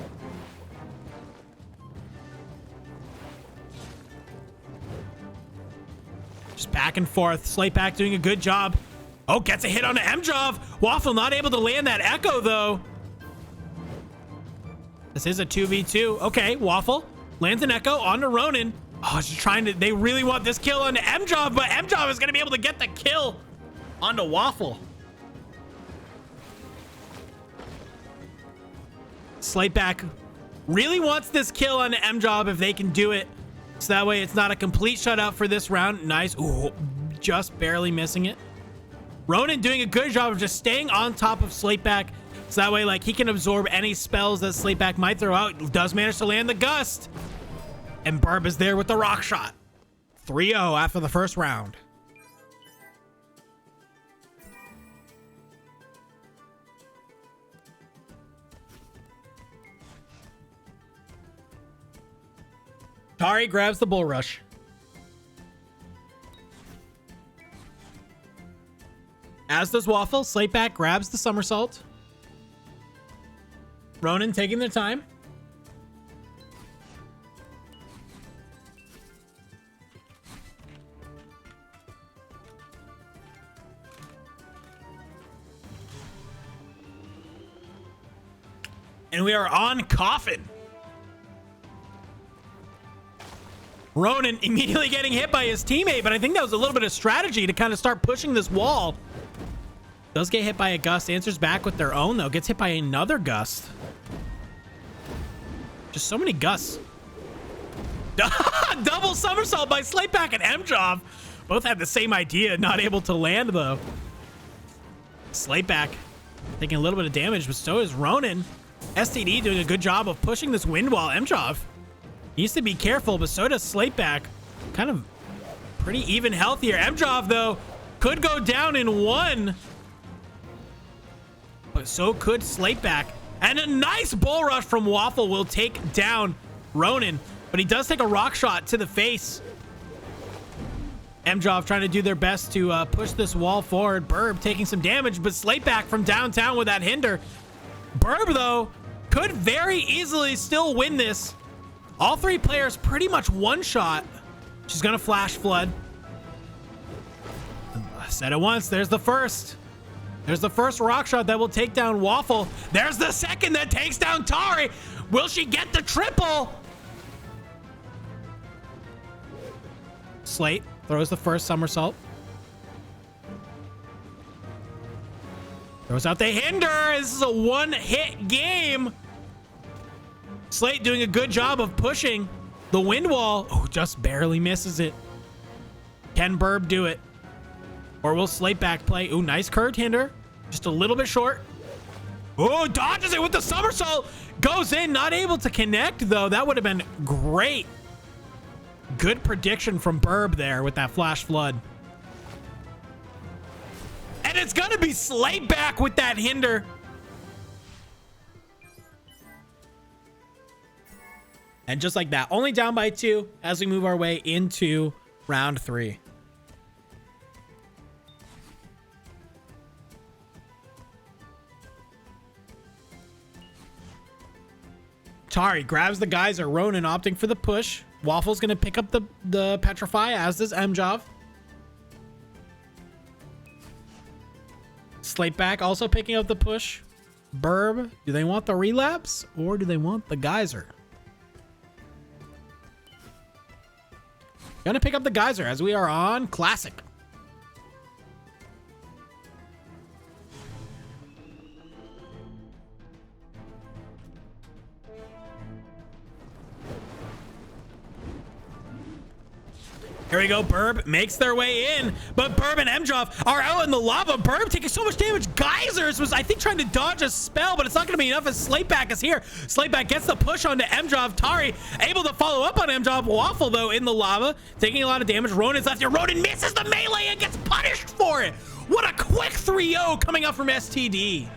Just back and forth. Slateback doing a good job. Oh, gets a hit on Mjov. Waffle not able to land that echo, though. This is a 2v2. Okay, Waffle lands an echo onto Ronan. Oh, just trying to, they really want this kill onto Mjov, but Mjov is going to be able to get the kill onto Waffle. Slateback really wants this kill on Mjov if they can do it. So that way it's not a complete shutout for this round. Nice. Ooh, just barely missing it. Ronan doing a good job of just staying on top of Slateback. So that way, like, he can absorb any spells that Slateback might throw out. Does manage to land the gust. And Burb is there with the rock shot. 3-0 after the first round. Tari grabs the bull rush. As does Waffle. Slateback grabs the somersault. Ronan taking their time. And we are on Coffin. Ronan immediately getting hit by his teammate, but I think that was a little bit of strategy to kind of start pushing this wall. Does get hit by a gust. Answers back with their own, though. Gets hit by another gust. Just so many gusts. Double somersault by Slateback and Mjov. Both had the same idea. Not able to land, though. Slateback taking a little bit of damage, but so is Ronan. STD doing a good job of pushing this wind wall. Mjov needs to be careful, but so does Slateback. Kind of pretty even health here. Mjov, though, could go down in one. But so could Slateback. And a nice bull rush from Waffle will take down Ronan. But he does take a rock shot to the face. Mjov trying to do their best to push this wall forward. Burb taking some damage, but Slateback from downtown with that hinder. Burb, though, could very easily still win this. All three players pretty much one shot. She's going to flash flood. I said it once. There's the first. There's the first rock shot that will take down Waffle. There's the second that takes down Tari. Will she get the triple? Slate throws the first somersault. Throws out the hinder. This is a one-hit game. Slate doing a good job of pushing the wind wall. Oh, just barely misses it. Can Burb do it? Or will Slateback play? Ooh, nice curved hinder. Just a little bit short. Oh, dodges it with the somersault. Goes in, not able to connect, though. That would have been great. Good prediction from Burb there with that flash flood. And it's going to be Slateback with that hinder. And just like that, only down by 2 as we move our way into round 3. Tari grabs the geyser. Ronan opting for the push. Waffle's going to pick up the Petrify, as does Mjov. Slateback also picking up the push. Burb, do they want the relapse or do they want the geyser? Gonna pick up the geyser as we are on classic. Here we go. Burb makes their way in, but Burb and Mjov are out in the lava. Burb taking so much damage. Geysers was, I think, trying to dodge a spell, but it's not going to be enough as Slateback is here. Slateback gets the push onto Mjov. Tari able to follow up on Mjov. Waffle, though, in the lava, taking a lot of damage. Ronan's left here. Ronan misses the melee and gets punished for it. What a quick 3-0 coming up from STD.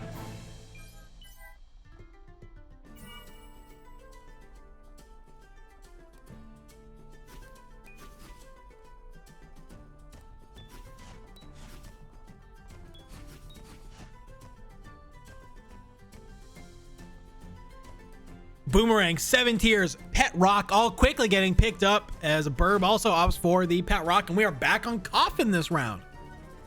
Boomerang, 7 tiers, Pet Rock, all quickly getting picked up as Burb also opts for the Pet Rock, and we are back on Coffin this round.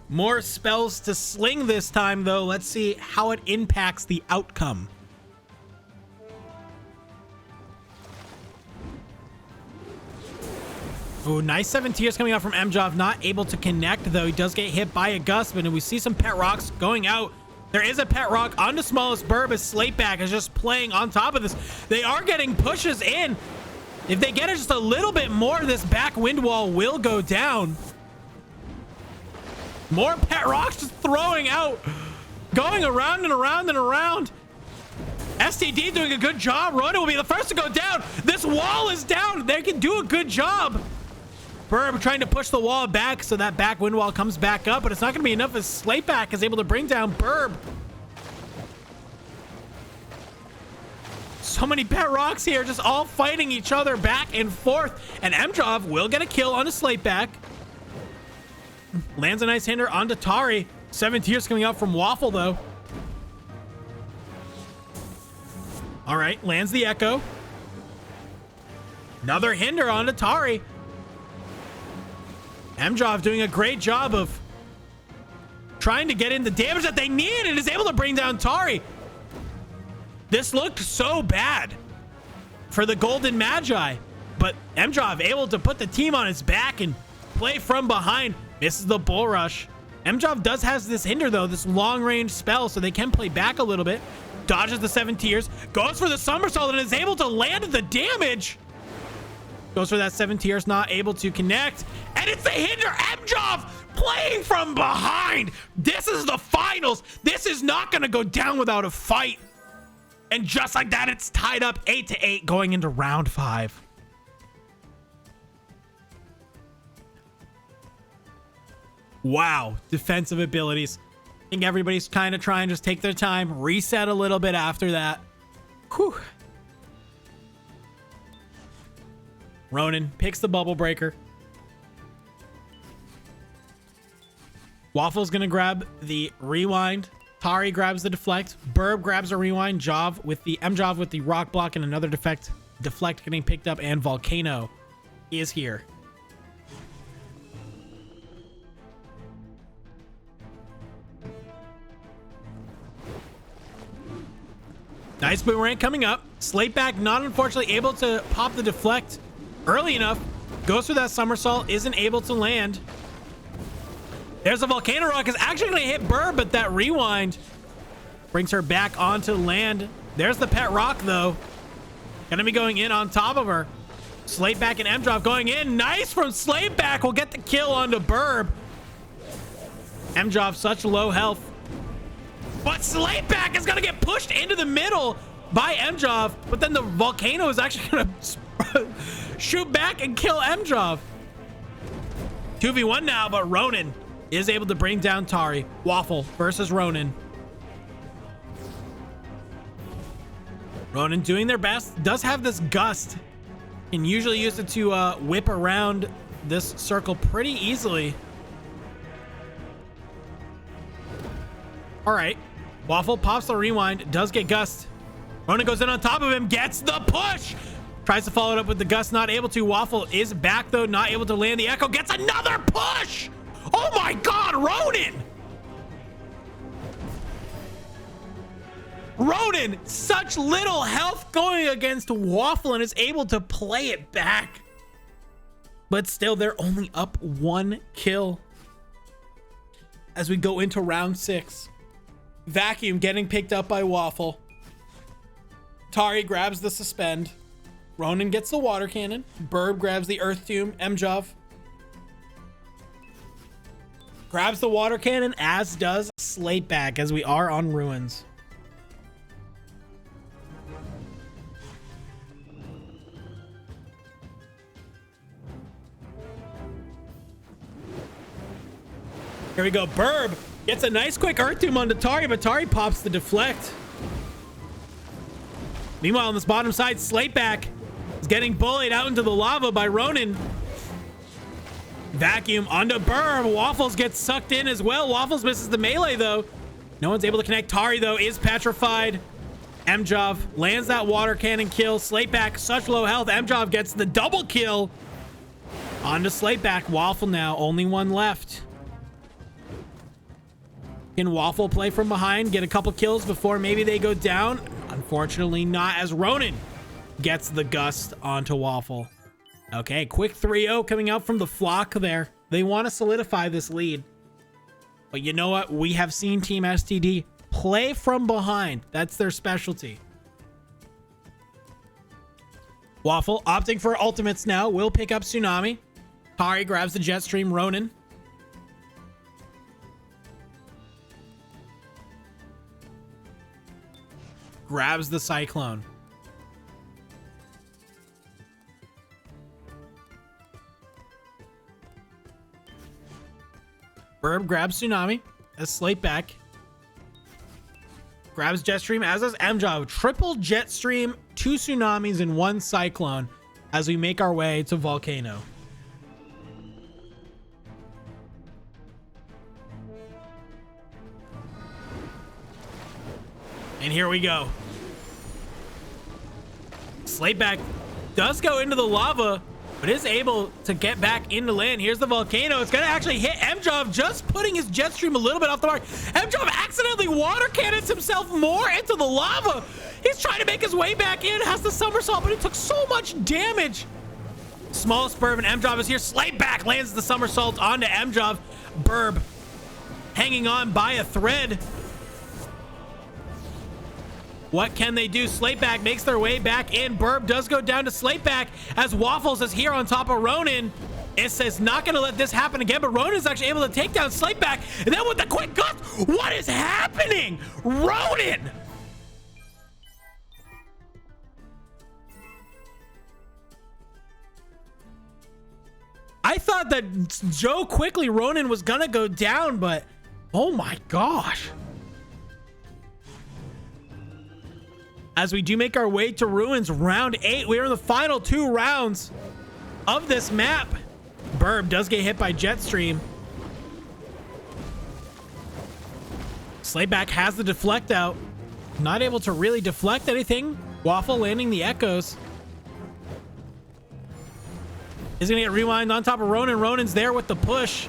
More spells to sling this time, though. Let's see how it impacts the outcome. Oh, nice 7 tiers coming out from Mjov. Not able to connect, though. He does get hit by a gust, and we see some Pet Rocks going out. There is a Pet Rock on the smallest Burb as Slateback is just playing on top of this. They are getting pushes in. If they get it just a little bit more, this back wind wall will go down. More Pet Rocks just throwing out. Going around and around and around. STD doing a good job. Ronan will be the first to go down. This wall is down. They can do a good job. Burb trying to push the wall back so that back wind wall comes back up, but it's not going to be enough as Slateback is able to bring down Burb. So many Pet Rocks here, just all fighting each other back and forth, and Mjov will get a kill on a Slateback. Lands a nice hinder onto Tari. 7 tiers coming out from Waffle, though. All right, lands the Echo. Another hinder onto Tari. Mjov doing a great job of trying to get in the damage that they need and is able to bring down Tari. This looked so bad for the Golden Magi, but Mjov able to put the team on his back and play from behind. Misses the bull rush. Mjov does has this hinder though, this long range spell, so they can play back a little bit. Dodges the 7 tiers, goes for the somersault and is able to land the damage. Goes for that 7 tiers, not able to connect. And it's the hinder. Mjov playing from behind. This is the finals. This is not going to go down without a fight. And just like that, it's tied up 8-8 going into round 5. Wow, defensive abilities. I think everybody's kind of trying to just take their time, reset a little bit after that. Whew. Ronan picks the bubble breaker. Waffle's gonna grab the rewind. Tari grabs the deflect. Burb grabs a rewind. Mjov with the rock block and another deflect getting picked up, and Volcano is here. Nice boomerang coming up. Slateback not unfortunately able to pop the deflect early enough. Goes for that somersault, isn't able to land. There's a volcano rock, is actually going to hit Burr, but that rewind brings her back onto land. There's the pet rock though. Gonna be going in on top of her. Slateback and Mjov going in. Nice from Slateback. Will get the kill onto Burb. Mjov such low health. But Slateback is going to get pushed into the middle by Mjov. But then the volcano is actually going to shoot back and kill Mjov. 2v1 now, but Ronan is able to bring down Tari. Waffle versus Ronan. Ronan doing their best. Does have this gust. Can usually use it to whip around this circle pretty easily. All right. Waffle pops the rewind, does get gust. Ronan goes in on top of him, gets the push. Tries to follow it up with the gust, not able to. Waffle is back though, not able to land the echo. Gets another push. Oh my God, Ronan. Ronan, such little health going against Waffle and is able to play it back. But still, they're only up 1 kill as we go into round 6. Vacuum getting picked up by Waffle. Tari grabs the suspend. Ronan gets the water cannon. Burb grabs the earth tomb. Mjov grabs the water cannon, as does Slateback, as we are on ruins. Here we go. Burb gets a nice quick earth tomb onto Tari, but Tari pops the deflect. Meanwhile, on this bottom side, Slateback is getting bullied out into the lava by Ronan. Vacuum onto Burb. Waffles gets sucked in as well. Waffles misses the melee though. No one's able to connect. Tari though is petrified. Mjov lands that water cannon kill. Slateback such low health. Mjov gets the double kill onto Slateback. Waffle now only one left. Can Waffle play from behind, get a couple kills before maybe they go down? Unfortunately not, as Ronan gets the gust onto Waffle. Okay, quick 3-0 coming out from the flock there. They want to solidify this lead. But you know what? We have seen Team STD play from behind. That's their specialty. Waffle opting for ultimates now. Will pick up Tsunami. Tari grabs the jet stream. Ronan grabs the Cyclone. Burb grabs Tsunami as Slateback grabs Jetstream, as does Mjov. Triple Jetstream, 2 Tsunamis, and 1 Cyclone as we make our way to Volcano. And here we go. Slateback does go into the lava, but is able to get back into land. Here's the volcano. It's going to actually hit Mjov, just putting his jet stream a little bit off the mark. Mjov accidentally water cannons himself more into the lava. He's trying to make his way back in, has the somersault, but he took so much damage. Small Spurb and Mjov is here. Slateback lands the somersault onto Mjov. Burb hanging on by a thread. What can they do? Slateback makes their way back in. Burb does go down to Slateback as Waffles is here on top of Ronan. It says not going to let this happen again, but Ronan is actually able to take down Slateback. And then with the quick gust, what is happening? Ronan! I thought that Joe quickly Ronan was going to go down, but oh my gosh. As we do make our way to Ruins round 8, we are in the final 2 rounds of this map. Burb does get hit by Jetstream. Slateback has the deflect out. Not able to really deflect anything. Waffle landing the echoes. Is gonna get rewind on top of Ronan. Ronan's there with the push.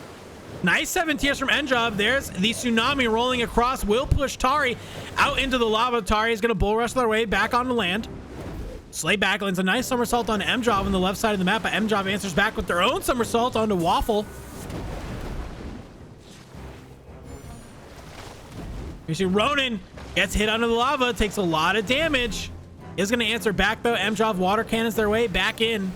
Nice 7 tiers from N-Job. There's the tsunami rolling across. Will push Tari out into the lava. Tari is going to bull rush their way back on the land. Slateback lands a nice somersault on M-Job on the left side of the map, but M-Job answers back with their own somersault onto Waffle. You see Ronan gets hit under the lava, takes a lot of damage. Is going to answer back though. M-Job water cannons their way back in.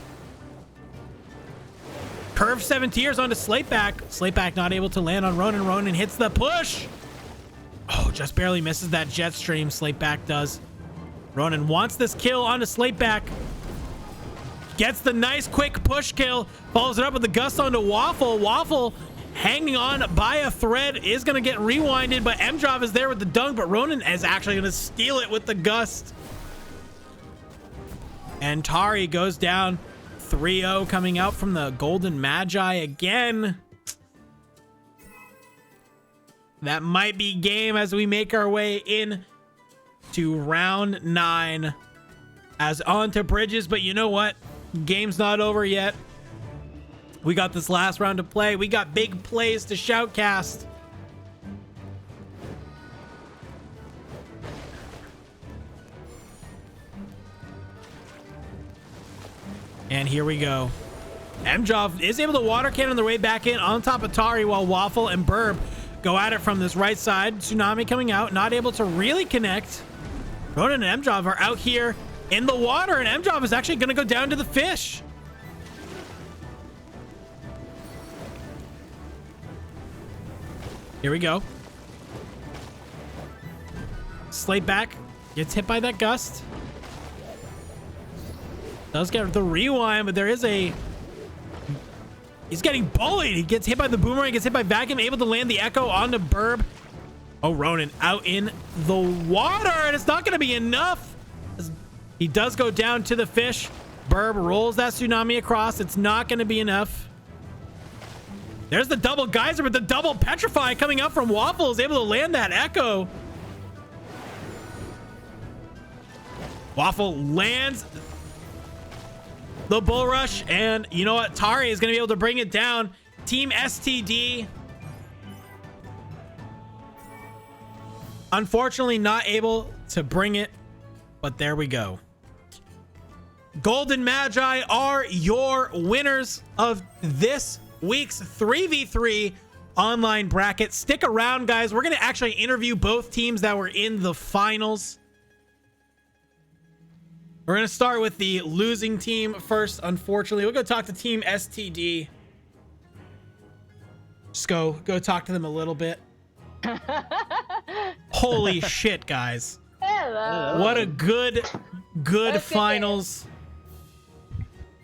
Curve 7 tiers onto Slateback. Slateback not able to land on Ronan. Ronan hits the push. Oh, just barely misses that jet stream. Slateback does. Ronan wants this kill onto Slateback. Gets the nice quick push kill. Follows it up with the gust onto Waffle. Waffle hanging on by a thread is going to get rewinded, but M-Job is there with the dunk, but Ronan is actually going to steal it with the gust. And Tari goes down. 3-0 coming out from the Golden Magi again. That might be game as we make our way in to round 9 as on to Bridges. But you know what? Game's not over yet. We got this last round to play. We got big plays to shoutcast. And here we go. M-Job is able to water cannon their way back in on top of Tari while Waffle and Burb go at it from this right side. Tsunami coming out, not able to really connect. Ronan and M-Job are out here in the water, and M-Job is actually going to go down to the fish. Here we go. Slateback gets hit by that gust. Does get the rewind, but there is a... He's getting bullied. He gets hit by the boomerang, gets hit by vacuum, able to land the echo onto Burb. Oh, Ronan out in the water, and it's not going to be enough. He does go down to the fish. Burb rolls that tsunami across. It's not going to be enough. There's the double geyser, but the double petrify coming out from Waffle is able to land that echo. Waffle lands the bull rush, and you know what? Tari is going to be able to bring it down. Team STD, unfortunately, not able to bring it, but there we go. Golden Magi are your winners of this week's 3v3 online bracket. Stick around, guys. We're going to actually interview both teams that were in the finals. We're going to start with the losing team first, unfortunately. We'll go talk to Team STD. Just go talk to them a little bit. Holy shit, guys. Hello. What a good finals.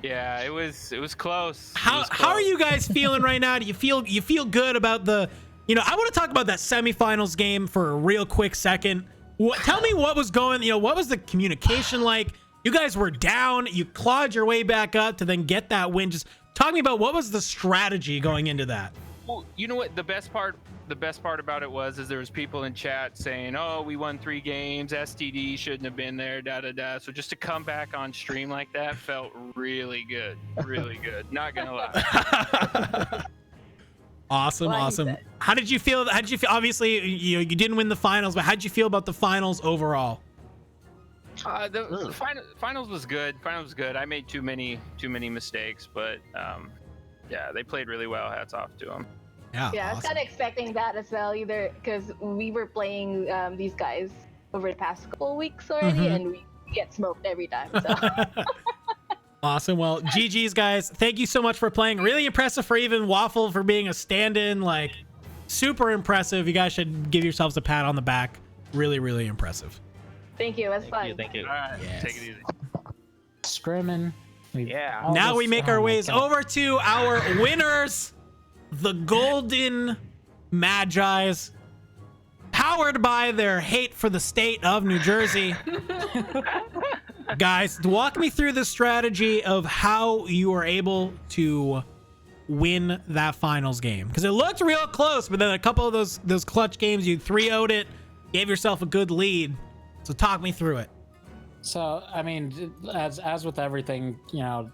Yeah, it was close. How are you guys feeling right now? Do you feel good about the, I want to talk about that semifinals game for a real quick second. Tell me what was going, what was the communication like? You guys were down, you clawed your way back up to then get that win. Just talk to me about what was the strategy going into that. Well, you know what the best part about it was there was people in chat saying, "Oh, we won 3 games. STD shouldn't have been there." Da da da. So just to come back on stream like that felt really good, really good. Not gonna lie. Awesome. How did you feel? Obviously, you didn't win the finals, but how did you feel about the finals overall? The finals was good. I made too many mistakes, but yeah, they played really well. Hats off to them. Yeah, Yeah, I was awesome. kind of expecting that as well, either because we were playing these guys over the past couple of weeks already, Mhm. and we get smoked every time. So Awesome. Well, GG's guys. Thank you so much for playing. Really impressive for even Waffle for being a stand-in. Like, super impressive. You guys should give yourselves a pat on the back. Really, really impressive. thank you, it was fun. Thank you. All right, Yes. take it easy. Scrimming. Yeah. all Now this- we make oh our my ways God. over to our winners, the Golden Magi's, powered by their hate for the state of New Jersey. Guys, walk me through the strategy of how you were able to win that finals game, because it looked real close, but then a couple of those clutch games, you 3-0'd it, gave yourself a good lead. So talk me through it. So, I mean, as with everything, you know,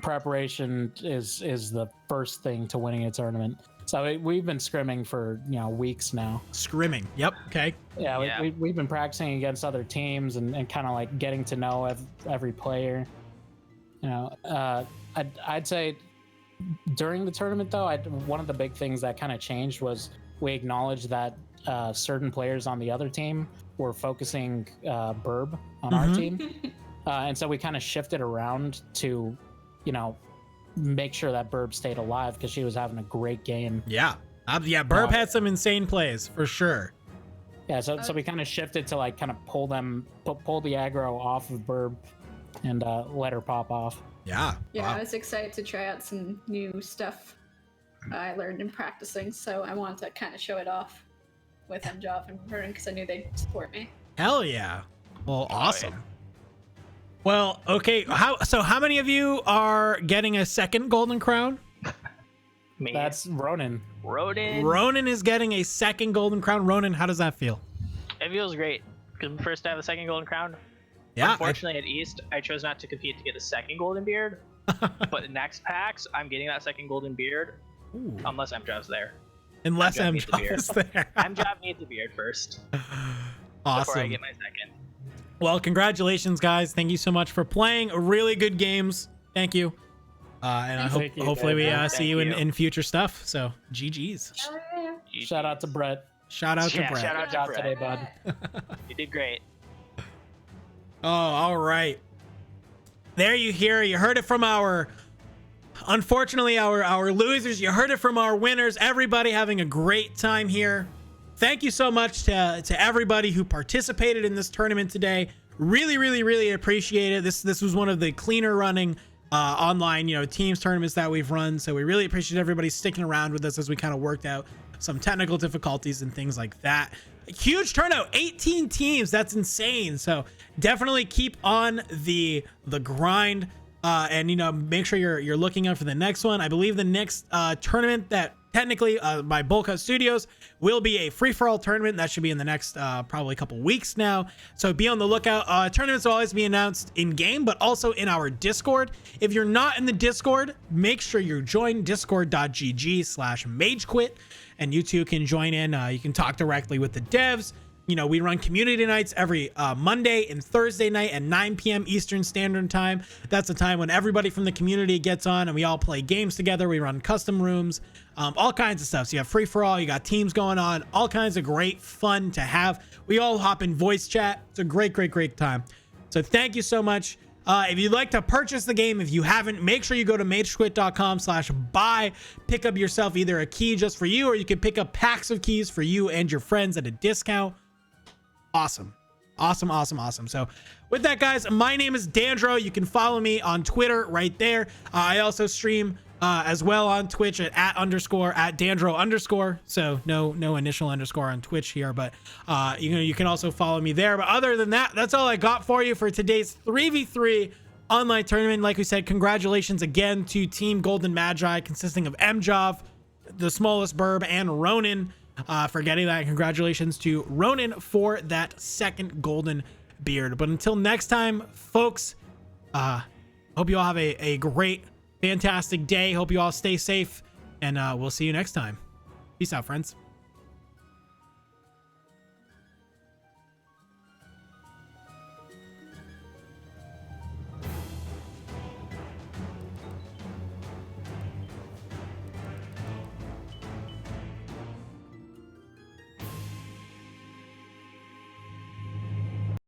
preparation is the first thing to winning a tournament. So we've been scrimming for, you know, weeks now. Scrimming. Yep. Okay. Yeah, Yeah. we've been practicing against other teams and kind of like getting to know every player. You know, I'd say during the tournament though, one of the big things that kind of changed was we acknowledged that certain players on the other team were focusing Burb on our team, and so we kind of shifted around to, you know, make sure that Burb stayed alive because she was having a great game. Yeah. Yeah. Burb had some insane plays for sure. Yeah, so we kind of shifted to like kind of pull the aggro off of Burb and let her pop off. Yeah. Yeah, Wow. I was excited to try out some new stuff I learned in practicing, so I wanted to kind of show it off with Mjov and Vern because I knew they'd support me. Hell yeah. Well, awesome. Well, okay. How many of you are getting a second golden crown? Me. That's Ronan. Rodin. Ronan is getting a second golden crown. Ronan, how does that feel? It feels great. Because first I have a second golden crown. Yeah. Unfortunately, at East, I chose not to compete to get the second golden beard. But the next packs, I'm getting that second golden beard. Ooh. Unless Mjov's there. Unless I'm MJob is there. Mjov needs the beard first. Before I Awesome. get my second. Well, congratulations, guys. Thank you so much for playing really good games. Thank you. And I hope Thank you, hopefully we David. see you Thank you. in future stuff. So GG's. Oh, yeah. Shout out to Brett. Shout out to Yeah, Brett. shout out Good to job Brett. today, bud. You did great. Oh, all right. There you heard it from unfortunately our losers. You heard it from our winners. Everybody having a great time here. Thank you so much to everybody who participated in this tournament today. Really, really, really appreciate it. This was one of the cleaner running online, you know, teams tournaments that we've run. So we really appreciate everybody sticking around with us as we kind of worked out some technical difficulties and things like that. A huge turnout, 18 teams. That's insane. So definitely keep on the grind, and you know, make sure you're looking out for the next one. I believe the next tournament that technically by Bowlcut Studios will be a free-for-all tournament that should be in the next probably a couple weeks now. So be on the lookout. Tournaments will always be announced in game, but also in our Discord. If you're not in the Discord, make sure you join discord.gg/MageQuit, and you too can join in. You can talk directly with the devs. You know, we run community nights every Monday and Thursday night at 9 p.m. Eastern Standard Time. That's the time when everybody from the community gets on and we all play games together. We run custom rooms, all kinds of stuff. So you have free for all, you got teams going on, all kinds of great fun to have. We all hop in voice chat. It's a great, great, great time. So thank you so much. If you'd like to purchase the game, if you haven't, make sure you go to magequit.com/buy. Pick up yourself either a key just for you, or you can pick up packs of keys for you and your friends at a discount. Awesome. So with that, guys, my name is Dandro. You can follow me on Twitter right there. I also stream as well on Twitch at @Dandro_. So no initial underscore on Twitch here, but you can also follow me there. But other than that, that's all I got for you for today's 3v3 online tournament. Like we said, congratulations again to Team Golden Magi, consisting of Mjov, the smallest Burb, and Ronan for getting that. Congratulations to Ronan for that second golden beard. But until next time, folks, hope you all have a great, fantastic day. Hope you all stay safe, and we'll see you next time. Peace out, friends.